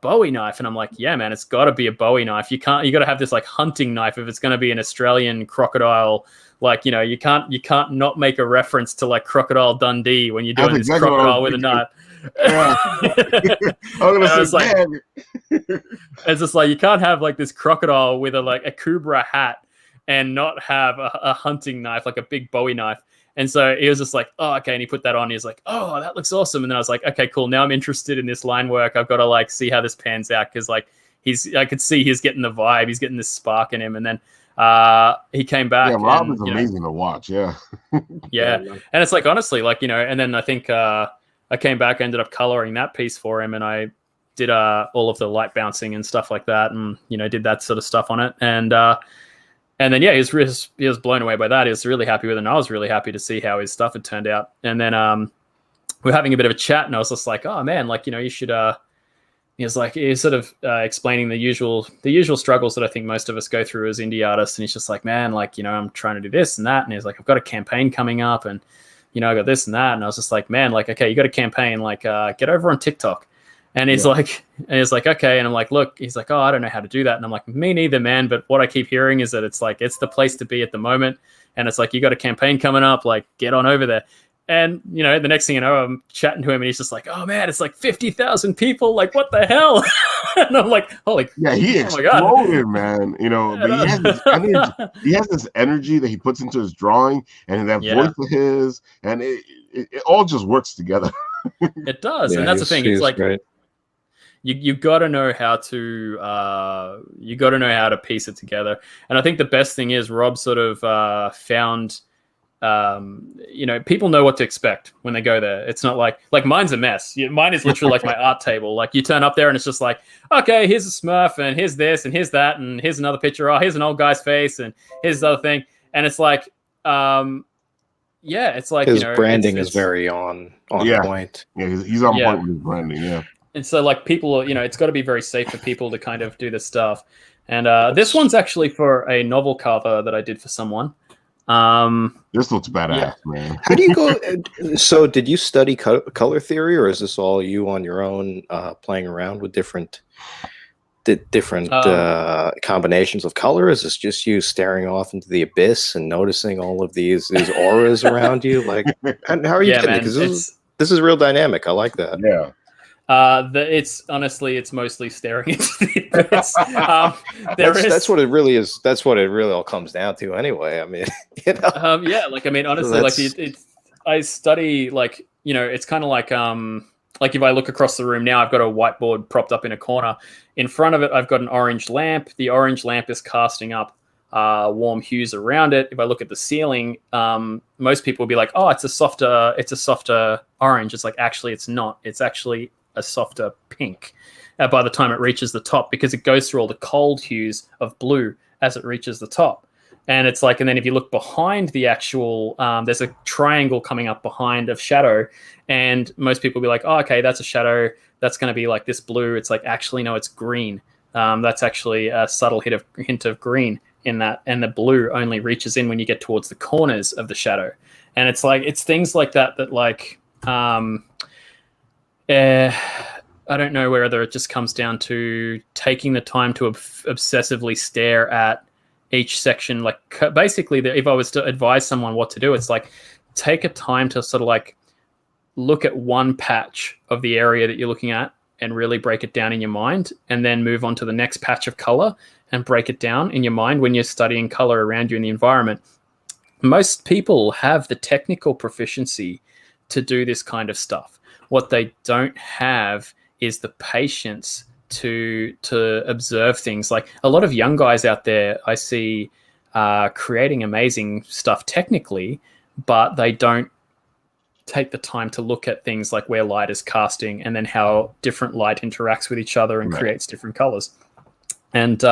Bowie knife. And I'm like, yeah, man, it's got to be a Bowie knife. You got to have this like hunting knife if it's going to be an Australian crocodile. Like, you can't not make a reference to like Crocodile Dundee when you're doing this crocodile with a knife. Yeah. It's just like, you can't have like this crocodile with a Kubra hat and not have a hunting knife, like a big Bowie knife. And so he was just like, oh, okay. And he put that on. He was like, oh, that looks awesome. And then I was like, okay, cool. Now I'm interested in this line work. I've got to like see how this pans out. Cause like I could see he's getting the vibe. He's getting this spark in him. And then he came back. Yeah, Rob is amazing to watch. Yeah. Yeah. And it's like, honestly, like, and then I think I came back, I ended up coloring that piece for him, and I did all of the light bouncing and stuff like that, and did that sort of stuff on it. And then he was blown away by that. He was really happy with it, and I was really happy to see how his stuff had turned out. And then we were having a bit of a chat, and I was just like, oh man, like you should. He was sort of explaining the usual struggles that I think most of us go through as indie artists, and he's just like, man, like I'm trying to do this and that, and he's like, I've got a campaign coming up, and I got this and that. And I was just like, man, like, okay, you got a campaign, like, get over on TikTok. And he's like, okay. And I'm like, look, he's like, oh, I don't know how to do that. And I'm like, me neither, man. But what I keep hearing is that it's like, it's the place to be at the moment. And it's like, you got a campaign coming up, like, get on over there. And, the next thing you know, I'm chatting to him, and he's just like, oh man, it's like 50,000 people. Like, what the hell? And I'm like, holy. Yeah, he exploded, man. But he has this energy that he puts into his drawing, and that voice of his, and it all just works together. It does. And that's the thing. It's like, great. You got to know how to piece it together. And I think the best thing is Rob sort of found, people know what to expect when they go there. It's not like mine's a mess. Mine is literally like my art table. Like, you turn up there and it's just like, okay, here's a Smurf, and here's this, and here's that, and here's another picture. Oh, here's an old guy's face, and here's this other thing. And it's like, it's like his branding is very on point. Yeah, he's on point with his branding. Yeah. And so like people, it's got to be very safe for people to kind of do this stuff. And this one's actually for a novel cover that I did for someone. This looks badass, man. How do you go? So, did you study color theory, or is this all you on your own, playing around with different combinations of color? Is this just you staring off into the abyss and noticing all of these auras around you? Like, how are you getting it? Because this is real dynamic. I like that. Yeah. It's mostly staring into the abyss. That's what it really is. That's what it really all comes down to, anyway. I mean, honestly, I study it's kind of like if I look across the room now, I've got a whiteboard propped up in a corner. In front of it, I've got an orange lamp. The orange lamp is casting up warm hues around it. If I look at the ceiling, most people will be like, "Oh, it's a softer orange." It's like, actually, it's not. It's actually a softer pink by the time it reaches the top, because it goes through all the cold hues of blue as it reaches the top. And it's like, and then if you look behind the actual, there's a triangle coming up behind of shadow, and most people will be like, oh, okay, that's a shadow. That's going to be like this blue. It's like, actually, no, it's green. That's actually a subtle hint of green in that. And the blue only reaches in when you get towards the corners of the shadow. And it's like, it's things like that like, I don't know whether it just comes down to taking the time to obsessively stare at each section. Like, basically, if I was to advise someone what to do, it's like, take a time to sort of like look at one patch of the area that you're looking at and really break it down in your mind, and then move on to the next patch of color and break it down in your mind when you're studying color around you in the environment. Most people have the technical proficiency to do this kind of stuff. What they don't have is the patience to observe things. Like, a lot of young guys out there I see creating amazing stuff technically, but they don't take the time to look at things like where light is casting and then how different light interacts with each other and creates different colors. And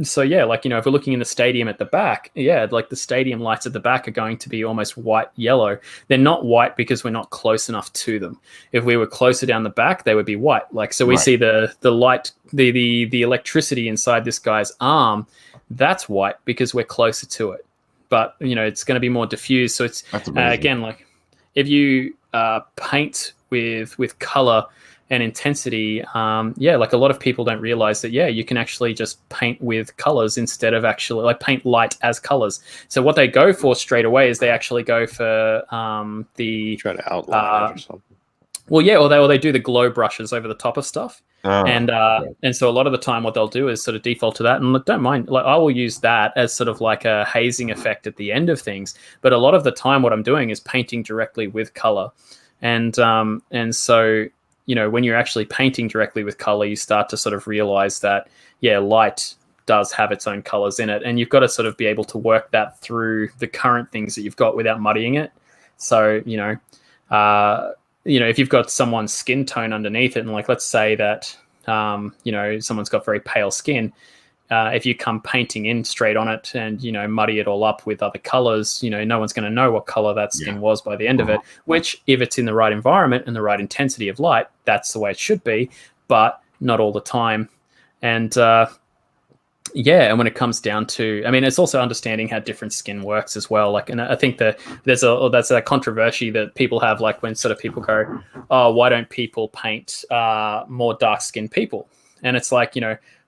so, yeah, like, if we're looking in the stadium at the back, like the stadium lights at the back are going to be almost white yellow. They're not white because we're not close enough to them. If we were closer down the back, they would be white. Like, so we see the light, the electricity inside this guy's arm, that's white because we're closer to it. But, it's going to be more diffused. So it's, again, like if you paint with color and intensity, like a lot of people don't realize that, you can actually just paint with colors instead of actually like paint light as colors. So what they go for straight away is they actually go for the try to outline it or something. Well, or they do the glow brushes over the top of stuff. And so a lot of the time what they'll do is sort of default to that. And don't mind, like I will use that as sort of like a hazing effect at the end of things. But a lot of the time what I'm doing is painting directly with color. And so, when you're actually painting directly with color, you start to sort of realize that, light does have its own colors in it. And you've got to sort of be able to work that through the current things that you've got without muddying it. So, if you've got someone's skin tone underneath it, and like, let's say that, someone's got very pale skin, if you come painting in straight on it and, muddy it all up with other colors, no one's going to know what color that skin was by the end of it, which if it's in the right environment and the right intensity of light, that's the way it should be, but not all the time. And, and when it comes down to, it's also understanding how different skin works as well. Like, and I think that that's a controversy that people have, like when sort of people go, oh, why don't people paint more dark skinned people? And it's like,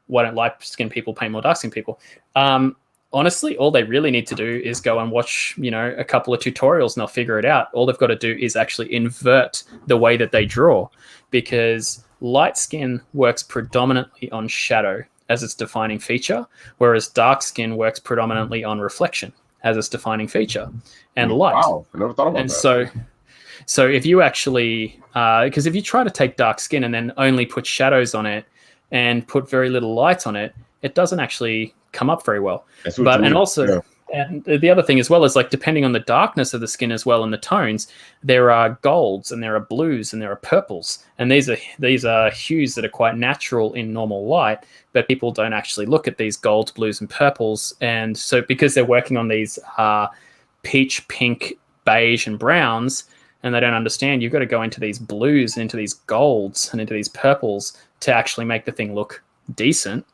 why don't light-skinned people paint more dark-skinned people? Honestly, all they really need to do is go and watch, a couple of tutorials and they'll figure it out. All they've got to do is actually invert the way that they draw, because light skin works predominantly on shadow as its defining feature, whereas dark skin works predominantly on reflection as its defining feature and light. Wow, I never thought about that. So if you actually, because if you try to take dark skin and then only put shadows on it, and put very little light on it, it doesn't actually come up very well. And the other thing as well is, like, depending on the darkness of the skin as well and the tones, there are golds and there are blues and there are purples, and these are hues that are quite natural in normal light, but people don't actually look at these golds, blues, and purples. And so because they're working on these peach, pink, beige, and browns, and they don't understand, you've got to go into these blues and into these golds and into these purples to actually make the thing look decent,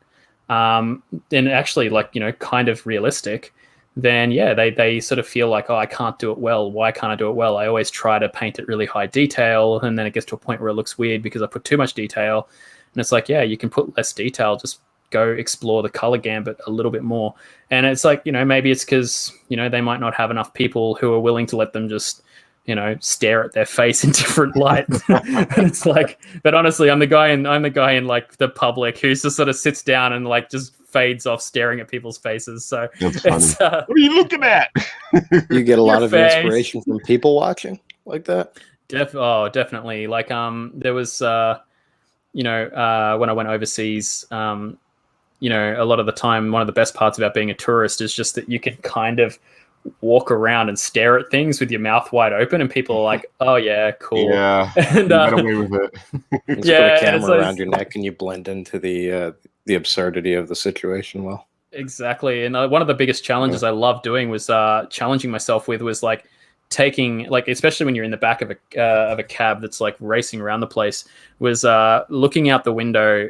and actually, like, kind of realistic. Then they sort of feel like, oh, I can't do it well. Why can't I do it well? I always try to paint it really high detail, and then it gets to a point where it looks weird because I put too much detail. And it's like, you can put less detail, just go explore the color gambit a little bit more. And it's like, maybe it's because they might not have enough people who are willing to let them just stare at their face in different light. And it's like, but honestly, I'm the guy in like the public who just sort of sits down and like just fades off staring at people's faces. So it's, what are you looking at? You get a lot of inspiration from people watching like that. Definitely. Like, there was, when I went overseas, a lot of the time, one of the best parts about being a tourist is just that you can kind of walk around and stare at things with your mouth wide open, and people are like, oh yeah, cool. Yeah, and get away with it. You just put a camera around your neck and you blend into the absurdity of the situation well. Exactly. And one of the biggest challenges I love doing was challenging myself with was like taking, like, especially when you're in the back of a cab that's like racing around the place, was looking out the window,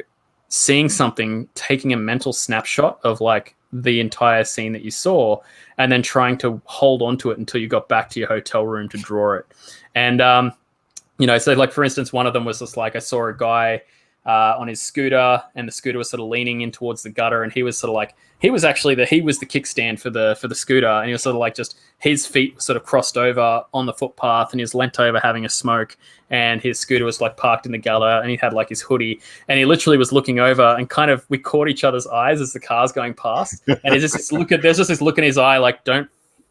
seeing something, taking a mental snapshot of like the entire scene that you saw, and then trying to hold on to it until you got back to your hotel room to draw it. And, so like, for instance, one of them was just like, I saw a guy on his scooter, and the scooter was sort of leaning in towards the gutter, and he was sort of like, he was the kickstand for the scooter, and he was sort of like, just his feet sort of crossed over on the footpath, and he was leant over having a smoke, and his scooter was like parked in the gutter, and he had like his hoodie, and he literally was looking over, and kind of we caught each other's eyes as the car's going past, and there's just this look in his eye like, don't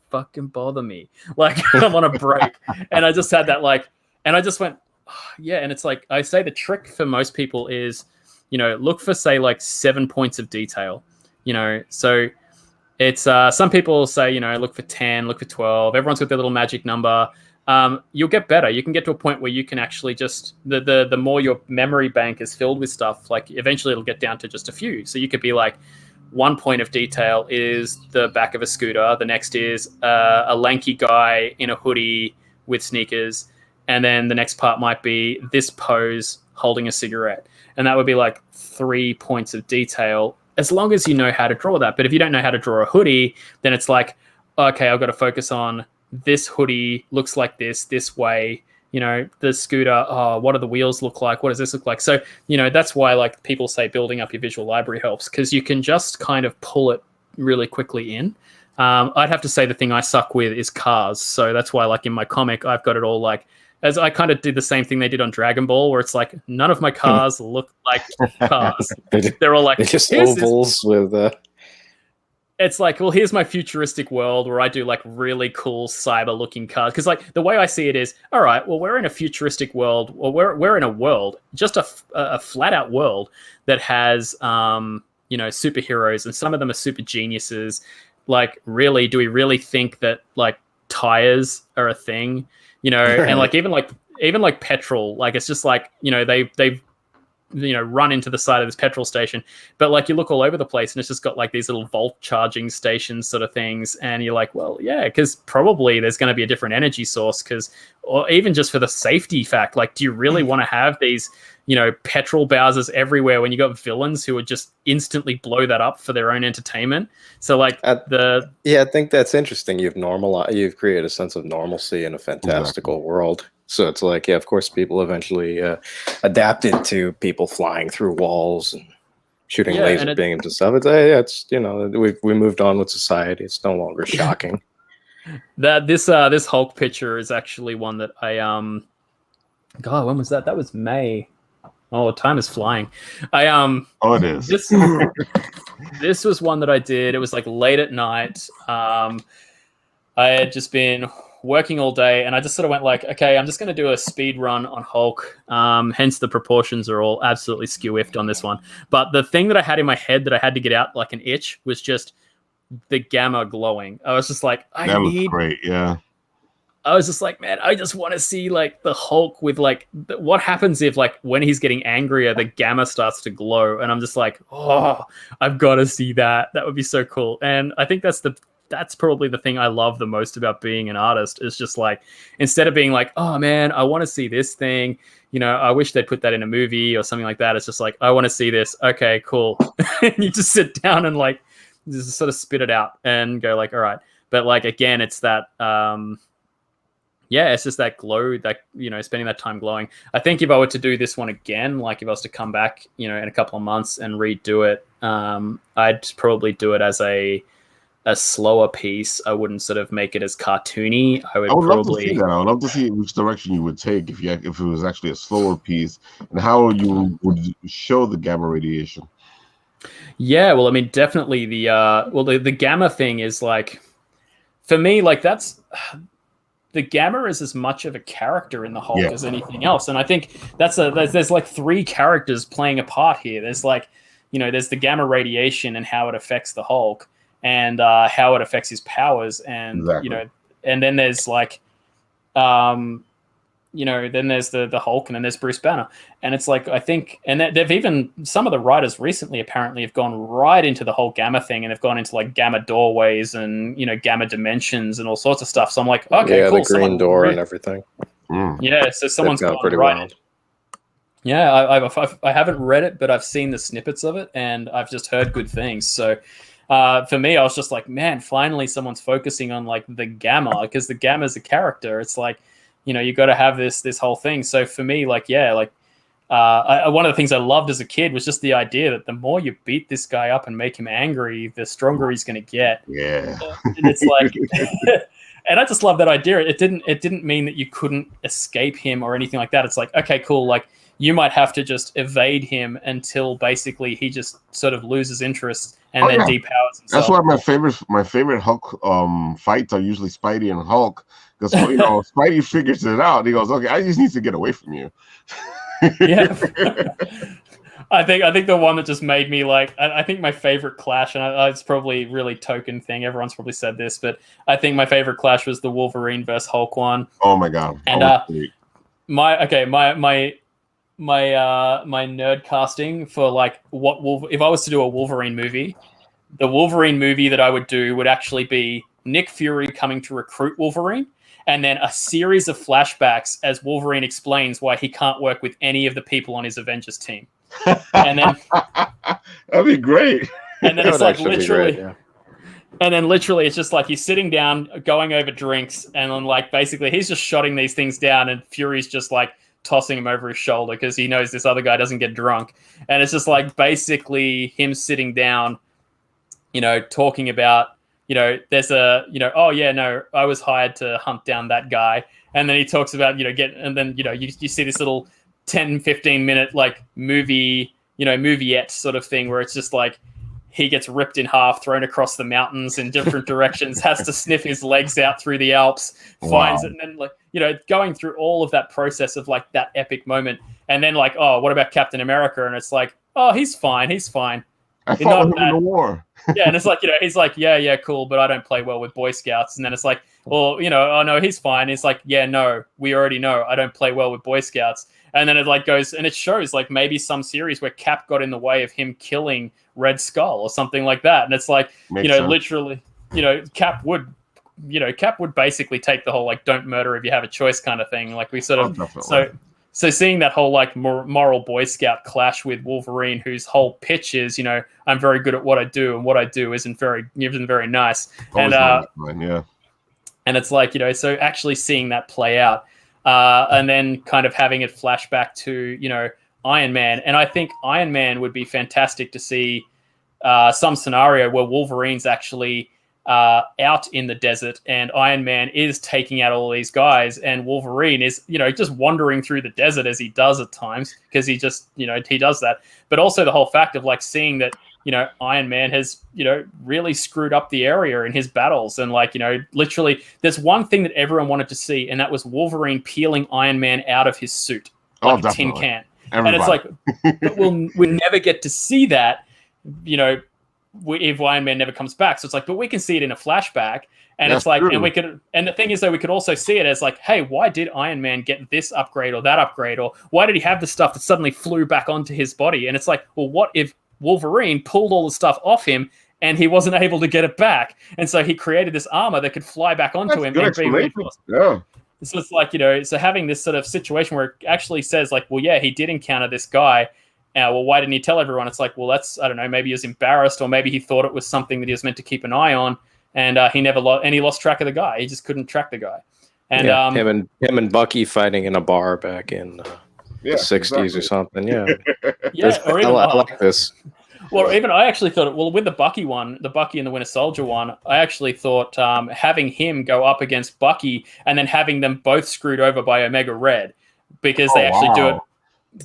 fucking bother me, like I'm on a break. And I just had that like, and I just went, oh, yeah. And it's like, I say the trick for most people is, look for, say, like 7 points of detail, so it's some people say, look for 10, look for 12. Everyone's got their little magic number. you'll get better. You can get to a point where you can actually just the more your memory bank is filled with stuff, like eventually it'll get down to just a few. So you could be like, one point of detail is the back of a scooter. The next is a lanky guy in a hoodie with sneakers. And then the next part might be this pose holding a cigarette. And that would be like 3 points of detail, as long as you know how to draw that. But if you don't know how to draw a hoodie, then it's like, okay, I've got to focus on this hoodie looks like this way. You know, the scooter, oh, what do the wheels look like? What does this look like? So, you know, that's why like people say building up your visual library helps, because you can just kind of pull it really quickly in. I'd have to say the thing I suck with is cars. So that's why like in my comic, I've got it all like, as I kind of did the same thing they did on Dragon Ball, where it's like, none of my cars look like cars. They're all like, they're just ovals with... It's like, well, here's my futuristic world where I do like really cool cyber looking cars. Because like the way I see it is, all right, well, we're in a futuristic world, or we're in a world, just a flat out world that has, you know, superheroes, and some of them are super geniuses. Like, really, do we really think that like tires are a thing? You know, right. And like even like petrol, like it's just like, you know, they've you know, run into the side of this petrol station, but like you look all over the place and it's just got like these little volt charging stations sort of things, and you're like, well, yeah, because probably there's going to be a different energy source, because, or even just for the safety fact, like, do you really want to have these, you know, petrol bowsers everywhere when you got villains who would just instantly blow that up for their own entertainment? So like I think that's interesting. You've created a sense of normalcy in a fantastical world. So it's like, yeah, of course, people eventually adapted to people flying through walls and shooting laser beams and stuff. It's you know, we moved on with society. It's no longer shocking. This Hulk picture is actually one that I God, when was that? That was May. Oh, time is flying. Oh, it is. This was one that I did. It was like late at night. I had just been working all day, and I just sort of went like, okay, I'm just going to do a speed run on Hulk. Hence the proportions are all absolutely skew-iffed on this one. But the thing that I had in my head that I had to get out like an itch was just the gamma glowing. I was just like, that was great, yeah. I was just like, man, I just want to see like the Hulk with like, what happens if like when he's getting angrier, the gamma starts to glow. And I'm just like, oh, I've got to see that. That would be so cool. And I think that's probably the thing I love the most about being an artist, is just like, instead of being like, oh man, I want to see this thing, you know, I wish they'd put that in a movie or something like that. It's just like, I want to see this. Okay, cool. And you just sit down and like, just sort of spit it out and go like, all right. But like, again, it's that, it's just that glow, that, you know, spending that time glowing. I think if I were to do this one again, like if I was to come back, you know, in a couple of months and redo it, I'd probably do it as a slower piece. I wouldn't sort of make it as cartoony. I would love to see that. I would love to see which direction you would take if it was actually a slower piece, and how you would show the gamma radiation. Yeah, well, I mean, definitely the gamma thing is like, for me, like that's the gamma is as much of a character in the Hulk as anything else, and I think there's like 3 characters playing a part here. There's like, you know, there's the gamma radiation and how it affects the Hulk, and how it affects his powers, and exactly. You know, and then there's like, you know, then there's the Hulk, and then there's Bruce Banner, and it's like, I think, and they've even, some of the writers recently apparently have gone right into the whole gamma thing, and they've gone into like gamma doorways and, you know, gamma dimensions and all sorts of stuff. So I'm like, okay, cool. The green door and everything. Yeah, so someone's gone pretty right. wild. Yeah, I haven't read it, but I've seen the snippets of it, and I've just heard good things. So for me, I was just like, man, finally someone's focusing on like the gamma, because the gamma is a character. It's like, you know, you got to have this whole thing. So for me, like, yeah, like one of the things I loved as a kid was just the idea that the more you beat this guy up and make him angry, the stronger he's going to get. Yeah. And it's like, and I just love that idea. It didn't mean that you couldn't escape him or anything like that. It's like, okay, cool. Like, you might have to just evade him until basically he just sort of loses interest and then depowers himself. That's why my favorite Hulk fights are usually Spidey and Hulk, because, you know, Spidey figures it out. He goes, okay, I just need to get away from you. Yeah. I think the one that just made me like, I think my favorite clash, and it's probably really token thing. Everyone's probably said this, but I think my favorite clash was the Wolverine versus Hulk one. Oh my god! And my nerd casting for like if I was to do a Wolverine movie, the Wolverine movie that I would do would actually be Nick Fury coming to recruit Wolverine, and then a series of flashbacks as Wolverine explains why he can't work with any of the people on his Avengers team. And then that'd be great. And then it's like literally, and then literally it's just like he's sitting down, going over drinks, and then like basically he's just shotting these things down, and Fury's just like tossing him over his shoulder because he knows this other guy doesn't get drunk. And it's just like basically him sitting down, you know, talking about, you know, there's a, you know, oh yeah, no, I was hired to hunt down that guy. And then he talks about, you know, and then, you know, you see this little 10, 15 minute like movie, you know, movie-ette sort of thing where it's just like he gets ripped in half, thrown across the mountains in different directions, has to sniff his legs out through the Alps, finds it, and then like, you know, going through all of that process of like that epic moment. And then like, oh, what about Captain America? And it's like, oh, he's fine. I fought him in the war. Yeah, and it's like, you know, he's like, yeah, cool, but I don't play well with Boy Scouts. And then it's like, well, you know, oh no, he's fine. It's like, yeah, no, we already know I don't play well with Boy Scouts. And then it like goes, and it shows like maybe some series where Cap got in the way of him killing Red Skull or something like that. And it's like, Makes you know, sense. literally, you know, Cap would basically take the whole like don't murder if you have a choice kind of thing. Like we sort of So seeing that whole like moral Boy Scout clash with Wolverine, whose whole pitch is, you know, I'm very good at what I do, and what I do isn't very nice. And and it's like, you know, so actually seeing that play out, and then kind of having it flash back to, you know, Iron Man. And I think Iron Man would be fantastic to see some scenario where Wolverine's actually out in the desert and Iron Man is taking out all these guys, and Wolverine is, you know, just wandering through the desert as he does at times because he just, you know, he does that. But also the whole fact of like seeing that, you know, Iron Man has, you know, really screwed up the area in his battles. And like, you know, literally there's one thing that everyone wanted to see, and that was Wolverine peeling Iron Man out of his suit like a tin can. Everybody. And it's like, but we'll never get to see that, you know, if Iron Man never comes back. So it's like, but we can see it in a flashback. And that's it's like, true. And the thing is though, we could also see it as like, hey, why did Iron Man get this upgrade or that upgrade? Or why did he have the stuff that suddenly flew back onto his body? And it's like, well, what if Wolverine pulled all the stuff off him and he wasn't able to get it back? And so he created this armor that could fly back onto him and be reinforced. Yeah. So it's like, you know, so having this sort of situation where it actually says like, well, yeah, he did encounter this guy. Well, why didn't he tell everyone? It's like, well, that's, I don't know, maybe he was embarrassed, or maybe he thought it was something that he was meant to keep an eye on, and he never lost track of the guy. He just couldn't track the guy. And yeah, him and Bucky fighting in a bar back in the 60s or something. Yeah, yeah. Or even, I like this. Well, even I actually thought, well, with the Bucky one, the Bucky and the Winter Soldier one, I actually thought having him go up against Bucky and then having them both screwed over by Omega Red, because they actually do it.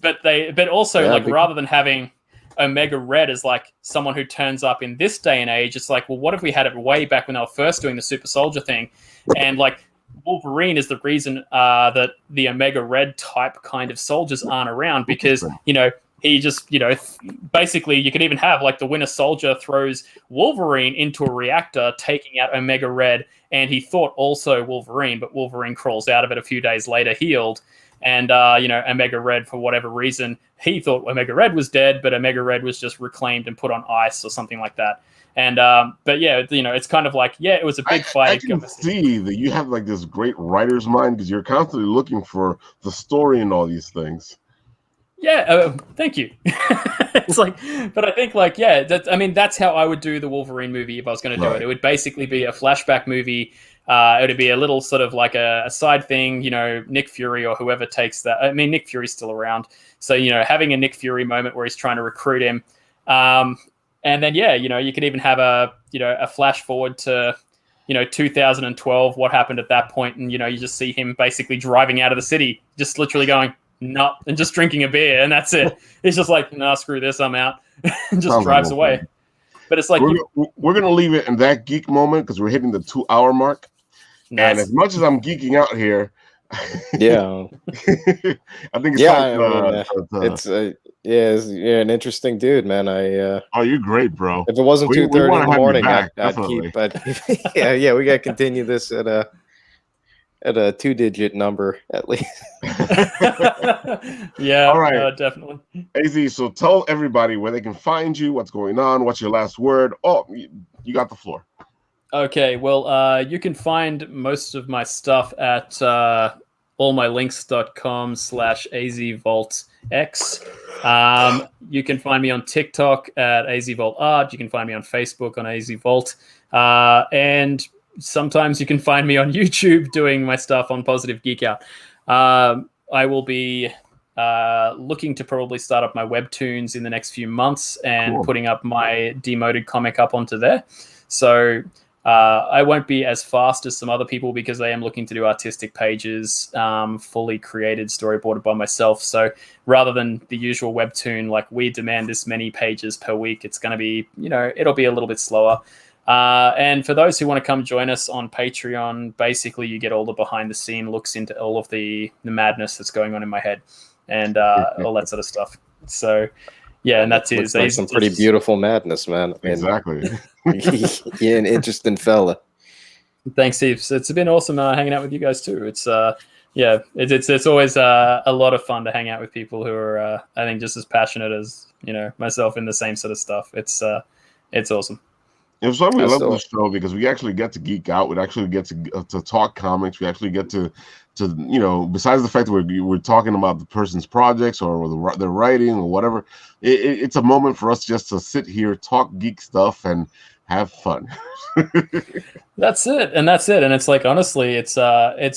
But also like rather than having Omega Red as like someone who turns up in this day and age, it's like, well, what if we had it way back when they were first doing the Super Soldier thing, and like Wolverine is the reason that the Omega Red type kind of soldiers aren't around, because, you know, he just, you know, basically you could even have like the Winter Soldier throws Wolverine into a reactor, taking out Omega Red, and he thought also Wolverine, but Wolverine crawls out of it a few days later healed. And, you know, Omega Red, for whatever reason, he thought Omega Red was dead, but Omega Red was just reclaimed and put on ice or something like that. And, but yeah, you know, it's kind of like, yeah, it was a big fight. I can see that you have like this great writer's mind, because you're constantly looking for the story and all these things. Yeah, thank you. It's like, but I think like, yeah, that's how I would do the Wolverine movie if I was going to do it. It would basically be a flashback movie. It would be a little sort of like a side thing, you know, Nick Fury or whoever takes that. I mean, Nick Fury's still around. So, you know, having a Nick Fury moment where he's trying to recruit him. And then, yeah, you know, you could even have a flash forward to, you know, 2012, what happened at that point. And, you know, you just see him basically driving out of the city, just literally going, no, and just drinking a beer. And that's it. He's just like, nah, screw this, I'm out. And just drives away. But it's like, we're going to leave it in that geek moment because we're hitting the 2-hour mark. Nice. And as much as I'm geeking out here, Yeah. I think it's Yeah, time it's you're an interesting dude, man. oh, you're great, bro. If it wasn't We 2:30 want in to the have you morning, back, I'd definitely. yeah, we gotta continue this at a 2-digit number at least. Yeah, All right. definitely. AZ, so tell everybody where they can find you, what's going on, what's your last word. Oh, you got the floor. Okay, well, you can find most of my stuff at allmylinks.com/azvaultx. You can find me on TikTok at azvaultart. You can find me on Facebook on azvault. And sometimes you can find me on YouTube doing my stuff on Positive Geek Out. I will be looking to probably start up my webtoons in the next few months and putting up my demoted comic up onto there. So I won't be as fast as some other people because I am looking to do artistic pages, fully created, storyboarded by myself. So rather than the usual webtoon, like we demand this many pages per week, it's going to be, it'll be a little bit slower. And for those who want to come join us on Patreon, basically you get all the behind the scene looks into all of the madness that's going on in my head and all that sort of stuff. So yeah, and that's Looks like some pretty beautiful madness, man. Exactly. You're an interesting fella. Thanks, Steve. It's been awesome hanging out with you guys too. It's it's always a lot of fun to hang out with people who are I think just as passionate as myself in the same sort of stuff. It's awesome. It's why we love this show, because we actually get to geek out. We actually get to talk comics. We actually get to besides the fact that we're talking about the person's projects or their writing or whatever, it's a moment for us just to sit here, talk geek stuff, and have fun. That's it. And it's like, honestly, it's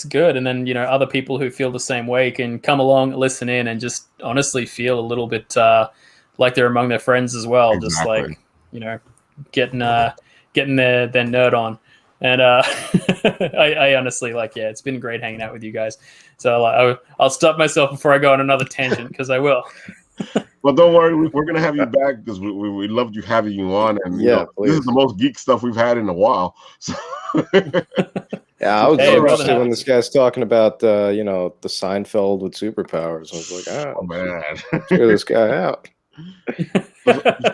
good. And then other people who feel the same way can come along, listen in, and just honestly feel a little bit like they're among their friends as well. Exactly. Just like getting their nerd on. And I honestly it's been great hanging out with you guys. So I'll stop myself before I go on another tangent, because I will. Well, don't worry, we're gonna have you back because we loved having you on, and this is the most geek stuff we've had in a while. So. Yeah, I was interested when this guy's talking about the Seinfeld with superpowers. I was like, oh man, cheer this guy out.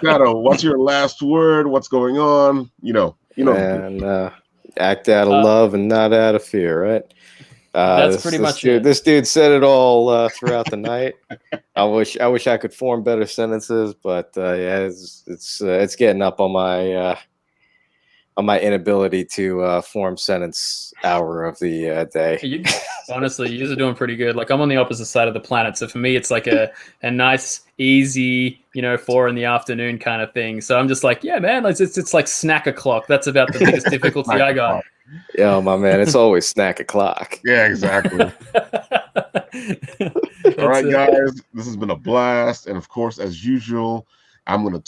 Shadow, what's your last word? What's going on? And act out of love and not out of fear, right? That's pretty much it. This dude said it all throughout the night. I wish I could form better sentences, but it's getting up on my inability to form sentence hour of the day. Honestly, you guys are doing pretty good. Like, I'm on the opposite side of the planet, so for me, it's like a nice, easy, 4 p.m. kind of thing. So I'm just like, yeah, man, it's like snack o'clock. That's about the biggest difficulty I got. Yeah, my man, it's always snack o'clock. Yeah, exactly. All right, guys, this has been a blast, and of course, as usual, I'm going to talk.